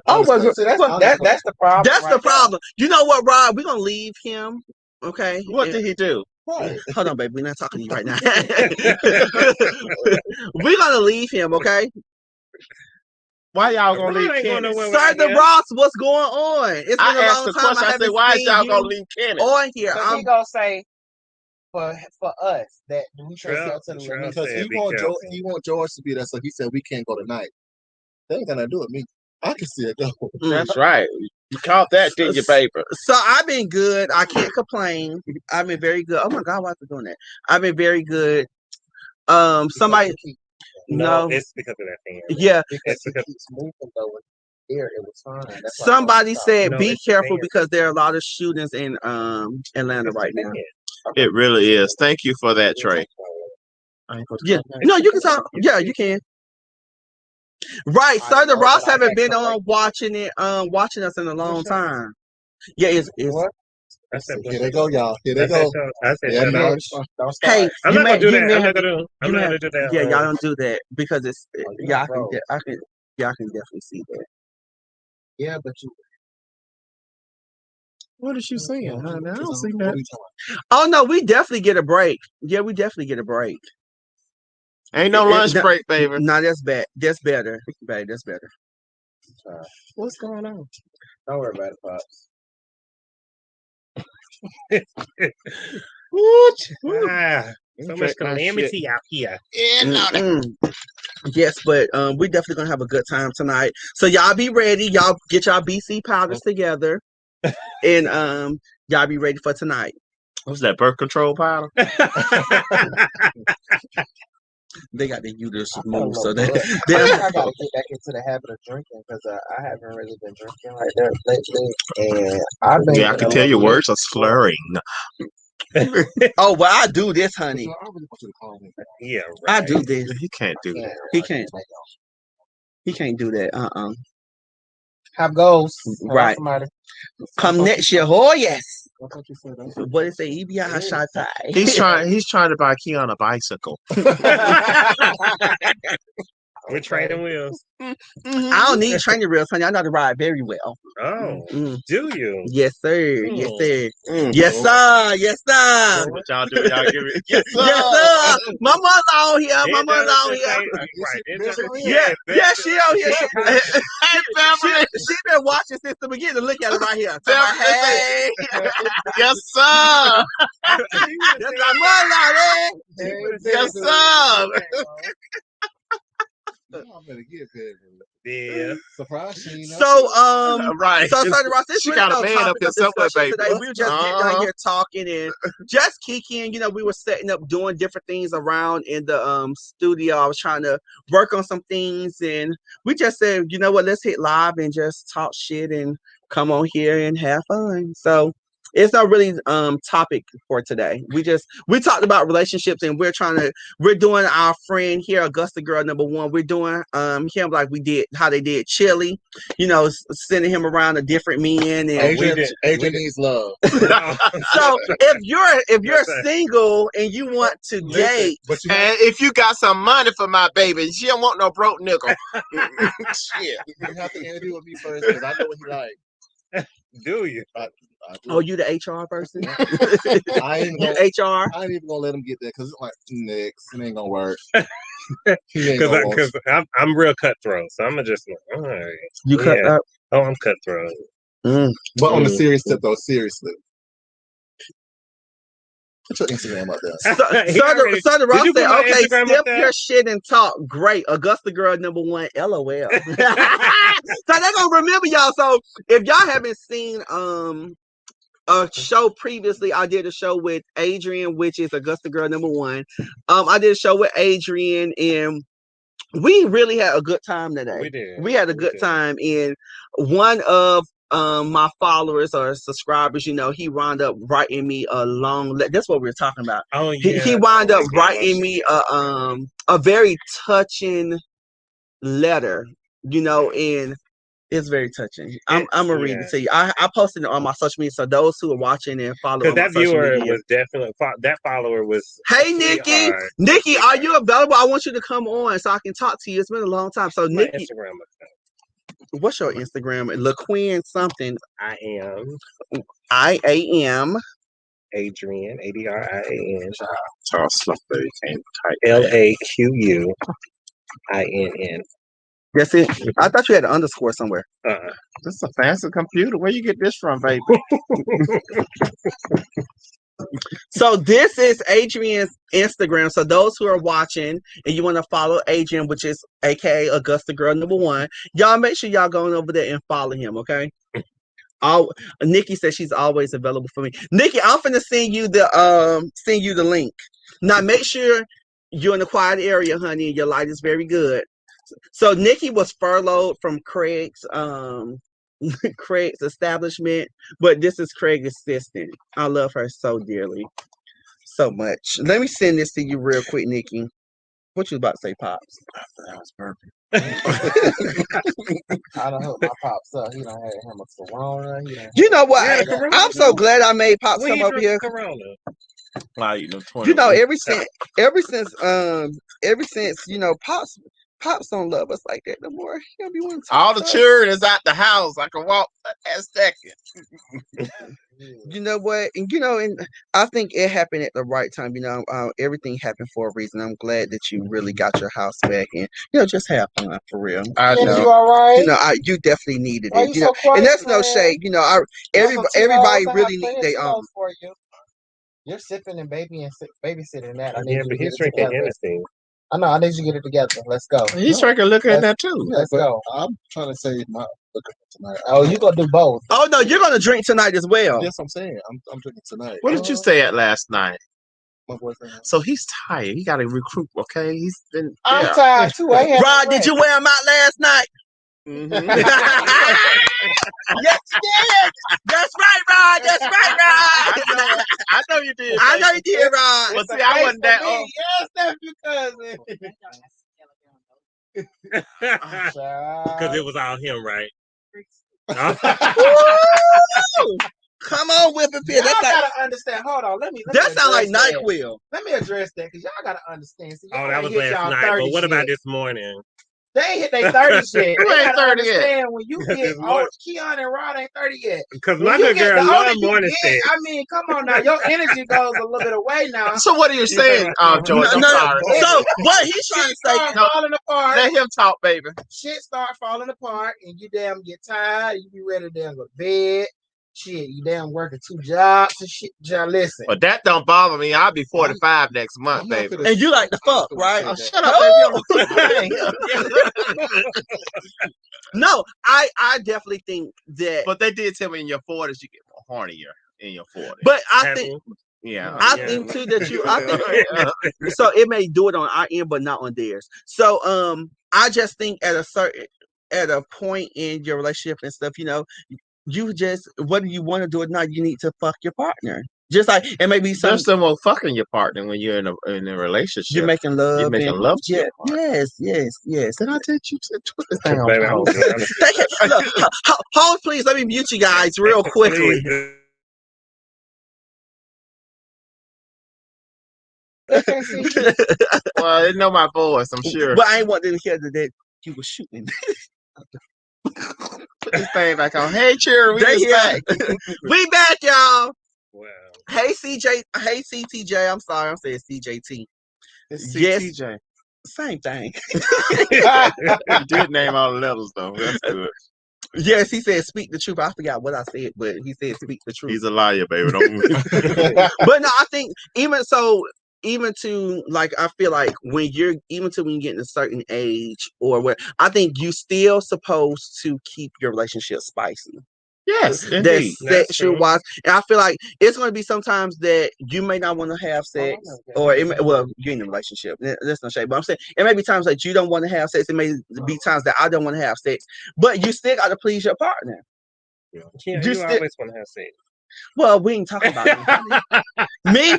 Oh, that's the problem. That's the problem. You know what, Rob? We're gonna leave him. Okay. What did he do? Right. Hold on, baby. We're not talking to you right now. We're gonna leave him. Okay. Why y'all gonna leave Kenny? Sir, the Ross, what's going on? It's been a long time. I said, why is y'all gonna leave Kenny? On here, I'm gonna say for us that we should go to the because he want George to be there, so he said we can't go tonight. They ain't gonna do it. Me, I can see it go. That's right. You caught that, didn't you, paper? So I've been good. I can't complain. I've been very good. Oh my God, why is it doing that? I've been very good. Somebody. No, it's because of that thing. Yeah, because it keeps moving though. Here, it was fine. Somebody said, "Be careful because there are a lot of shootings in Atlanta right now." It really is. Thank you for that, Trey. Yeah, no, you can talk. Yeah, you can. Right, Sir, the Ross haven't been on watching us in a long time. Yeah, it's. Here they go, y'all. Here they go. Hey, I'm not gonna do that. I'm not gonna do that. Yeah, y'all don't do that because it's. I can definitely see that. Yeah, but you. What is she saying? I don't see that. Oh no, we definitely get a break. Yeah, we definitely get a break. Ain't no lunch break, baby. No, that's bad. That's better, baby. That's better. What's going on? Don't worry about it, Pops. So much calamity out here. Yes, but we definitely gonna have a good time tonight. So y'all be ready. Y'all get y'all BC powders together, and y'all be ready for tonight. What's that, birth control powder? They got the uterus I moved, feel so a they. little good. I think I gotta get back into the habit of drinking because I haven't really been drinking like that lately, and I've been. Yeah, I can tell your words are slurring. Oh well, I do this, honey. I really want you to call me. Yeah, I right. do this. He can't do that. He can't. He can't do that. Have goals. Right. Somebody. Come next year. Oh yes. I thought you said that. What is it? EBI Shatai. He's trying to buy Keon a bicycle. We're training wheels. I don't need training wheels, honey. I know how to ride very well. Oh, do you? Yes, sir. Yes, sir. Mm. Yes, sir. Yes, sir. What y'all do? Y'all give it. Yes, sir. My mother on here. My mother on here. Yeah, she on here. She been watching since the beginning. Look at her right here. Hey. Yes, sir. That's my mother. Yes, sir. I'm gonna get paid. Yeah. Surprise scene. So right. So Ross, this She really got a no man up topic there of somewhere, discussion baby. today. We were just getting down here talking and just kicking. You know, we were setting up, doing different things around in the studio. I was trying to work on some things, and we just said, you know what, let's hit live and just talk shit and come on here and have fun. So it's not really topic for today. We talked about relationships, and we're doing our friend here, Augusta girl #1. We're doing him like we did how they did Chili, you know, sending him around to different men. And Adrian needs love. So if you're single and you want to date, And if you got some money for my baby, she don't want no broke nickel. Shit, you have to interview with me first because I know what he like. Do you? I do. Oh, you the HR person? I ain't You gonna, HR? I ain't even gonna let him get there because it's like next. It ain't gonna work. Because I'm real cutthroat, so I'm gonna just all right. You cut up? Oh, I'm cutthroat. But on the serious tip, though, seriously. Put your Instagram up there. So the Ross said, okay, sip your shit and talk. Great. Augusta girl #1, LOL. So they're gonna remember y'all. So if y'all haven't seen a show previously, I did a show with Adrian, which is Augusta girl #1. I did a show with Adrian, and we really had a good time today. We did. We had a good time, and one of my followers or subscribers, you know, he wound up writing me a long that's what we were talking about. Oh yeah. He wound up writing me a very touching letter, you know, and it's very touching. I'm gonna read it to you. I posted it on my social media, so those who are watching and following, because that viewer was definitely that follower was. Hey Nikki, Nikki, are you available? I want you to come on so I can talk to you. It's been a long time. So My Nikki, Instagram account. What's your Instagram? LaQuinn something. I am Adrian, ADRIAN. Charles Slumber can't type LAQUINN. That's it. I thought you had an underscore somewhere. This is a fancy computer. Where you get this from, baby? So this is Adrian's Instagram. So those who are watching and you want to follow Adrian, which is aka Augusta girl #1, y'all make sure y'all going over there and follow him, okay? Nikki says she's always available for me. Nikki, I'm finna send you the link. Now make sure you're in a quiet area, honey, and your light is very good. So Nikki was furloughed from Craig's establishment, but this is Craig's assistant. I love her so dearly, so much. Let me send this to you real quick, Nikki. What you about to say, Pops? That was perfect. I done hooked my Pops up. He done had him a Corona. You know what? I'm so glad I made Pops come over here. You know, ever since you know, Pops don't love us like that no more. He'll be wanting to all the children is out the house. I can walk that second. You know what? And I think it happened at the right time. You know, everything happened for a reason. I'm glad that you really got your house back and just have fun for real. I know. You all right? You know, you definitely needed it. You know, so quiet, and that's no shade. You know, everybody really need their own. You're sipping and babysitting that. I Yeah, but he's drinking Hennessy. I know. I need you to get it together. Let's go. He's trying to look at that too. Let's go. I'm trying to save my liquor for tonight. Oh, you gonna do both? Oh no, you're gonna drink tonight as well. That's what I'm saying. I'm drinking tonight. What did you say at last night? My boyfriend. So he's tired. He got to recruit. Okay, he's been. I'm tired too. Rod, did you wear him out last night? Mm-hmm. Yes, you did. That's right, Rod. That's right, Rod. I know you did. I know you did, Rod. Well, see, I wasn't that old. Yes, that's your cousin. Because it was all him, right? Woo! Come on, whipping pit. Y'all gotta understand. Hold on, let me. That sounds like address NyQuil. Let me address that because y'all gotta understand. See, Oh, that was last night. But what about this morning? They ain't hit their 30s yet. Who ain't 30 yet? When you get old, Keon and Rod ain't 30 yet. Because my good girl love morning sex. I mean, come on now. Your energy goes a little bit away now. So what are you saying, George? I'm sorry. So what he's trying to say? Falling apart. Let him talk, baby. Shit start falling apart, and you damn get tired. You be ready to damn go to bed. Shit, you damn working 2 jobs and shit. Listen. But that don't bother me. I'll be 45 next month, baby. And you like the fuck, right? Oh, shut up, baby. No, I definitely think that. But they did tell me in your 40s you get more hornier in your 40s. But I think. Yeah, I think too that you. I think so. It may do it on our end, but not on theirs. So I just think at a point in your relationship and stuff, you just whether you want to do it or not, you need to fuck your partner. Just like it may be there's some more fucking your partner when you're in a relationship. You're making love. You're making love to your partner. Yes. Did I tell you to put this thing Baby, on? Hold, please. Let me mute you guys real quickly. Well, they know my voice, I'm sure. But I ain't want them to hear that you were shooting. Put this thing back on. Hey, cheer, we back. We back, y'all. Wow. Hey, CJ. Hey, CTJ. I'm sorry, I'm saying CJT. It's CTJ. Same thing. You did name all the letters, though. That's good. Yes, he said speak the truth. I forgot what I said, but he said speak the truth. He's a liar, baby. Don't But no, I think even to like, I feel like when you get in a certain age or what, I think you still supposed to keep your relationship spicy. Yes, that's sexual wise. And I feel like it's going to be sometimes that you may not want to have sex, or you're in a relationship. That's no shade, but I'm saying it may be times that you don't want to have sex. It may be times that I don't want to have sex, but you still got to please your partner. Yeah, you always want to have sex. Well, we ain't talking about me.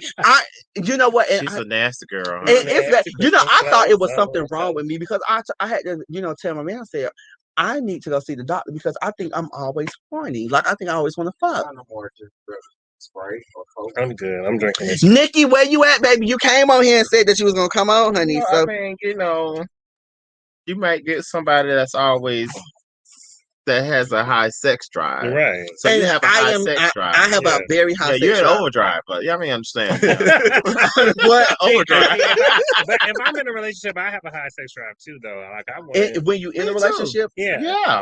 You know what? She's a nasty girl. I thought it was something wrong with me because I had to, tell my man, I said, I need to go see the doctor because I think I'm always horny. Like, I think I always want to fuck. I'm good. I'm drinking this. Nikki, where you at, baby? You came on here and said that you was going to come on, honey. No, so. I mean, you might get somebody that's always... that has a high sex drive, right? So you have a high sex drive. I have a very high. You're in overdrive, but I mean, understand. What overdrive? But if I'm in a relationship, I have a high sex drive too, though. Like I want. When you in a relationship, yeah.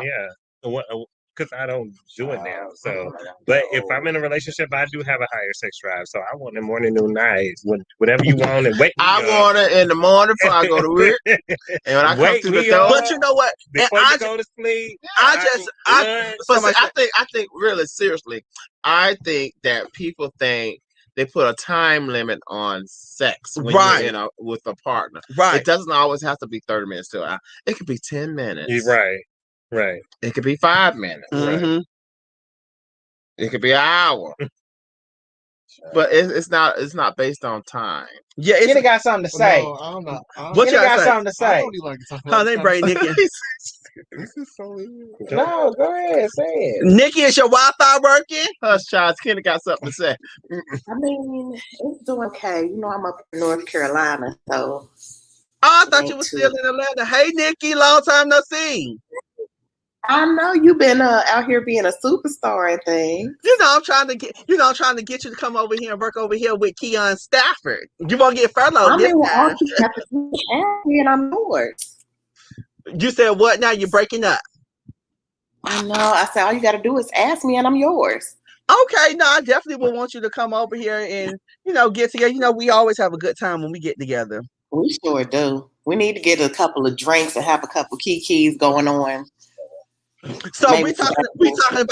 Because I don't do it now. So, but if I'm in a relationship, I do have a higher sex drive. So I want it morning, noon, night, whatever you want, and wake me up. I want it in the morning before I go to work, and when I come through the door. But you know what? Before you go to sleep, I think really seriously, I think that people think they put a time limit on sex when you're with a partner. Right. It doesn't always have to be 30 minutes to an hour. It could be 10 minutes. Right. It could be 5 minutes. Mm-hmm. Right. It could be an hour. But it's not based on time. Yeah, it's got something to say. No, I don't know. What you got something to say? How they bring Nikki? This is so weird. No, go ahead, say it. Nikki, is your Wi-Fi working? Hush, Charles. Kenny got something to say. I mean, it's doing okay. I'm up in North Carolina, so. Oh, I thought you were still in Atlanta. Hey, Nikki, long time no see. I know you've been out here being a superstar and things. I'm trying to get you to come over here and work over here with Keon Stafford. You won't get furloughed this time. All you have to do is ask me and I'm yours. You said what now? You're breaking up. I know. I said all you got to do is ask me and I'm yours. Okay, no, I definitely will want you to come over here and get together. We always have a good time when we get together. We sure do. We need to get a couple of drinks and have a couple kikis going on. So Maybe we talking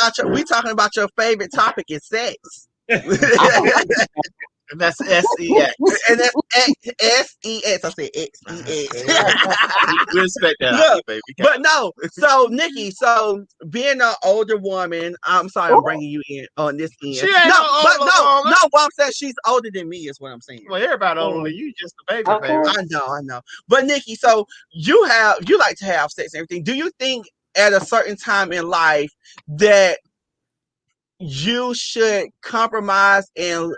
about your favorite topic is sex. And that's SEX. And that's SEX. I said XEX. We respect that, Look, baby. but no. So Nikki, so being an older woman, I'm sorry, I'm bringing you in on this end. She ain't no. What I'm saying, she's older than me is what I'm saying. Well, everybody older than you, just a baby, Okay. baby. I know. But Nikki, so you like to have sex and everything. Do you think at a certain time in life that you should compromise and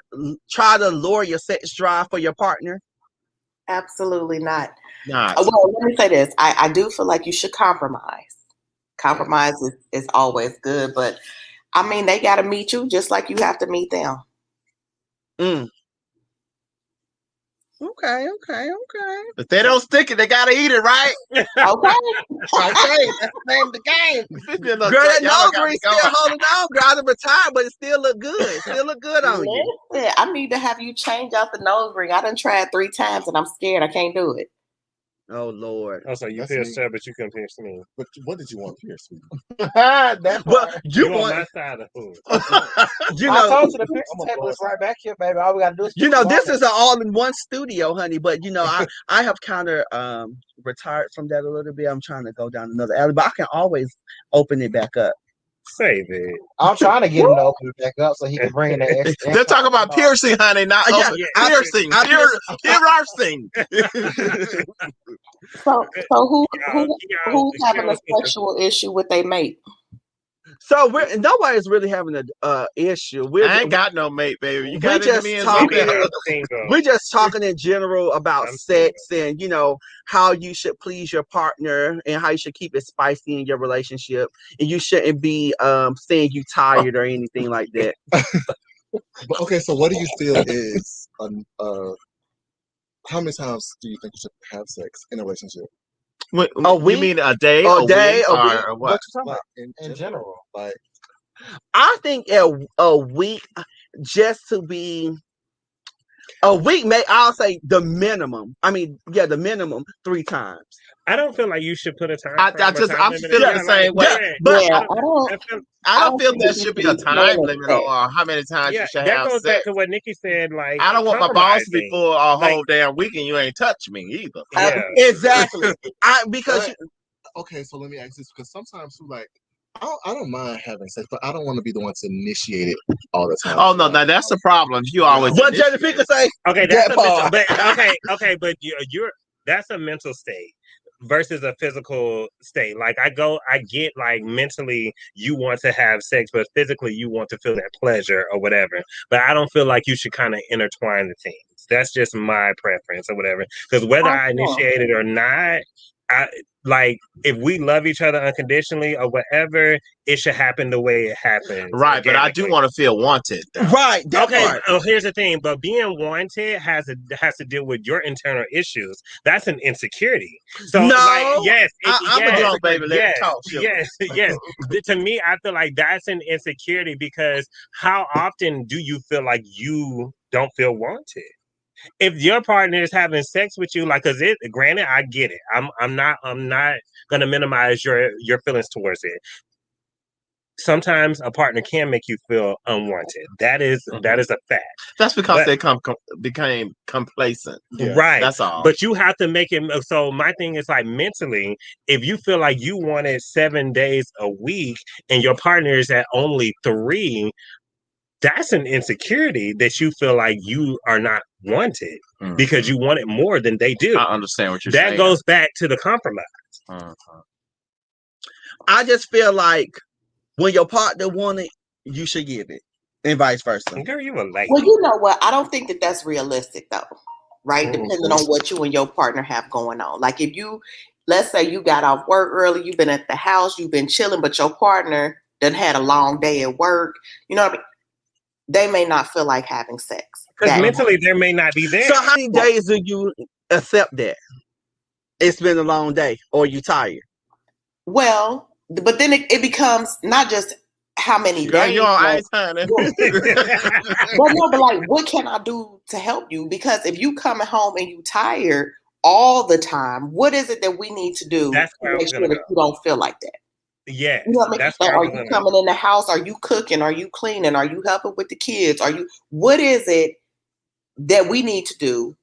try to lower your sex drive for your partner? Absolutely not. Not. Well, let me say this. I do feel like you should compromise. Compromise is always good, but I mean, they got to meet you just like you have to meet them. Okay. If they don't stick it, they gotta eat it, right? Okay. Okay, that's the name of the game. Girl, that nose ring still holding on. Girl, I done retired, but it still look good. Still look good on you. Listen, I need to have you change out the nose ring. I done tried 3 times and I'm scared I can't do it. Oh Lord. Oh, so you pierced her, but you couldn't pierce me. But what did you want pierced? Well, you want my side of food. You know, I told you the picture table is right back here, baby. All we gotta do is this is an all-in-one studio, honey. But I have kind of retired from that a little bit. I'm trying to go down another alley, but I can always open it back up. Save it. I'm trying to get him to open it back up so he can bring in that extra. They're talking about piercing, honey, not piercing. Piercing. So who's having a sexual issue with their mate? So nobody's really having a issue. I ain't got no mate, baby. We're just talking in general about sex and how you should please your partner and how you should keep it spicy in your relationship, and you shouldn't be saying you tired or anything like that. But okay, so what do you feel is how many times do you think you should have sex in a relationship? A week? You mean a day? A day? Or what? Like, in general, like I think a week, just to be a week, I'll say the minimum. I mean, the minimum 3 times. I don't feel like you should put a time. I'm feeling the same way. But I don't feel there should be a time limit or how many times you should have sex. That goes back to what Nikki said. Like, I don't want my boss to be full a whole damn week and you ain't touch me either. Yeah. Exactly. Okay, so let me ask this, because sometimes I don't mind having sex, but I don't want to be the one to initiate it all the time. Oh no, now that's the problem. You always. What Jenny Picker say? Okay, that's but you're that's a mental state versus a physical state. Like I get like mentally you want to have sex, but physically you want to feel that pleasure or whatever. But I don't feel like you should kind of intertwine the things. That's just my preference or whatever. Because whether I initiate it or not, like if we love each other unconditionally or whatever, it should happen the way it happens. Right, but I do want to feel wanted. Though. Right. Okay. Oh, here's the thing. But being wanted has to deal with your internal issues. That's an insecurity. So I'm a drunk baby. Let me talk. Yes. To me, I feel like that's an insecurity because how often do you feel like you don't feel wanted? If your partner is having sex with you, granted, I get it. I'm not gonna minimize your feelings towards it. Sometimes a partner can make you feel unwanted. That is a fact. That's because they became complacent. Yeah. Right. That's all. But you have to make it. So my thing is like mentally, if you feel like you wanted 7 days a week and your partner is at only 3, that's an insecurity that you feel like you are not wanted because you want it more than they do. I understand what you're saying. That goes back to the compromise. I just feel like when your partner wants it, you should give it, and vice versa. Girl, you a lady. Well, you know what? I don't think that that's realistic, though. Right? Depending on what you and your partner have going on. Like if let's say you got off work early, you've been at the house, you've been chilling, but your partner done had a long day at work. You know what I mean? They may not feel like having sex. Because mentally, they may not be there. So how many days do you accept that? It's been a long day or you tired? Well, but then it becomes not just how many days. You're on ice, honey. But like, what can I do to help you? Because if you coming home and you tired, all the time, what is it that we need to do That's to where I make was sure gonna that go. you don't feel like that? Yes, You know what I mean? that's Like, where I are was you gonna. coming in the house? Are you cooking? Are you cleaning? Are you helping with the kids? What is it that we need to do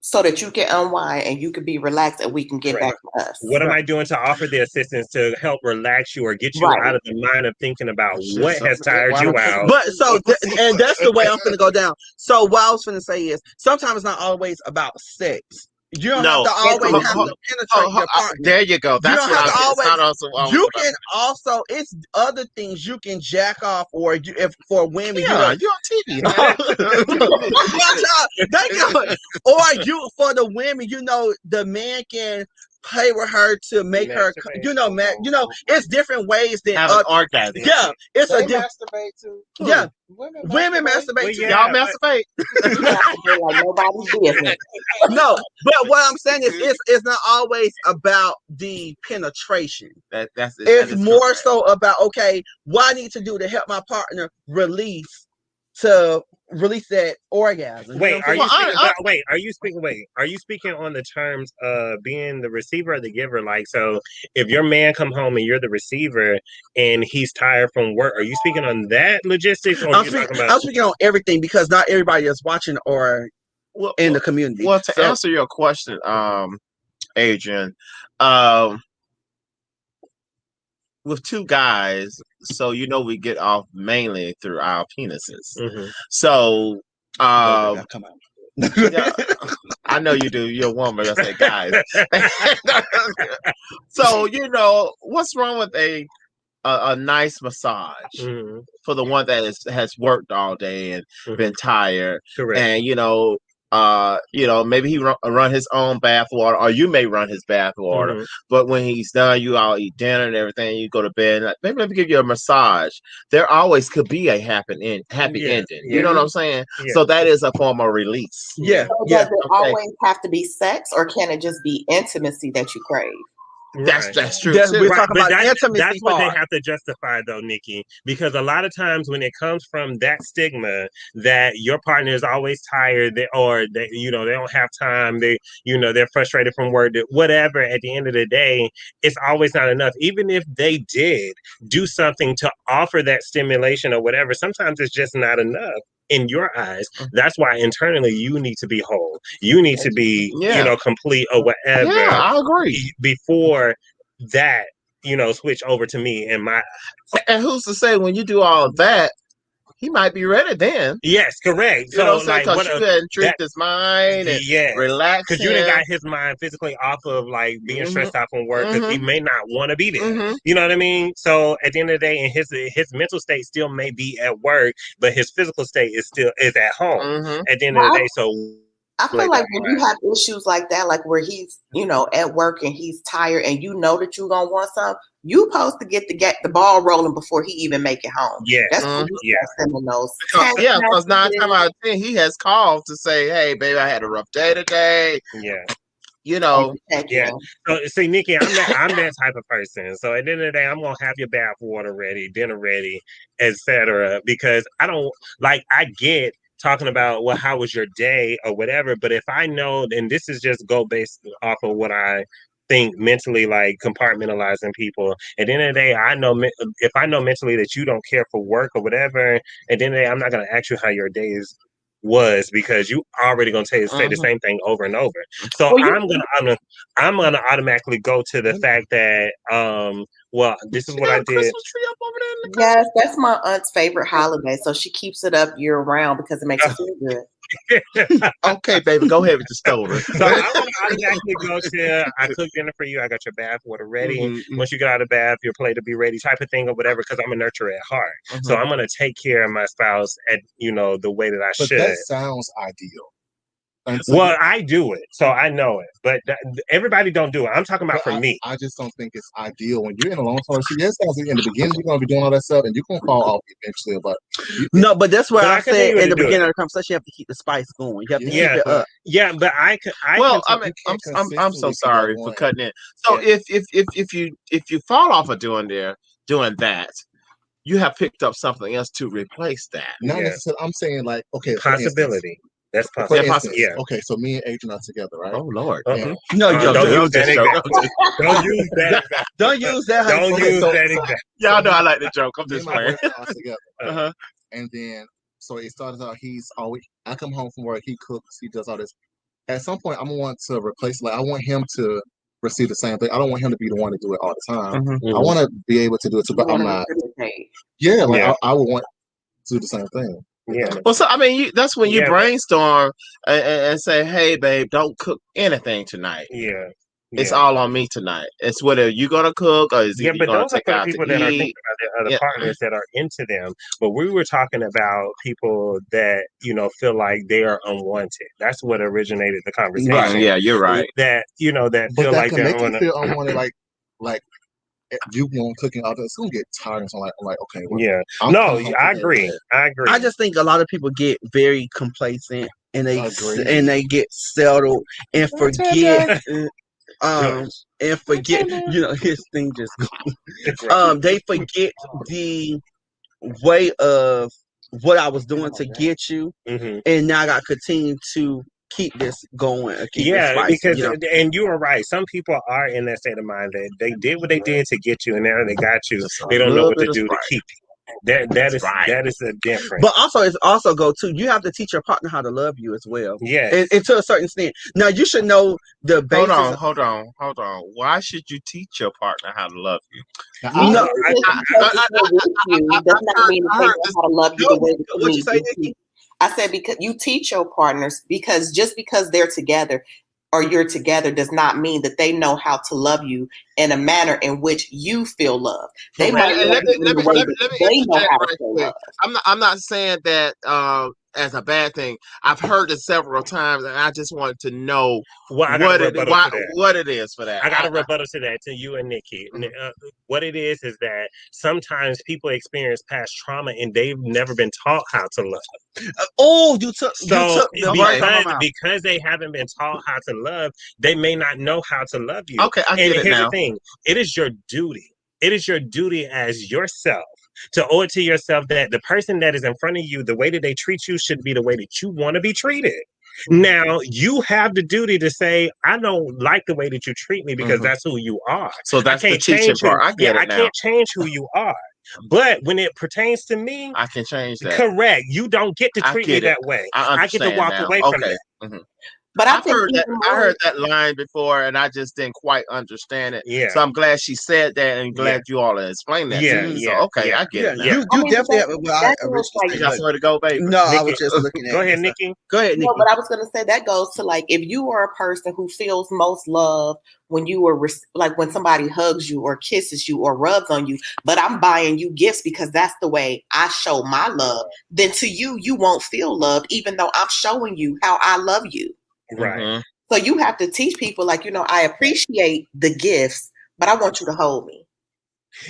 so that you can unwind and you can be relaxed and we can get back to us? What am I doing to offer the assistance to help relax you or get you out of the mind of thinking about what has tired you out? But so, and that's the way I'm gonna go down. So what I was gonna say is, sometimes it's not always about sex. You don't have to always have to penetrate your partner. There you go. That's you don't have to always. You can also, it's other things you can jack off, or if for women, you're on TV. Or you for the women, the man can play with her to make her, it's different ways that have an orgasm. Yeah, it's they a different. masturbate too. Yeah, women masturbate too. Y'all masturbate. Like nobody's business. No, but what I'm saying is, it's not always about the penetration. It's more so about, okay, what I need to do to help my partner release that orgasm. Wait, are you speaking on the terms of being the receiver or the giver? Like, so if your man come home and you're the receiver and he's tired from work, are you speaking on that logistics, or I'm speaking on everything, because not everybody is watching or in the community. Well, to answer your question, Adrian, with two guys, so we get off mainly through our penises. Mm-hmm. So come out. Yeah, I know you do. You're a woman. I say guys. So what's wrong with a nice massage for the one that has worked all day and been tired. Correct. And maybe he run his own bath water, or you may run his bath water. But when he's done, you all eat dinner and everything. You go to bed. And maybe let me give you a massage. There always could be a happy ending. You know what I'm saying? Yeah. So that is a form of release. Yeah. So does it always have to be sex, or can it just be intimacy that you crave? That's true. We're talking about intimacy. That's what they have to justify, though, Nikki, because a lot of times when it comes from that stigma that your partner is always tired, they don't have time, they're frustrated from work, whatever. At the end of the day, it's always not enough. Even if they did do something to offer that stimulation or whatever, sometimes it's just not enough. In your eyes, that's why internally you need to be whole. You need to be, complete or whatever. Yeah, I agree. Before that, switch over to me and my. And who's to say when you do all of that, he might be ready then? Yes, correct. So like, because you hadn't treated his mind and relax, because you didn't got his mind physically off of like being stressed out from work, because he may not want to be there. You know what I mean? So at the end of the day, and his mental state still may be at work, but his physical state is at home. At the end of the day, so. I feel like when you have issues like that, like where he's, at work and he's tired, and that you're gonna want something, you supposed to get the ball rolling before he even make it home. Yeah, that's when you start sending those. Because 9 times out of 10 he has called to say, "Hey, baby, I had a rough day today." Yeah. Yeah. So see, Nikki, I'm that type of person. So at the end of the day, I'm gonna have your bath water ready, dinner ready, etc. Because I get talking about, well, how was your day or whatever, but if I know, and this is just go based off of what I think mentally, like compartmentalizing people, at the end of the day, I know if I know mentally that you don't care for work or whatever, at the end of the day, I'm not going to ask you how your days was, because you already gonna say the same thing over and over. So I'm gonna automatically go to the fact that this is what I did. Christmas tree up over there in the yes, that's my aunt's favorite holiday, so she keeps it up year round because it makes her feel good. Okay, baby, go ahead with the story. So I'm gonna automatically go to, I cook dinner for you, I got your bath water ready. Once you get out of the bath, your plate will be ready, type of thing or whatever, because I'm a nurturer at heart. So I'm gonna take care of my spouse at the way that I should. That sounds ideal. Well, I do it, so I know it, but everybody don't do it. I'm talking about for me. I just don't think it's ideal when you're in a long-term relationship. Yes, sounds like in the beginning you're going to be doing all that stuff, and you're going to fall off eventually. But that's why I said in the beginning of the conversation, you have to keep the spice going. You have to keep it up. Yeah, but I'm so sorry for cutting in. So if you fall off of doing that, you have picked up something else to replace that. Not necessarily. I'm saying like, okay, possibility. That's For possible. instance, Yeah. okay, so me and Adrian are together, right? Oh Lord. And No, you Don't use don't. that example. Don't use that. Don't use that. Don't okay, use so that example. Y'all know I like the joke. I'm me and just my playing. boyfriend are together, right? Uh-huh. And then so it started out. He's always. I come home from work. He cooks. He does all this. At some point, I'm gonna want to replace. Like I want him to receive the same thing. I don't want him to be the one to do it all the time. Mhm. I want to be able to do it too, but I'm not. Yeah, like Yeah. I would want to do the same thing. Yeah. Well, so I mean, that's when you Yeah. brainstorm and say, "Hey, babe, don't cook anything tonight. Yeah. It's Yeah. all on me tonight. It's whether you gonna cook or is Yeah, you but gonna those are take for the out people to that are thinking eat." about their other Yeah. partners that are into them. But we were talking about people that, feel like they are unwanted. That's what originated the conversation. Right. Yeah, you're right. That, that But feel that like can they're make you unwanted. feel unwanted. Like you want cooking all day. It's gonna get tiring. So I'm like, okay, well, Yeah. I'm No, coming home I from agree. bed. I agree. I just think a lot of people get very complacent and Agreed. they get settled and forget and forget his thing just they forget the way of what I was doing to get you, Mhm. and now I got to continue to keep this going, keep this Yeah, spicy. because and you were right. Some people are in that state of mind that they did what they did to get you, and now they got you. Just a They don't know little what to bit of do to Sprite. keep you. That is Right. that is a difference. But also, it's also go too. You have to teach your partner how to love you as well. Yeah. And to a certain extent. Now you should know the basis. Hold on. Why should you teach your partner how to love you? No, does not mean that they know how to love you the way that you what you need say, to. Nikki? I said because you teach your partners because just because they're together or you're together does not mean that they know how to love you in a manner in which you feel love. They might love you in the way that they know how to feel love. I'm not saying that as a bad thing. I've heard it several times, and I just wanted to know what it is for that. I got a rebuttal to that, to you and Nikki. What it is that sometimes people experience past trauma and they've never been taught how to love. You took the words out of my mouth. Because they haven't been taught how to love, they may not know how to love you. Okay, I get it here's now. the thing. It is your duty. It is your duty as yourself to owe it to yourself that the person that is in front of you, the way that they treat you should be the way that you want to be treated. Now, you have the duty to say, I don't like the way that you treat me because that's who you are. So that's I the can't teaching change part. who, I get it I now. can't change who you are. But when it pertains to me, I can change that. Correct. You don't get to treat me that way. I get to walk away from that. Mm-hmm. But I heard that line before, and I just didn't quite understand it. Yeah. So I'm glad she said that, and glad you all explained that to me. So okay, I get it now. You definitely have. Well, You got somewhere to go, baby. No, Nikki, I was just looking at. Go ahead, Nikki. Go ahead, Nikki. No, but I was going to say that goes to like if you are a person who feels most love when you are like when somebody hugs you or kisses you or rubs on you, but I'm buying you gifts because that's the way I show my love. Then to you, you won't feel love, even though I'm showing you how I love you. Right. Mm-hmm. So you have to teach people like, I appreciate the gifts, but I want you to hold me.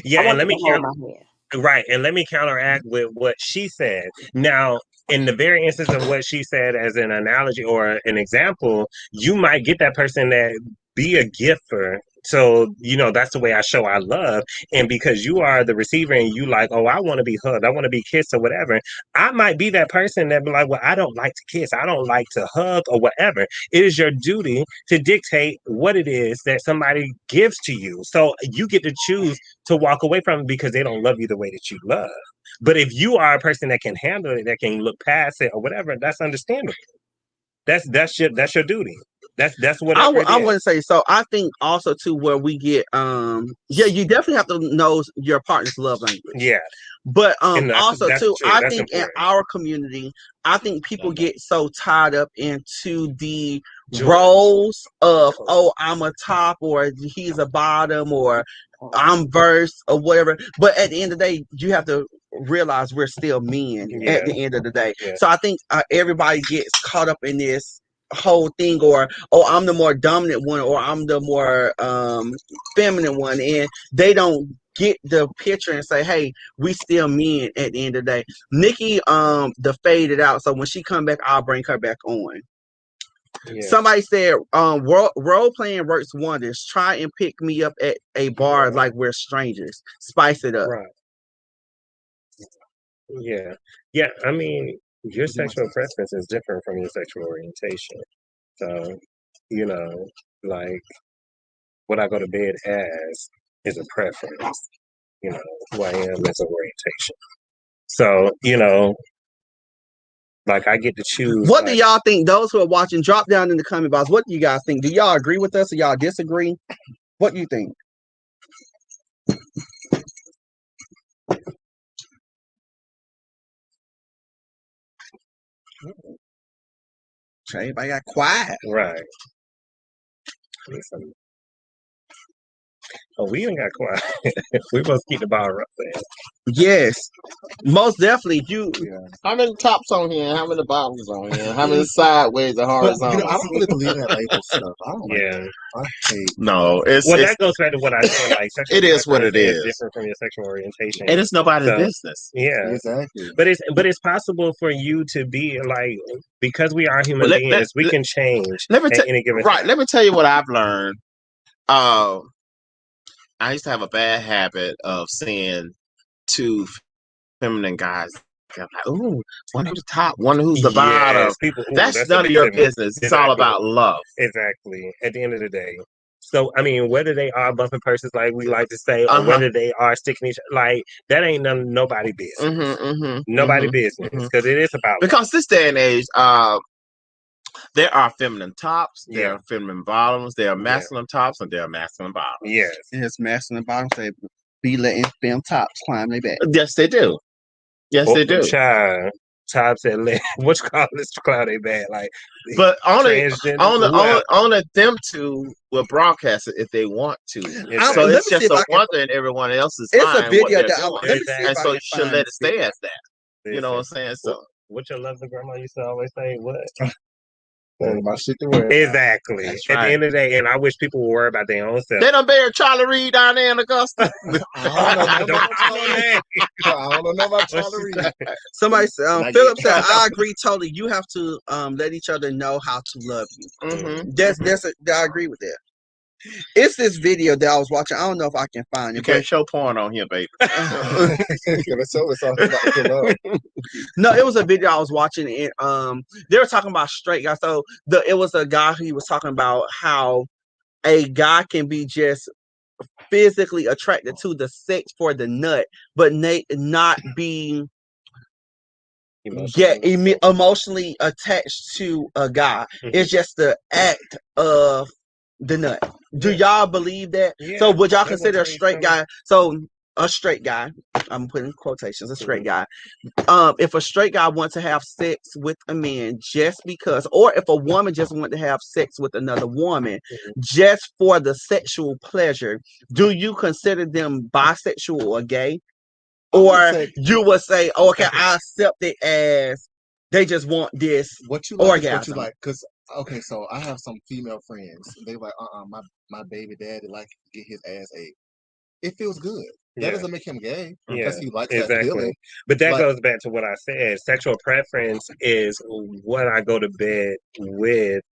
Yeah, and let me hold my hand. Right, and let me counteract with what she said. Now, in the very instance of what she said as an analogy or an example, you might get that person that be a giver. So, that's the way I show I love. And because you are the receiver and you like, oh, I want to be hugged, I want to be kissed or whatever, I might be that person that be like, well, I don't like to kiss, I don't like to hug or whatever. It is your duty to dictate what it is that somebody gives to you. So you get to choose to walk away from it because they don't love you the way that you love. But if you are a person that can handle it, that can look past it or whatever, that's understandable. That's your duty. That's what I wouldn't say so. I think also too where we get you definitely have to know your partner's love language. Yeah. But also too, true. I That's think important. in our community, I think people get so tied up into the roles of I'm a top or he's a bottom or I'm verse or whatever. But at the end of the day, you have to realize we're still men at the end of the day. Yeah. So I think everybody gets caught up in this whole thing or I'm the more dominant one or I'm the more feminine one, and they don't get the picture and say, hey, we still men at the end of the day. Nikki the faded out, so when she come back I'll bring her back on. Somebody said role playing works wonders. Try and pick me up at a bar like we're strangers. Spice it up. Right. Yeah. I mean, your sexual preference is different from your sexual orientation. So, you know, like what I go to bed as is a preference. You know, who I am as an orientation. So, you know, like I get to choose. What do y'all think? Those who are watching, drop down in the comment box. What do you guys think? Do y'all agree with us or y'all disagree? What do you think? Everybody got quiet. Right. Listen. Oh, we ain't got quiet. We must keep the ball right there. Yes, most definitely. How many tops on here? How many bottoms on here? How many sideways and horizontal? I don't really believe in that label stuff. I don't Yeah. No, that goes back to what I said. Like, it is what it is. Different from your sexual orientation, and it's nobody's business. Yeah, exactly. But it's possible for you to be like, because we are human beings, we can change. Let me tell you what I've learned. I used to have a bad habit of seeing two feminine guys. I'm like, ooh, one who's the top, one who's the bottom. That's none of your business. It's all about love. Exactly. At the end of the day. So, I mean, whether they are bumping purses, like we like to say, or whether they are sticking each, like that ain't nobody business. Nobody business, because it is about because this day and age, there are feminine tops, there are feminine bottoms, there are masculine tops, and there are masculine bottoms. Yes. It's masculine bottoms. They be letting fem tops climb their back. Yes, they do. Yes, they do. Child, tops that let what you call this cloud they bad, like. But only them two will broadcast it if they want to. So it's just a wonder in everyone else's mind a video what they're doing. And so you should let it stay as that. You know what I'm saying? So what your lovely grandma used to always say, what? My shit to wear. Exactly. At the end of the day, and I wish people would worry about their own self. They done buried Charlie Reed down there in Augusta. I don't know about Charlie Reed. Somebody said, Philip said, I agree totally. You have to let each other know how to love you. I agree with that. It's this video that I was watching. I don't know if I can find it. You can't show porn on here, baby. No, it was a video I was watching, and they were talking about straight guys. So it was a guy who was talking about how a guy can be just physically attracted to the sex for the nut, but not be emotionally attached to a guy. It's just the act of the nut. Do y'all believe that? So would y'all consider a straight guy? So a straight guy, I'm putting quotations, a straight guy. If a straight guy wants to have sex with a man just because, or if a woman just wants to have sex with another woman just for the sexual pleasure, do you consider them bisexual or gay? Or you would say, oh, okay, I accept it as they just want this orgasm. What you like? Because okay, so I have some female friends. They like, my baby daddy like to get his ass ate. It feels good. That doesn't make him gay because he likes that feeling. But that goes back to what I said. Sexual preference is what I go to bed with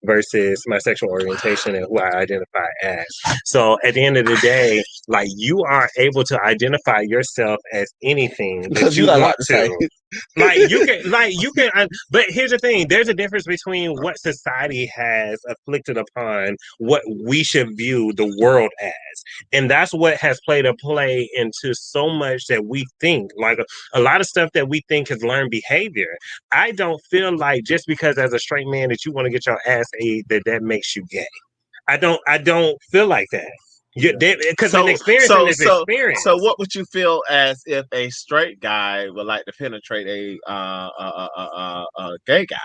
versus my sexual orientation and who I identify as. So at the end of the day, like you are able to identify yourself as anything that you want to. You can, but here's the thing, there's a difference between what society has afflicted upon what we should view the world as. And that's what has played a play into so much that we think, like a lot of stuff that we think is learned behavior. I don't feel like just because as a straight man that you want to get your ass ate, that makes you gay. I don't feel like that. Because an experience is experience. So what would you feel as if a straight guy would like to penetrate a gay guy?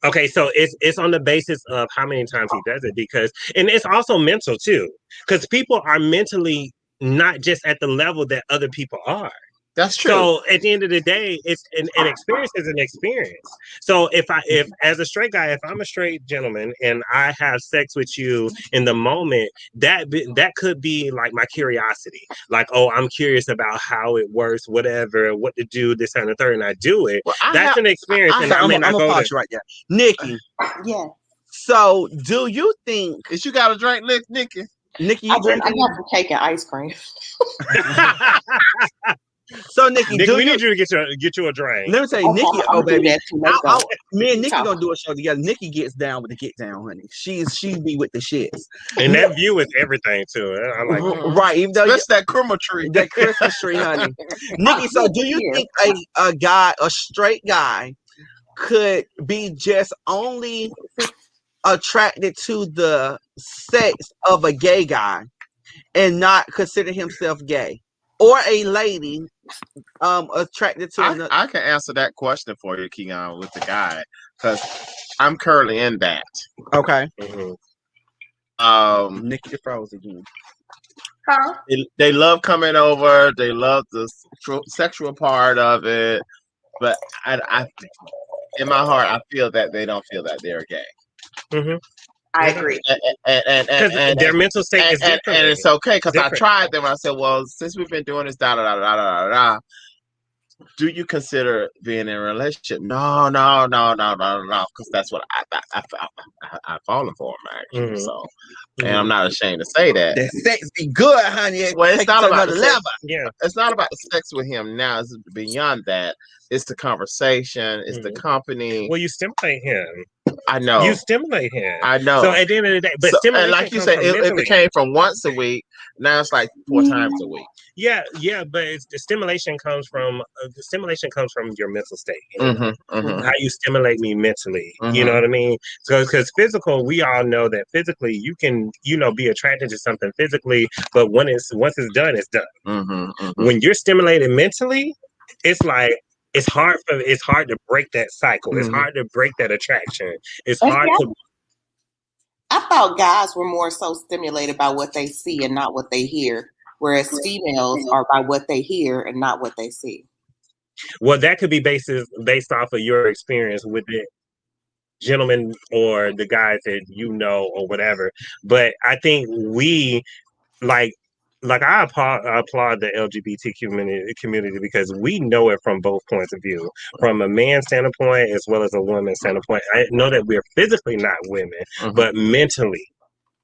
Okay, so it's on the basis of how many times he does it, and it's also mental too, because people are mentally not just at the level that other people are. That's true. So at the end of the day, it's an experience is an experience. So if as a straight guy, if I'm a straight gentleman and I have sex with you in the moment, that could be like my curiosity. Like, oh, I'm curious about how it works, whatever, what to do, this and the third, and I do it. Well, that's an experience. I'm gonna pause you right there, Nikki. Yeah. So do you think if you got a drink, Nikki? Nikki, I got some cake and ice cream. So Nikki, we need you to get you a drink. Let me tell you, Okay, Nikki. I'm Oh gonna do baby, that too. Let's go. me and Nikki gonna do a show together. Nikki gets down with the get down, honey. She be with the shits. And that view is everything too. I like that. Right, even though That's that Christmas tree. that Christmas tree, honey. Nikki, so do you think a straight guy, could be just only attracted to the sex of a gay guy and not consider himself gay, or a lady attracted to another? I can answer that question for you, Keon, with the guy, because I'm currently in that. Okay. Nikki froze again. Huh? They love coming over. They love the sexual part of it, but I in my heart, I feel that they don't feel that they're gay. I agree. And their mental state is different. And it's okay, because I tried them. I said, well, since we've been doing this, do you consider being in a relationship? No, because that's what I've fallen for him, actually. So, and I'm not ashamed to say that. The sex be good, honey. Well, it's not about the sex. level. Yeah, it's not about the sex with him now. It's beyond that. It's the conversation. It's the company. Well, you stimulate him. I know. You stimulate him. I know. So at the end of the day, but and like you said, if it came from once a week, now it's like 4 times a week. Yeah, but the stimulation comes from your mental state. How you stimulate me mentally. You know what I mean? So because physical, we all know that physically you can be attracted to something physically, but once it's done, it's done. When you're stimulated mentally, it's like. It's hard to break that cycle. It's hard to break that attraction. It's hard to. I thought guys were more so stimulated by what they see and not what they hear, whereas females are by what they hear and not what they see. Well, that could be based off of your experience with the gentlemen or the guys that or whatever. But I think we I applaud the LGBT community because we know it from both points of view, from a man's standpoint as well as a woman's standpoint. I know that we're physically not women, but mentally,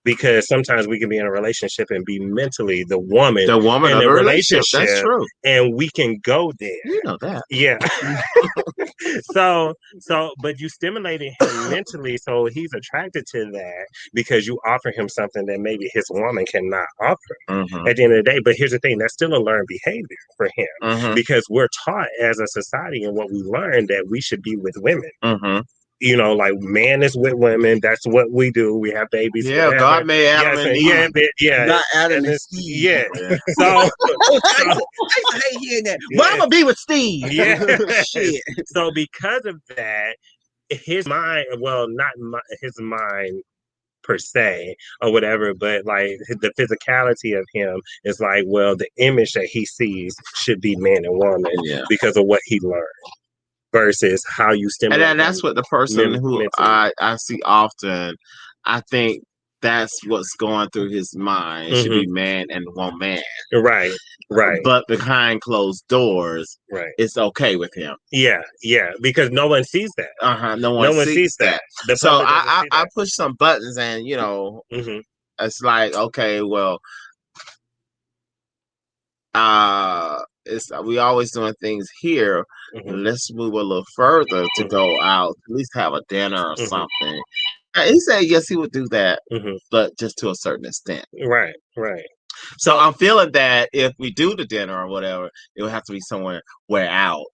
because sometimes we can be in a relationship and be mentally the woman in the relationship. That's true, and we can go there. You know that, yeah. But you stimulated him mentally, so he's attracted to that because you offer him something that maybe his woman cannot offer at the end of the day. But here's the thing, that's still a learned behavior for him because we're taught as a society and what we learned that we should be with women. Like man is with women. That's what we do. We have babies. Yeah, whatever. God made Adam and Eve. Not Adam and Steve. Yeah. So I hate hearing that. But I'm gonna be with Steve. Yeah. Shit. So because of that, his mind, his mind per se or whatever, but like the physicality of him is like, well, the image that he sees should be man and woman because of what he learned. Versus how you stimulate. And that's what the person who I see often, I think that's what's going through his mind. It should be man and woman. Right. But behind closed doors, it's okay with him. Yeah, because no one sees that. No one sees that. So I push some buttons and, it's like, okay, well, we always doing things here. Let's move a little further to go out, at least have a dinner or something. And he said yes, he would do that, but just to a certain extent. Right. So I'm feeling that if we do the dinner or whatever, it would have to be somewhere out.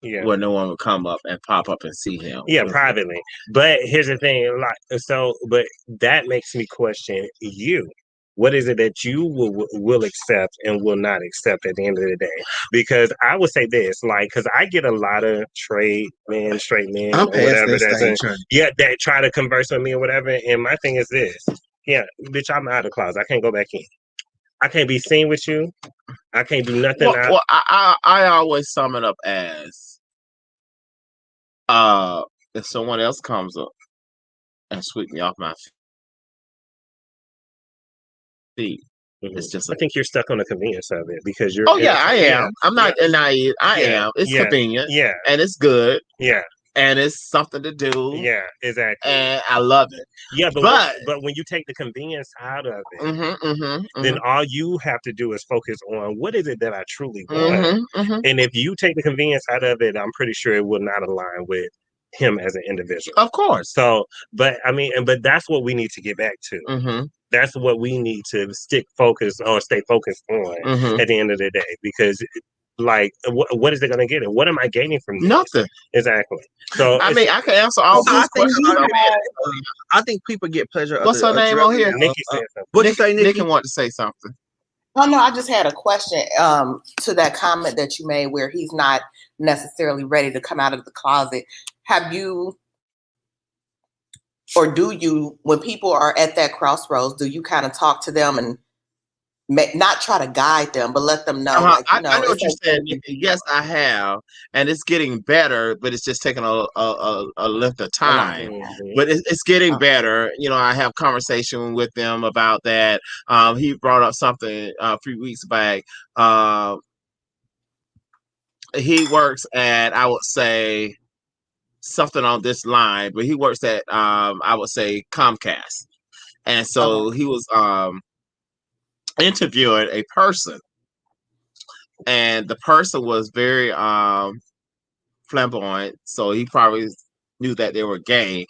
Yeah. Where no one would come up and pop up and see him. Yeah, privately. But here's the thing, but that makes me question you. What is it that you will accept and will not accept at the end of the day? Because I would say this, because I get a lot of straight men, or whatever, that try to converse with me or whatever. And my thing is this, bitch, I'm out of the closet. I can't go back in. I can't be seen with you. I can't do nothing. Well, I always sum it up as, if someone else comes up and sweep me off my feet, it's just. I think you're stuck on the convenience of it because you're. Oh yeah, I am. I'm not naive. I am. It's convenient. Yeah, and it's good. Yeah. and it's something to do. Yeah, exactly. And I love it. Yeah, but when you take the convenience out of it, then all you have to do is focus on what is it that I truly want. And if you take the convenience out of it, I'm pretty sure it will not align with him as an individual. Of course. So, but I mean, but that's what we need to get back to. That's what we need to stay focused on at the end of the day, because like, what is it going to get? And what am I gaining from this? Nothing. Exactly. So I mean, I can answer all these questions. I think people get pleasure. What's her name on here? Nikki said something. What you say, Nikki? Nikki want to say something. Oh no, I just had a question to that comment that you made where he's not necessarily ready to come out of the closet. Have you, or do you, when people are at that crossroads, do you kind of talk to them and not try to guide them, but let them know? I know what you're saying. Yes, I have, and it's getting better, but it's just taking a length of time. But it's getting better. You know, I have conversation with them about that. He brought up something a few weeks back. He works at, I would say, something on this line, but he works at, I would say, Comcast, and so he was interviewing a person, and the person was very flamboyant, so he probably knew that they were gay,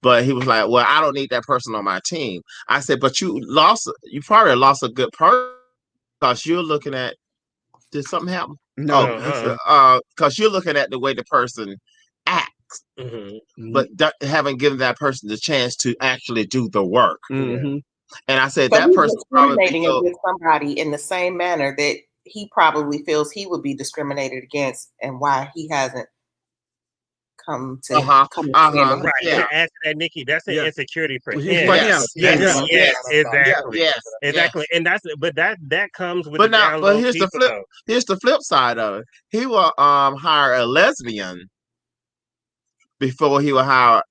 but he was like, well, I don't need that person on my team. I said, but you probably lost a good person, because you're looking at, did something happen? No. Because you're looking at the way the person acts, but haven't given that person the chance to actually do the work. And I said, that person discriminating against somebody in the same manner that he probably feels he would be discriminated against, and why he hasn't come to right. Yeah. To ask that, Nikki, that's an insecurity for him. Yes. Exactly. And that comes with but here's the flip side of it. He will hire a lesbian before he will hire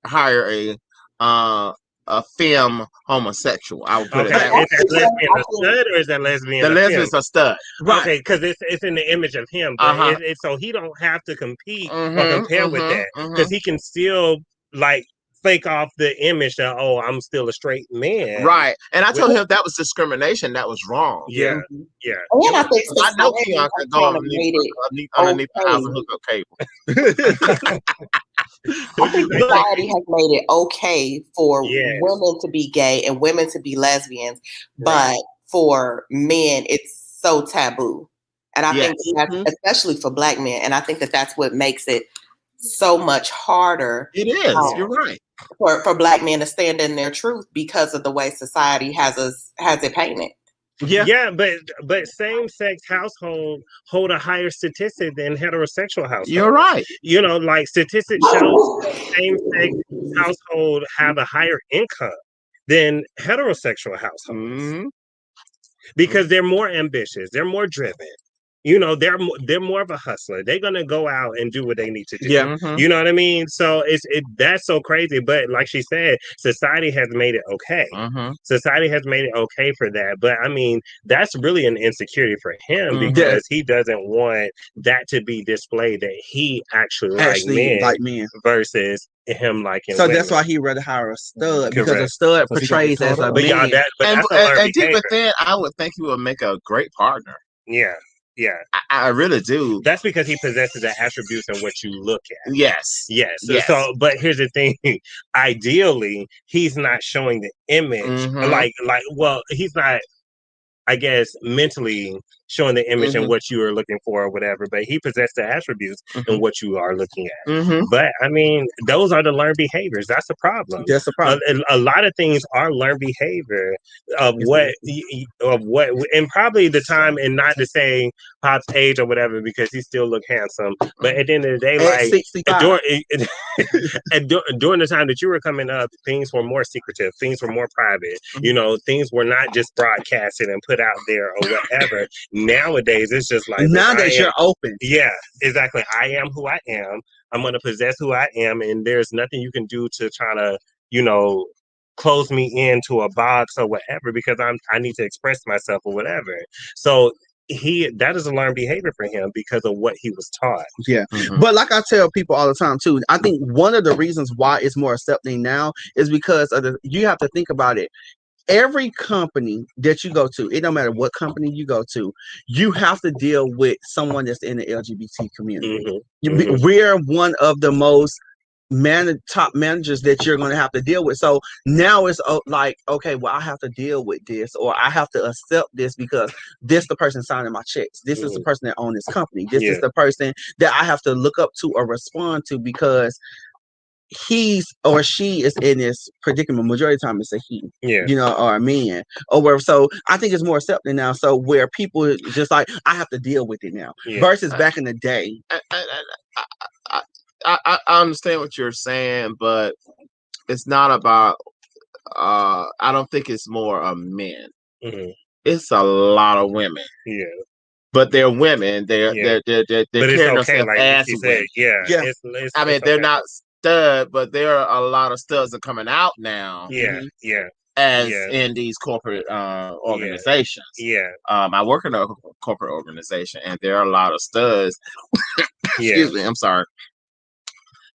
a femme homosexual. I would put it that way. Is that lesbian a stud, or is that lesbian the lesbian's a stud? Right. Okay, because it's in the image of him. But so he don't have to compete or compare with that, because he can still like fake off the image that, oh, I'm still a straight man. Right. And I told him that was discrimination. That was wrong. Yeah. And I think I know Keon can go underneath the house and hook up cable. I think society has made it okay for women to be gay and women to be lesbians, but for men, it's so taboo. And I think that's, especially for Black men, and I think that's what makes it so much harder. It is. You're right. For Black men to stand in their truth because of the way society has it painted. Yeah, but same-sex household hold a higher statistic than heterosexual households. You're right. You know, like statistics show same-sex household have a higher income than heterosexual households, because they're more ambitious, they're more driven. You know, they're more of a hustler. They're gonna go out and do what they need to do. You know what I mean? So that's so crazy. But like she said, society has made it okay. Society has made it okay for that. But I mean, that's really an insecurity for him, because he doesn't want that to be displayed, that he actually like men versus him liking women. That's why he rather hire a stud, because a stud portrays as a man. But then I would think he would make a great partner. Yeah, I really do. That's because he possesses the attributes of what you look at. Yes. So, but here's the thing: ideally, he's not showing the image. Well, he's not, I guess, mentally showing the image and what you are looking for or whatever, but he possesses the attributes and what you are looking at. But I mean, those are the learned behaviors. That's the problem. That's the problem. A lot of things are learned behavior of what, and probably the time, and not to say Pop's age or whatever, because he still look handsome. But at the end of the day, during the time that you were coming up, things were more secretive, things were more private. You know, things were not just broadcasted and put out there or whatever. Nowadays, it's just like, nowadays you're open. Yeah, exactly. I am who I am. I'm going to possess who I am, and there's nothing you can do to try to, you know, close me into a box or whatever, because I need to express myself or whatever. So that is a learned behavior for him because of what he was taught. Yeah. But like I tell people all the time too, I think one of the reasons why it's more accepting now is because of you have to think about it. Every company that you go to, it don't matter what company you go to, you have to deal with someone that's in the LGBT community. We're one of the most top managers that you're going to have to deal with. So now it's like, okay, well, I have to deal with this, or I have to accept this because this the person signing my checks. This is the person that owns this company. This is the person that I have to look up to or respond to because he's or she is in this predicament. Majority of the time it's a he, or a man or whatever. So I think it's more accepting now. So where people just like, I have to deal with it now versus back in the day. I understand what you're saying, but it's not about. I don't think it's more of men. It's a lot of women. Yeah, but they're women. They're carrying themselves as women. It's I mean, they're not stud, but there are a lot of studs that are coming out now. As in these corporate organizations. I work in a corporate organization, and there are a lot of studs. Excuse me, I'm sorry.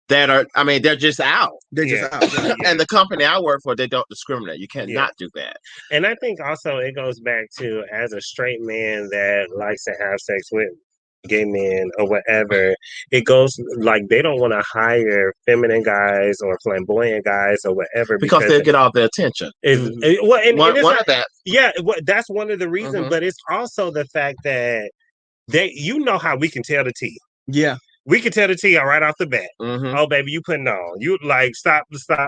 That are, I mean, they're just out. They're just out. And the company I work for, they don't discriminate. You cannot do that. And I think also it goes back to, as a straight man that likes to have sex with gay men or whatever, it goes like they don't want to hire feminine guys or flamboyant guys or whatever because they get all the attention. That's one of the reasons, but it's also the fact that how we can tell the tea. We can tell the tea right off the bat. Oh, baby, you putting on. You like stop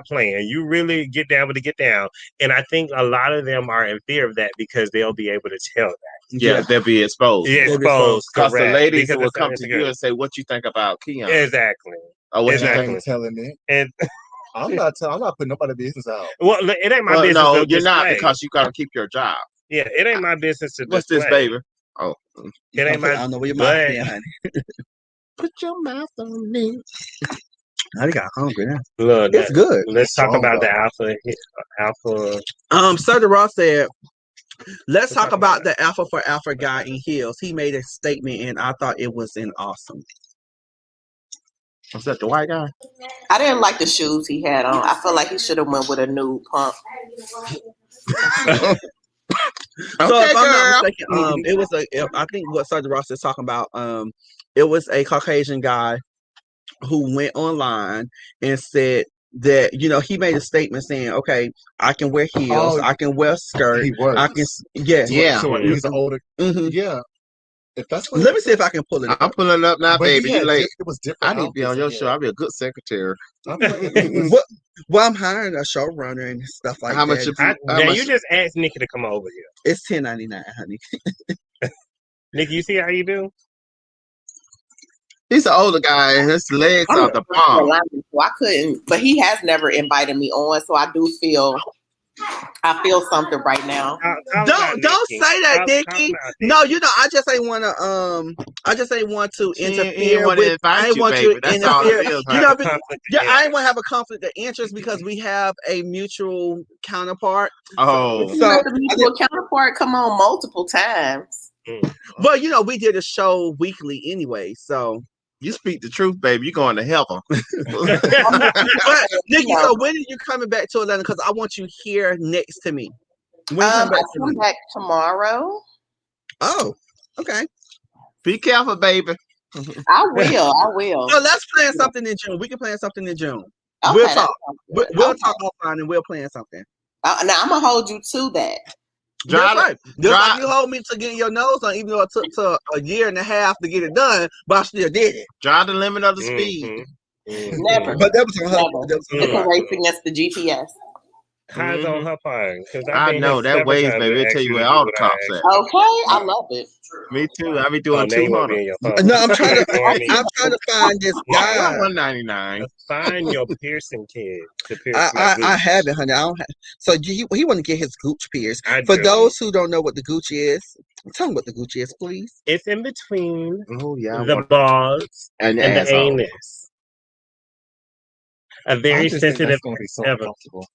playing. You really get down with the get down. And I think a lot of them are in fear of that because they'll be able to tell that. They'll be exposed. Exposed. Because the ladies will come to you and say, "What you think about Keon?" Exactly. Or what you think telling it. And I'm not putting nobody's business out. Well, it ain't my business. No, you're not, because you got to keep your job. Yeah, it ain't my business to. What's this, baby? Oh, it ain't my. I don't know where your mouth is, honey. Put your mouth on me. I got hungry now. Look, it's good. Let's talk about the alpha. Sergeant Ross said, let's talk about the alpha for alpha guy in heels. He made a statement and I thought it was awesome. Was that the white guy? I didn't like the shoes he had on. I feel like he should have went with a nude pump. So if I'm not mistaken, it was I think what Sergeant Ross is talking about, it was a Caucasian guy who went online and said that, he made a statement saying, okay, I can wear heels, I can wear skirt, I can, So he's an older, If that's what let me see if I can pull it up. I'm pulling it up now, baby. You late. It was different. I need to be on your show. I'll be a good secretary. Well, I'm hiring a showrunner and stuff like how that. Much you just asked Nikki to come over here. It's $10.99, honey. Nikki, you see how you do? He's an older guy, and his legs are the palm. So I couldn't, but he has never invited me on, so I do feel. I feel something right now. Don't say that, Nikki. No, I just ain't want to. I just ain't want to interfere with. I ain't want to interfere. I ain't want to have a conflict of interest because we have a mutual counterpart. Oh, so the mutual counterpart come on multiple times. Well, we did a show weekly anyway, so. You speak the truth, baby. You're going to heaven. Nikki, so when are you coming back to Atlanta? Because I want you here next to me. I come back tomorrow. Oh, okay. Be careful, baby. I will. So let's plan something in June. We can plan something in June. Okay, we'll talk. We'll talk offline and we'll plan something. Now I'm gonna hold you to that. That's right. Just like you hold me to getting your nose on, even though it took a year and a half to get it done, but I still did it. Drive the limit of the speed. Never. But that was on her. It's a race against the GPS. How's on her part? I know that Waze, baby. It'll tell you where all the cops at. Okay, I love it. Me too. I be doing 200. No, I'm trying to find this guy. 199. Find your piercing kid. I haven't, honey. I don't have. So he want to get his gooch pierced. For those who don't know what the gooch is, tell them what the gooch is, please. It's in between the balls and the anus. A very sensitive. That's gonna be so uncomfortable.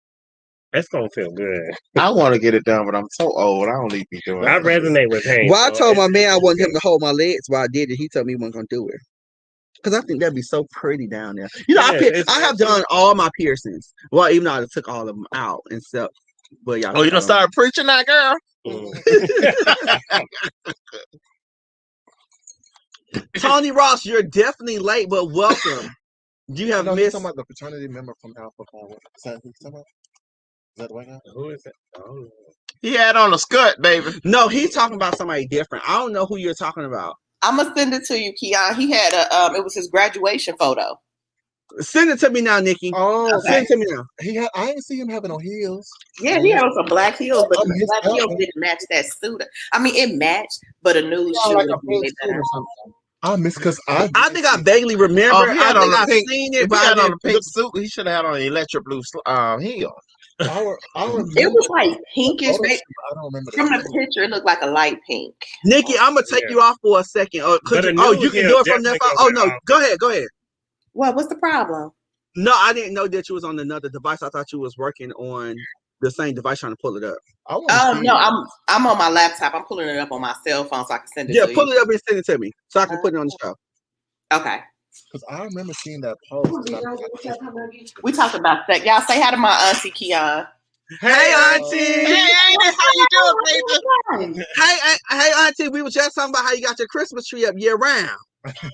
That's gonna feel good. I want to get it done, but I'm so old. I don't need to be doing it. I resonate with pain. Well, I told my man I wanted him to hold my legs while I did it. He told me he wasn't gonna do it. Because I think that'd be so pretty down there. You know, I have done all my piercings. Well, even though I took all of them out and stuff. But y'all. Oh, you done started preaching that, girl? Tony Ross, you're definitely late, but welcome. You have missed. Talking about the fraternity member from Alpha Phi. Is that who talking about? Is that the white guy? Who is it? Oh. He had on a skirt, baby. No, he's talking about somebody different. I don't know who you're talking about. I'm gonna send it to you, Keon. He had a it was his graduation photo. Send it to me now, Nikki. Oh, send it to me now. I didn't see him having no heels. Yeah, he had on some black heels, but the black heels didn't match that suit. I mean, it matched, but a nude shoe like would be better. I miss because I think I vaguely remember. Oh, he had I on think a I've pink. seen it, If but he had I on a pink didn't- suit, he should have had on an electric blue heel. I remember. It was like pinkish. I don't remember. From the picture, it looked like a light pink. Nikki, I'm gonna take you off for a second. You can do it from that phone. Oh no, go ahead. What? What's the problem? No, I didn't know that you was on another device. I thought you was working on the same device trying to pull it up. Oh no, I'm on my laptop. I'm pulling it up on my cell phone so I can send it to you. Yeah, pull it up and send it to me so I can put it on the show. Okay. Because I remember seeing that post. We talked about that. Y'all say hi to my auntie Keon. Hey, auntie. Hey, how you doing, baby? Hey, auntie. We were just talking about how you got your Christmas tree up year round.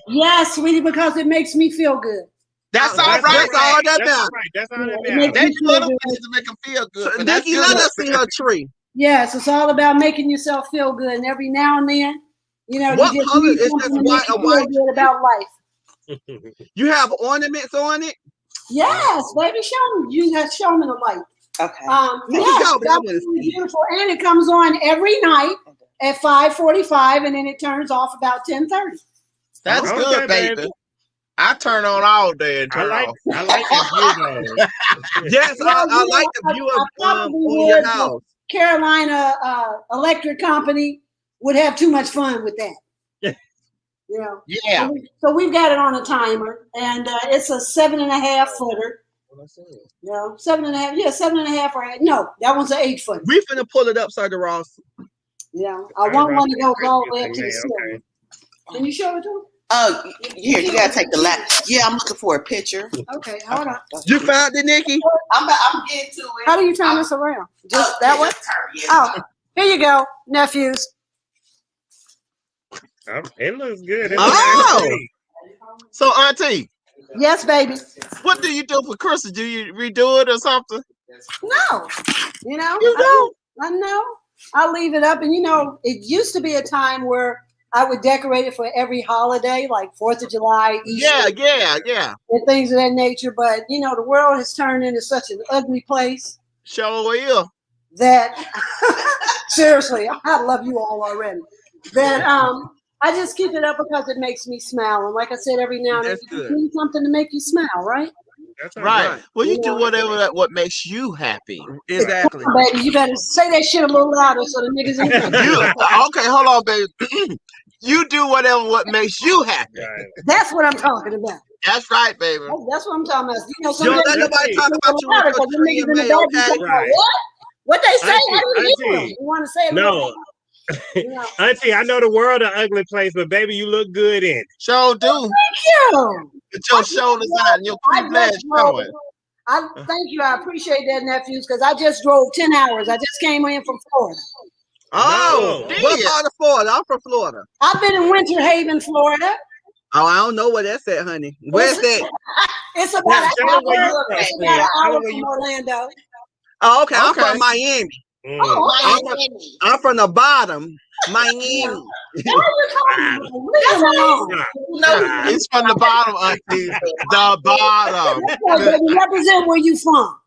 Yes, sweetie, because it makes me feel good. That's all right. That's all that matters. That's all that It makes matters. me feel good. To make them feel good. So, but that's Nikki, good. let us see her tree. Yes, it's all about making yourself feel good, and every now and then, you know, What you just color need is something this? to make you White? feel good about life. You have ornaments on it? Yes, baby, show me. You got to show me the light. Okay. Yes, that's really beautiful, and it comes on every night at 5:45, and then it turns off about 10:30. That's good, baby. I turn on all day and turn off. I like the view though. Yes, I like the view of on your house. Carolina Electric Company would have too much fun with that. You know. Yeah. So we've got it on a timer, and it's a 7.5 footer. You know, 7.5. Yeah, 7.5 or no, that one's an 8 foot. We finna pull it up, Sergeant Ross. Yeah, I want one that goes all the way up to the ceiling. Can you show it to him? Oh, here, you gotta take the lap. Yeah, I'm looking for a picture. Okay, hold on. You found it, Nikki? I'm getting to it. How do you turn this around? Just that way? Oh, here you go, nephews. It looks good. Oh! So, Auntie. Yes, baby. What do you do for Christmas? Do you redo it or something? No. You know? You don't? I know. I leave it up. And, you know, it used to be a time where I would decorate it for every holiday, like 4th of July, Easter. Yeah. And things of that nature. But, you know, the world has turned into such an ugly place. Show will. That, seriously, I love you all already. That I just keep it up because it makes me smile. And like I said, every now and then, you need something to make you smile, right? That's right. Well, you do whatever what makes you happy. Exactly. Come on, baby, you better say that shit a little louder so the niggas in Okay, hold on, baby. You do whatever what makes you happy. That's what I'm talking about. That's right, baby. That's what I'm talking about. You know, Don't let nobody talk about you with your tree in May, okay? Right. What they say? Auntie, I didn't hear them. You want to say it? No. Auntie, I know the world an ugly place, but baby, you look good in it. Sure do. Thank you. With your shoulders out and your cleavage showing. Thank you. I appreciate that, nephews, because I just drove 10 hours. I just came in from Florida. Oh, No. what part of Florida? I'm from Florida. I've been in Winter Haven, Florida. Oh, I don't know where that's at, honey. Where's that? It's about an hour from you Orlando. Oh, okay. I'm from Miami. Oh, I'm from the bottom, Miami. It's from the bottom, Auntie. The bottom. Baby, represent where you from.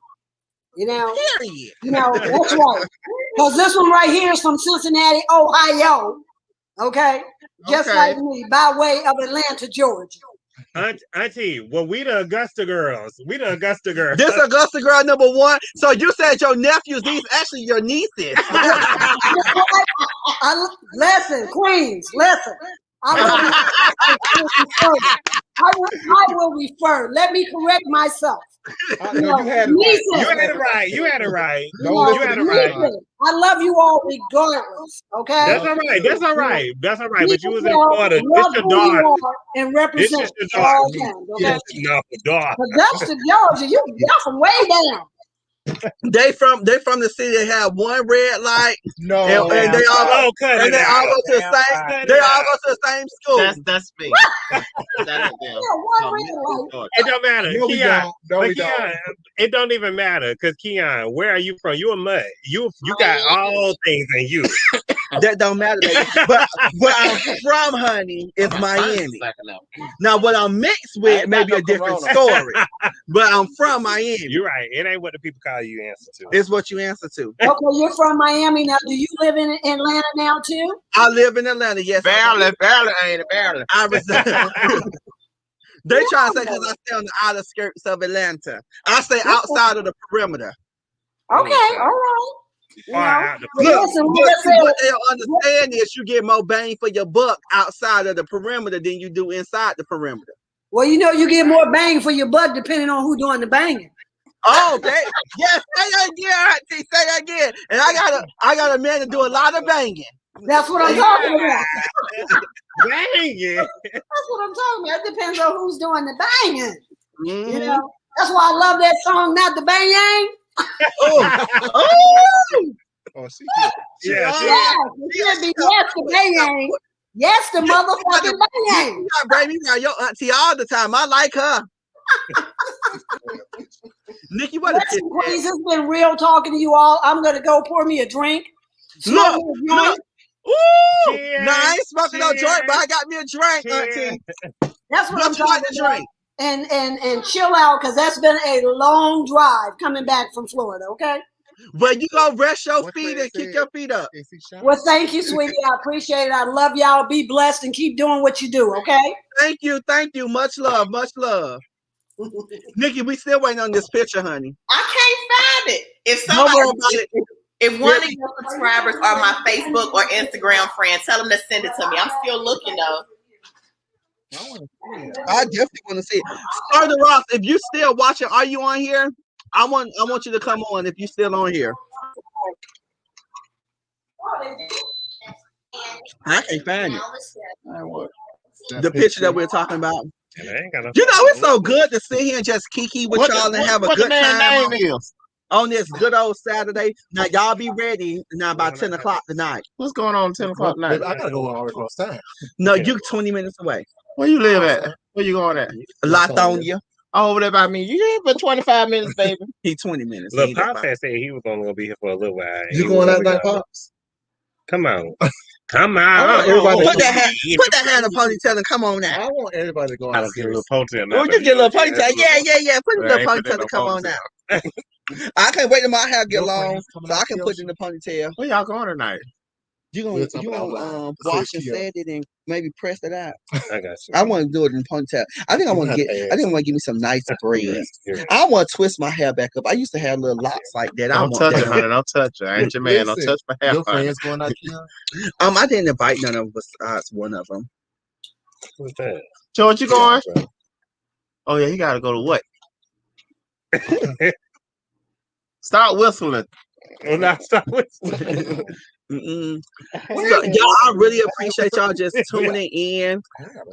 You know? Period. You know, that's right. Because this one right here is from Cincinnati, Ohio. Okay? Just like me, by way of Atlanta, Georgia. Auntie, well, we the Augusta girls. This Augusta girl number 1. So you said your nephews, these actually your nieces. Listen, Queens, listen. I will refer. Let me correct myself. No, you had it right. You had it right. You had it right. You had it right. I love you all regardless. Okay. That's all right. That's all right. That's all right. But you was in Florida. Love It's your who daughter. you are and represent This is your all daughter. times. Okay. No, daughter. Augusta, Georgia, y'all from way down. They from the city. They have one red light. No, and they all go to the same. They all go to the same school. That's me. That ain't them. It don't matter. No, we Keon, don't. No, we Keon, don't. it don't even matter because Keon, where are you from? You a mud. You got all things in you. That don't matter, baby. But where I'm from, honey, is Miami. Now, what I'm mixed with may be a different story. But I'm from Miami. You're right. It ain't what the people call you answer to. It's what you answer to. Okay, you're from Miami now. Do you live in Atlanta now too? I live in Atlanta. Yes. Barely ain't it? Barely. They try to say because I stay on the outer skirts of Atlanta. I stay outside of the perimeter. Okay, all right. Look, what they don't understand is you get more bang for your buck outside of the perimeter than you do inside the perimeter. Well, you get more bang for your buck depending on who's doing the banging. Oh, okay. Yes, say that again, Auntie. Say that again. And I got a man to do a lot of banging. That's what I'm talking about. Banging. That's what I'm talking about. It depends on who's doing the banging. Mm-hmm. You know, that's why I love that song, Not the Bang Yang. Yes, the bang yang. Yes, the motherfucking bang yang. You got bring me around your auntie all the time. I like her. Nikki, what Listen, please, it's been real talking to you all. I'm gonna go pour me a drink. Look. Ooh, Cheers. nah, I ain't smoking no joint, but I got me a drink, auntie. That's what I'm talking like to about. drink. And chill out because that's been a long drive coming back from Florida. Okay. But you go rest your feet and kick your feet up. Well, thank you, sweetie. I appreciate it. I love y'all. Be blessed and keep doing what you do. Okay. Thank you. Much love. Nikki, we still waiting on this picture, honey. I can't find it. If one of your subscribers are my Facebook or Instagram friend, tell them to send it to me. I'm still looking though. I definitely want to see it. Starter Ross, if you still watching, are you on here? I want you to come on if you still on here. I can't find it. The picture that we're talking about. You know, it's so good to sit here and just kiki with y'all and have a good time on this good old Saturday. Now y'all be ready now by 10 o'clock tonight. What's going on 10 o'clock tonight? I gotta go all across town. No, you 20 minutes away. Where you live at? Where you going at? Lithonia. Oh, over there by me. You ain't but 25 minutes, baby. He 20 minutes. Look, Pops had said he was only gonna be here for a little while. You going out night, Pops? Come on. Come on. Put that hand in a ponytail and come on now. I want everybody to go out. Get a little ponytail. Oh, you get a little ponytail. Yeah. Put a little ponytail and come on now. I can't wait till my hair get long so I can put in the ponytail. Where y'all going tonight? You gonna wash and set it and maybe press it out. I got you. I want to do it in ponytail. I think I want to give me some nice braids. I want to twist my hair back up. I used to have little locks like that. Don't touch it, honey. Don't touch it. I ain't your man. Don't touch my hair. Your friends going out here? I didn't invite none of us. One of them. What's that? George, you going? Oh yeah, you gotta go to what? Start whistling. Stop whistling. Y'all, I really appreciate y'all just tuning in.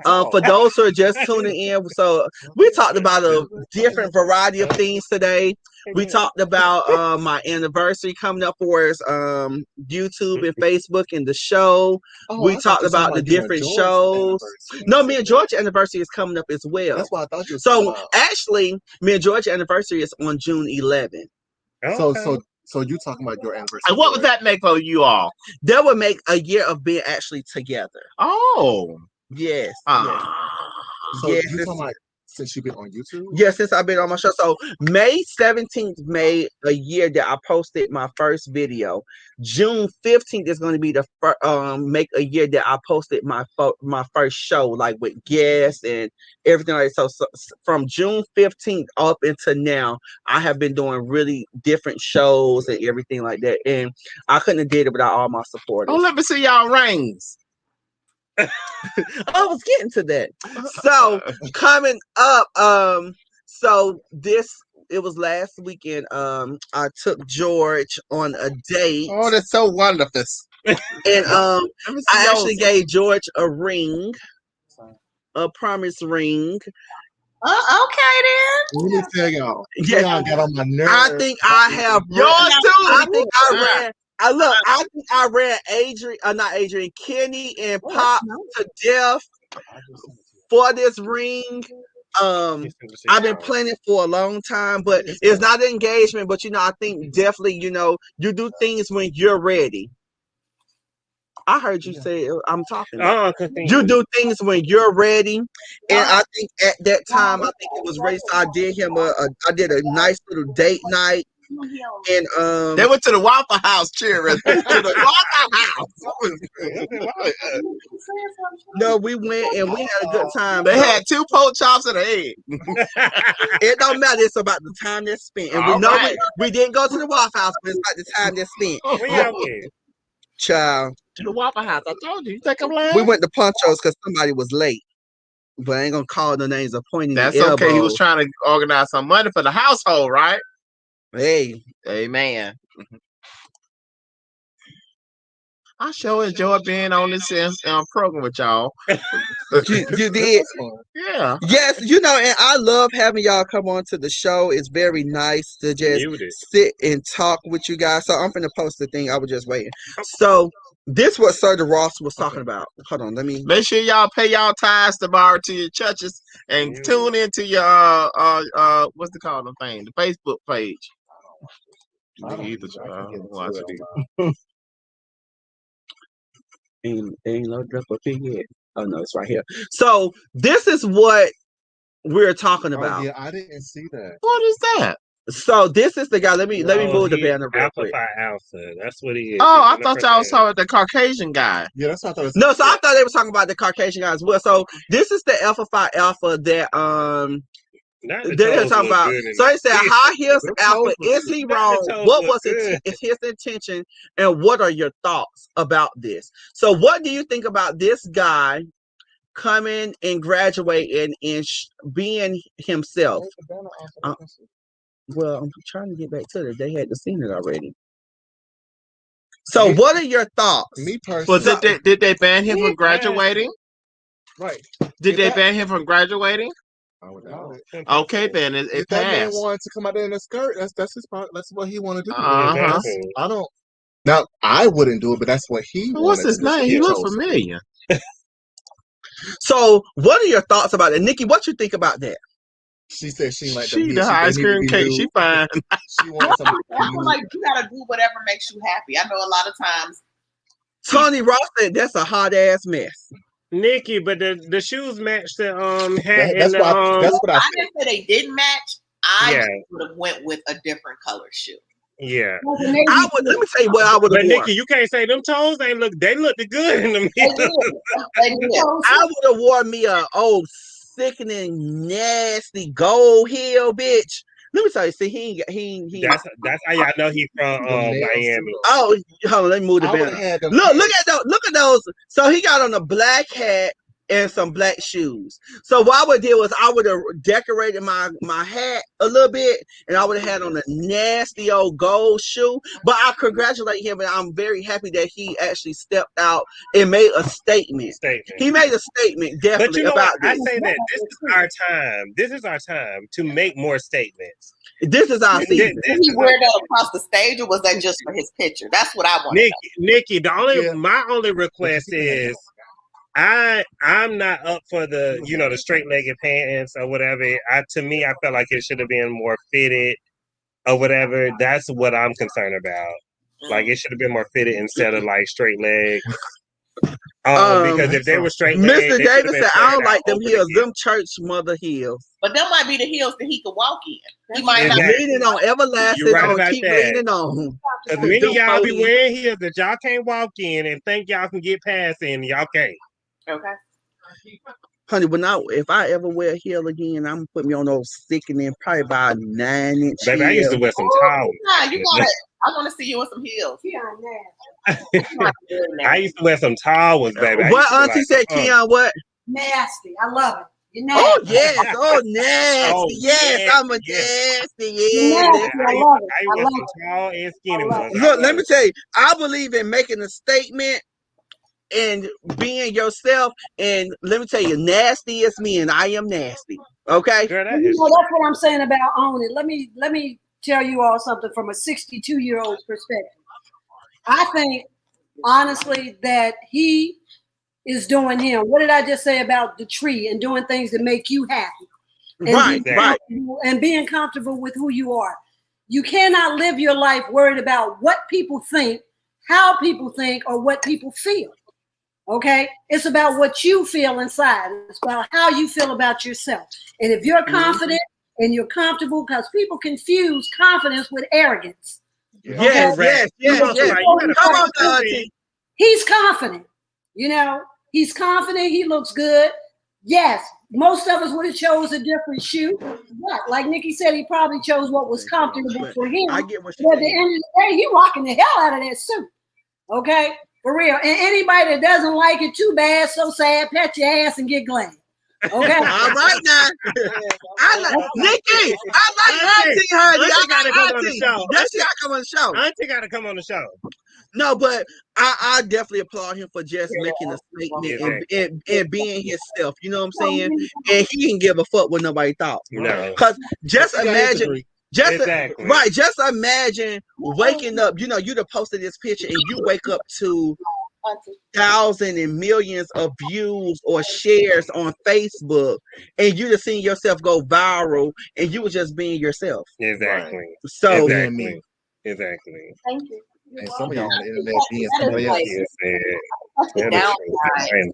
For those who are just tuning in, so we talked about a different variety of things today. We talked about my anniversary coming up for us, YouTube and Facebook and the show. We talked about the different shows. No, me and George's anniversary is coming up as well. That's why I thought you. So actually, me and George's anniversary is on June 11th. Okay. So you talking about your anniversary? And what would that make for you all? That would make a year of being actually together. Oh, yes. So yes, you talking about since you've been on YouTube? Yes, since I've been on my show. So May 17th made a year that I posted my first video. June 15th is going to be the make a year that I posted my first show, like with guests and everything like that. So from June 15th up until now, I have been doing really different shows and everything like that. And I couldn't have did it without all my supporters. Oh, let me see y'all rings. I was getting to that. So coming up, so it was last weekend. I took George on a date. Oh, that's so wonderful. And I actually gave George a ring, a promise ring. Okay then. Let me tell y'all. Yeah, Y'all got on my nerves. I think I have yours too. I think I ran Kenny and Pop to death for this ring. I've been planning for a long time, but it's not an engagement. But I think definitely, you do things when you're ready. I heard you say I'm talking. You do things when you're ready, and I think at that time, I think it was ready. So I did him I did a nice little date night, and they went to the Waffle House cheering. To the Waffle House. No, we went and we had a good time. They had 2 pork chops and an egg. It don't matter. It's about the time that's spent, and we know we didn't go to the Waffle House, but it's about the time that's spent. Child. To the Waffle House. I told you. You think I'm lying? We went to Poncho's because somebody was late. But I ain't gonna call the names of pointing. That's okay. He was trying to organize some money for the household, right? Hey. Amen. I sure enjoy being on this program with y'all. You did? Yeah. Yes, and I love having y'all come on to the show. It's very nice to just sit and talk with you guys. So I'm going to post the thing. I was just waiting. So this what Sir Ross was talking about. Hold on, let me. Make sure y'all pay y'all tithes tomorrow to your churches and tune into your what's the call them thing? The Facebook page. Ain't loaded up a pig yet. Oh no, it's right here. So this is what we're talking about. Yeah, I didn't see that. What is that? So this is the guy. Let me move the banner real quick. Alpha. That's what he is. Oh, I thought y'all was talking about the Caucasian guy. Yeah, that's what I thought. No, so I thought they were talking about the Caucasian guy as well. So this is the Alpha Phi Alpha that they're talking about. So they said, high heels Alpha, is he wrong? What was his intention? And what are your thoughts about this? So what do you think about this guy coming and graduating and being himself? Well, I'm trying to get back to it. They had seen it already. So what are your thoughts? Me personally. Was did they ban him from graduating? Right. Did they ban him from graduating? Okay, then it if passed. That man wanted to come out there in a skirt, that's his part. That's what he wanted to do. I don't. Now I wouldn't do it, but that's what he wanted. What's his name? He looks familiar. So, what are your thoughts about it, Nikki? What you think about that? She said she like the ice cream cake. She fine. She wants something. I feel like you gotta do whatever makes you happy. I know a lot of times. Tony Ross said that's a hot ass mess. Nikki, but the shoes match the hat. That's what I didn't say they didn't match. I would have went with a different color shoe. Yeah, let me tell you what I would have. But Nikki, you can't say them toes they looked good in them. I would have worn me a old sickening nasty gold heel, bitch. Let me tell you. See, he. That's how y'all know he from Miami. Oh, hold on. Let me move the banner. Look at those. So he got on a black hat and some black shoes. So what I would do was I would have decorated my hat a little bit, and I would have had on a nasty old gold shoe. But I congratulate him, and I'm very happy that he actually stepped out and made a statement. He made a statement, definitely, about this. I say that this is our time. This is our time to make more statements. This is our season. Did he wear that across the stage, or was that just for his picture? That's what I want. Nikki, my only request is I'm not up for the the straight-legged pants or whatever. To me, I felt like it should have been more fitted or whatever. That's what I'm concerned about. Like it should have been more fitted instead of like straight leg. Because if they were straight leg, Mr. Davis said, "I don't like them heels. Them church mother heels." But them might be the heels that he could walk in. He might not leaning on everlasting. You're right about keep that. leaning on. Because many of y'all be wearing heels that y'all can't walk in and think y'all can get past in, y'all can't. Okay. Honey, if I ever wear a heel again, I'm gonna put me on those sickening, probably about 9-inch. Baby, I used to wear some towels. You gotta. I want to see you in some heels. I used to wear some tall ones, baby. What auntie said, Keon? What? Nasty. I love it. You're nasty. Oh yes, nasty. Yes, I'm a nasty. Yeah. I love it. I wear some tall and skinny ones. Look, let me tell you, I believe in making a statement and being yourself. And let me tell you, nasty is me, and I am nasty. Okay. Girl, that's what I'm saying about owning. Let me tell you all something from a 62-year-old's perspective. I think honestly that he is doing him. What did I just say about the tree and doing things that make you happy? And right. And being comfortable with who you are. You cannot live your life worried about what people think, how people think, or what people feel. Okay? It's about what you feel inside. It's about how you feel about yourself. And if you're confident and you're comfortable, because people confuse confidence with arrogance. Yes. Come on, auntie. He's confident. You know, he's confident. He looks good. Yes, most of us would have chose a different shoe. But like Nikki said, he probably chose what was comfortable for him. I get what but at the end of the day, he rocking the hell out of that suit. Okay, for real. And anybody that doesn't like it, too bad, so sad, pat your ass and get glad. Okay. All right now. I like Nikki. I like Auntie Honey. Auntie gotta come on the show. Yes, she gotta come on the show. Auntie gotta come on the show. No, but I definitely applaud him for just making a statement and being himself. You know what I'm saying? And he didn't give a fuck what nobody thought. No. Because just imagine. Just imagine waking up. You know, you'd have posted this picture and you wake up to thousands and millions of views or shares on Facebook, and you just seeing yourself go viral, and you were just being yourself. Exactly. So exactly. Thank you. And some of y'all on the internet being somebody else. The downside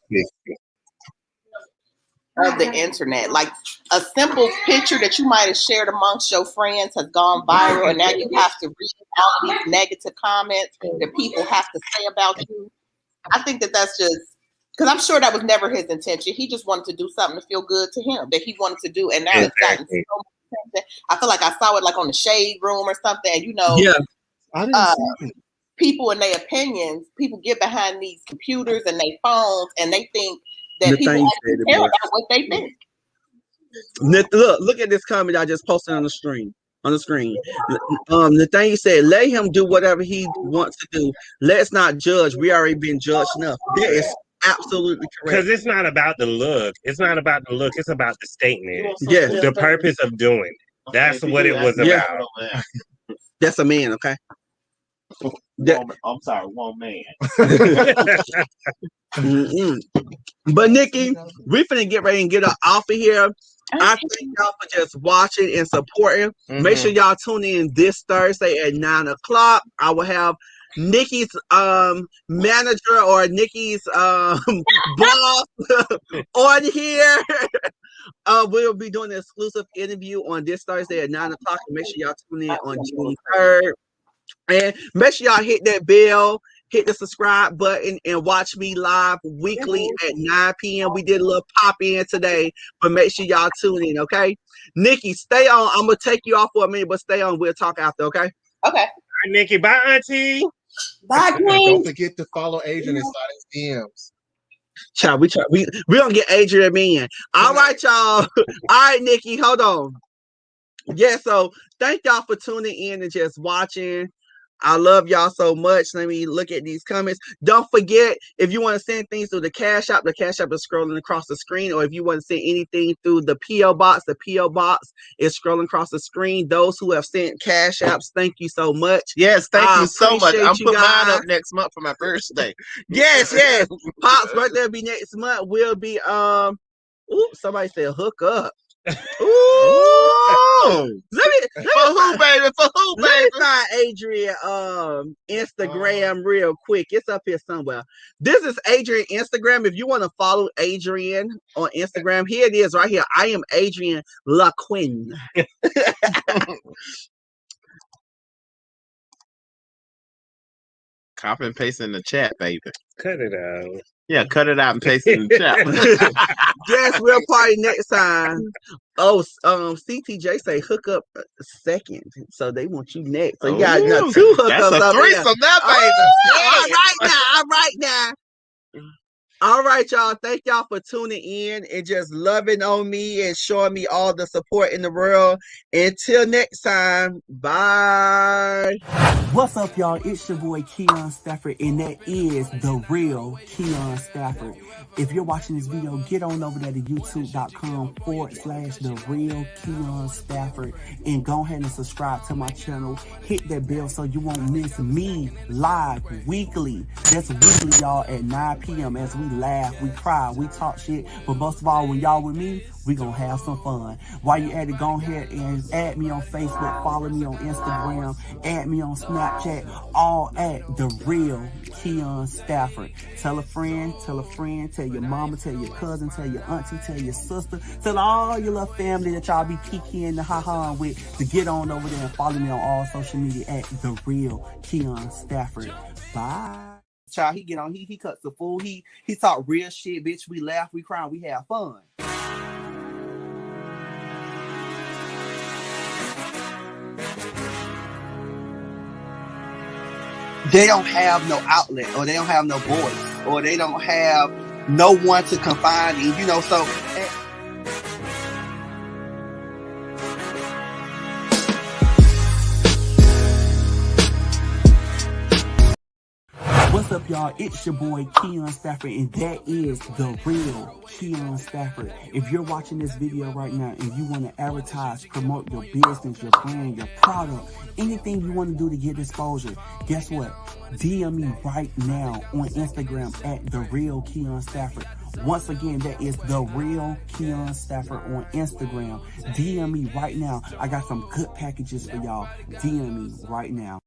of the internet. Like a simple picture that you might have shared amongst your friends has gone viral, and now you have to read all these negative comments that people have to say about you. I think that's just because I'm sure that was never his intention. He just wanted to do something to feel good to him that he wanted to do, and now it's gotten so much attention. I feel like I saw it like on the Shade Room or something. You know, I didn't see it. People and their opinions. People get behind these computers and their phones, and they think that people actually care about what they think. Look at this comment I just posted on the screen. Nathaniel said, let him do whatever he wants to do. Let's not judge. We already been judged enough. That is absolutely correct. Because it's not about the look. It's not about the look. It's about the statement. Yes. The purpose of doing. That's what it was about. That's a man, okay? I'm sorry, one man. But Nikki, we finna get ready and get her off of here. I thank y'all for just watching and supporting. Make sure y'all tune in this Thursday at 9 o'clock. I will have Nikki's manager or Nikki's boss on here. We'll be doing an exclusive interview on this Thursday at 9 o'clock. And make sure y'all tune in on June 3rd. And make sure y'all hit that bell, hit the subscribe button, and watch me live weekly at 9 p.m. We did a little pop in today, but make sure y'all tune in, okay? Nikki, stay on. I'm going to take you off for a minute, but stay on. We'll talk after, okay? Okay. All right, Nikki. Bye, Auntie. Bye, Queen. Don't forget to follow Adrian and slide his DMs. Child, we gonna get Adrian in. All right, y'all. All right, Nikki, hold on. Yeah, so thank y'all for tuning in and just watching. I love y'all so much. Let me look at these comments. Don't forget, if you want to send things through the Cash App is scrolling across the screen. Or if you want to send anything through the P.O. Box, the P.O. Box is scrolling across the screen. Those who have sent Cash Apps, thank you so much. Yes, thank you so much. I'm putting mine up guys. next month for my birthday. Yes. Pop's birthday will be next month. We'll be somebody said hook up. Ooh. Let me find Adrian Instagram real quick. It's up here somewhere. This is Adrian Instagram. If you want to follow Adrian on Instagram, here it is right here. I am Adrian LaQuinn. Copy and paste in the chat, baby. Cut it out. Yeah, cut it out and paste it in the chat. Yes, we'll party next time. Oh, CTJ say hook up second, so they want you next. So you got two hookups. That's a threesome, that baby. All right now. All right, y'all. Thank y'all for tuning in and just loving on me and showing me all the support in the world. Until next time, bye. What's up, y'all? It's your boy Keon Stafford, and that is the real Keon Stafford. If you're watching this video, get on over there to youtube.com/the real Keon Stafford and go ahead and subscribe to my channel. Hit that bell so you won't miss me live weekly. That's weekly, y'all, at 9 p.m. as we laugh, we cry, we talk shit. But most of all, when y'all with me, we gonna have some fun. While you at it, go ahead and add me on Facebook, follow me on Instagram, add me on Snapchat, all at the real Keon Stafford. Tell a friend, tell your mama, tell your cousin, tell your auntie, tell your sister, tell all your little family that y'all be kikiing the ha-ha with to get on over there and follow me on all social media at the real Keon Stafford. Bye. Child, he get on, he cuts the fool, he talk real shit, bitch. We laugh, we cry, we have fun. They don't have no outlet, or they don't have no voice, or they don't have no one to confide in, you know, so... What's up, y'all? It's your boy Keon Stafford, and that is the real Keon Stafford. If you're watching this video right now and you want to advertise, promote your business, your brand, your product, anything you want to do to get exposure, guess what? DM me right now on Instagram at the real Keon Stafford. Once again, that is the real Keon Stafford on Instagram. DM me right now. I got some good packages for y'all. DM me right now.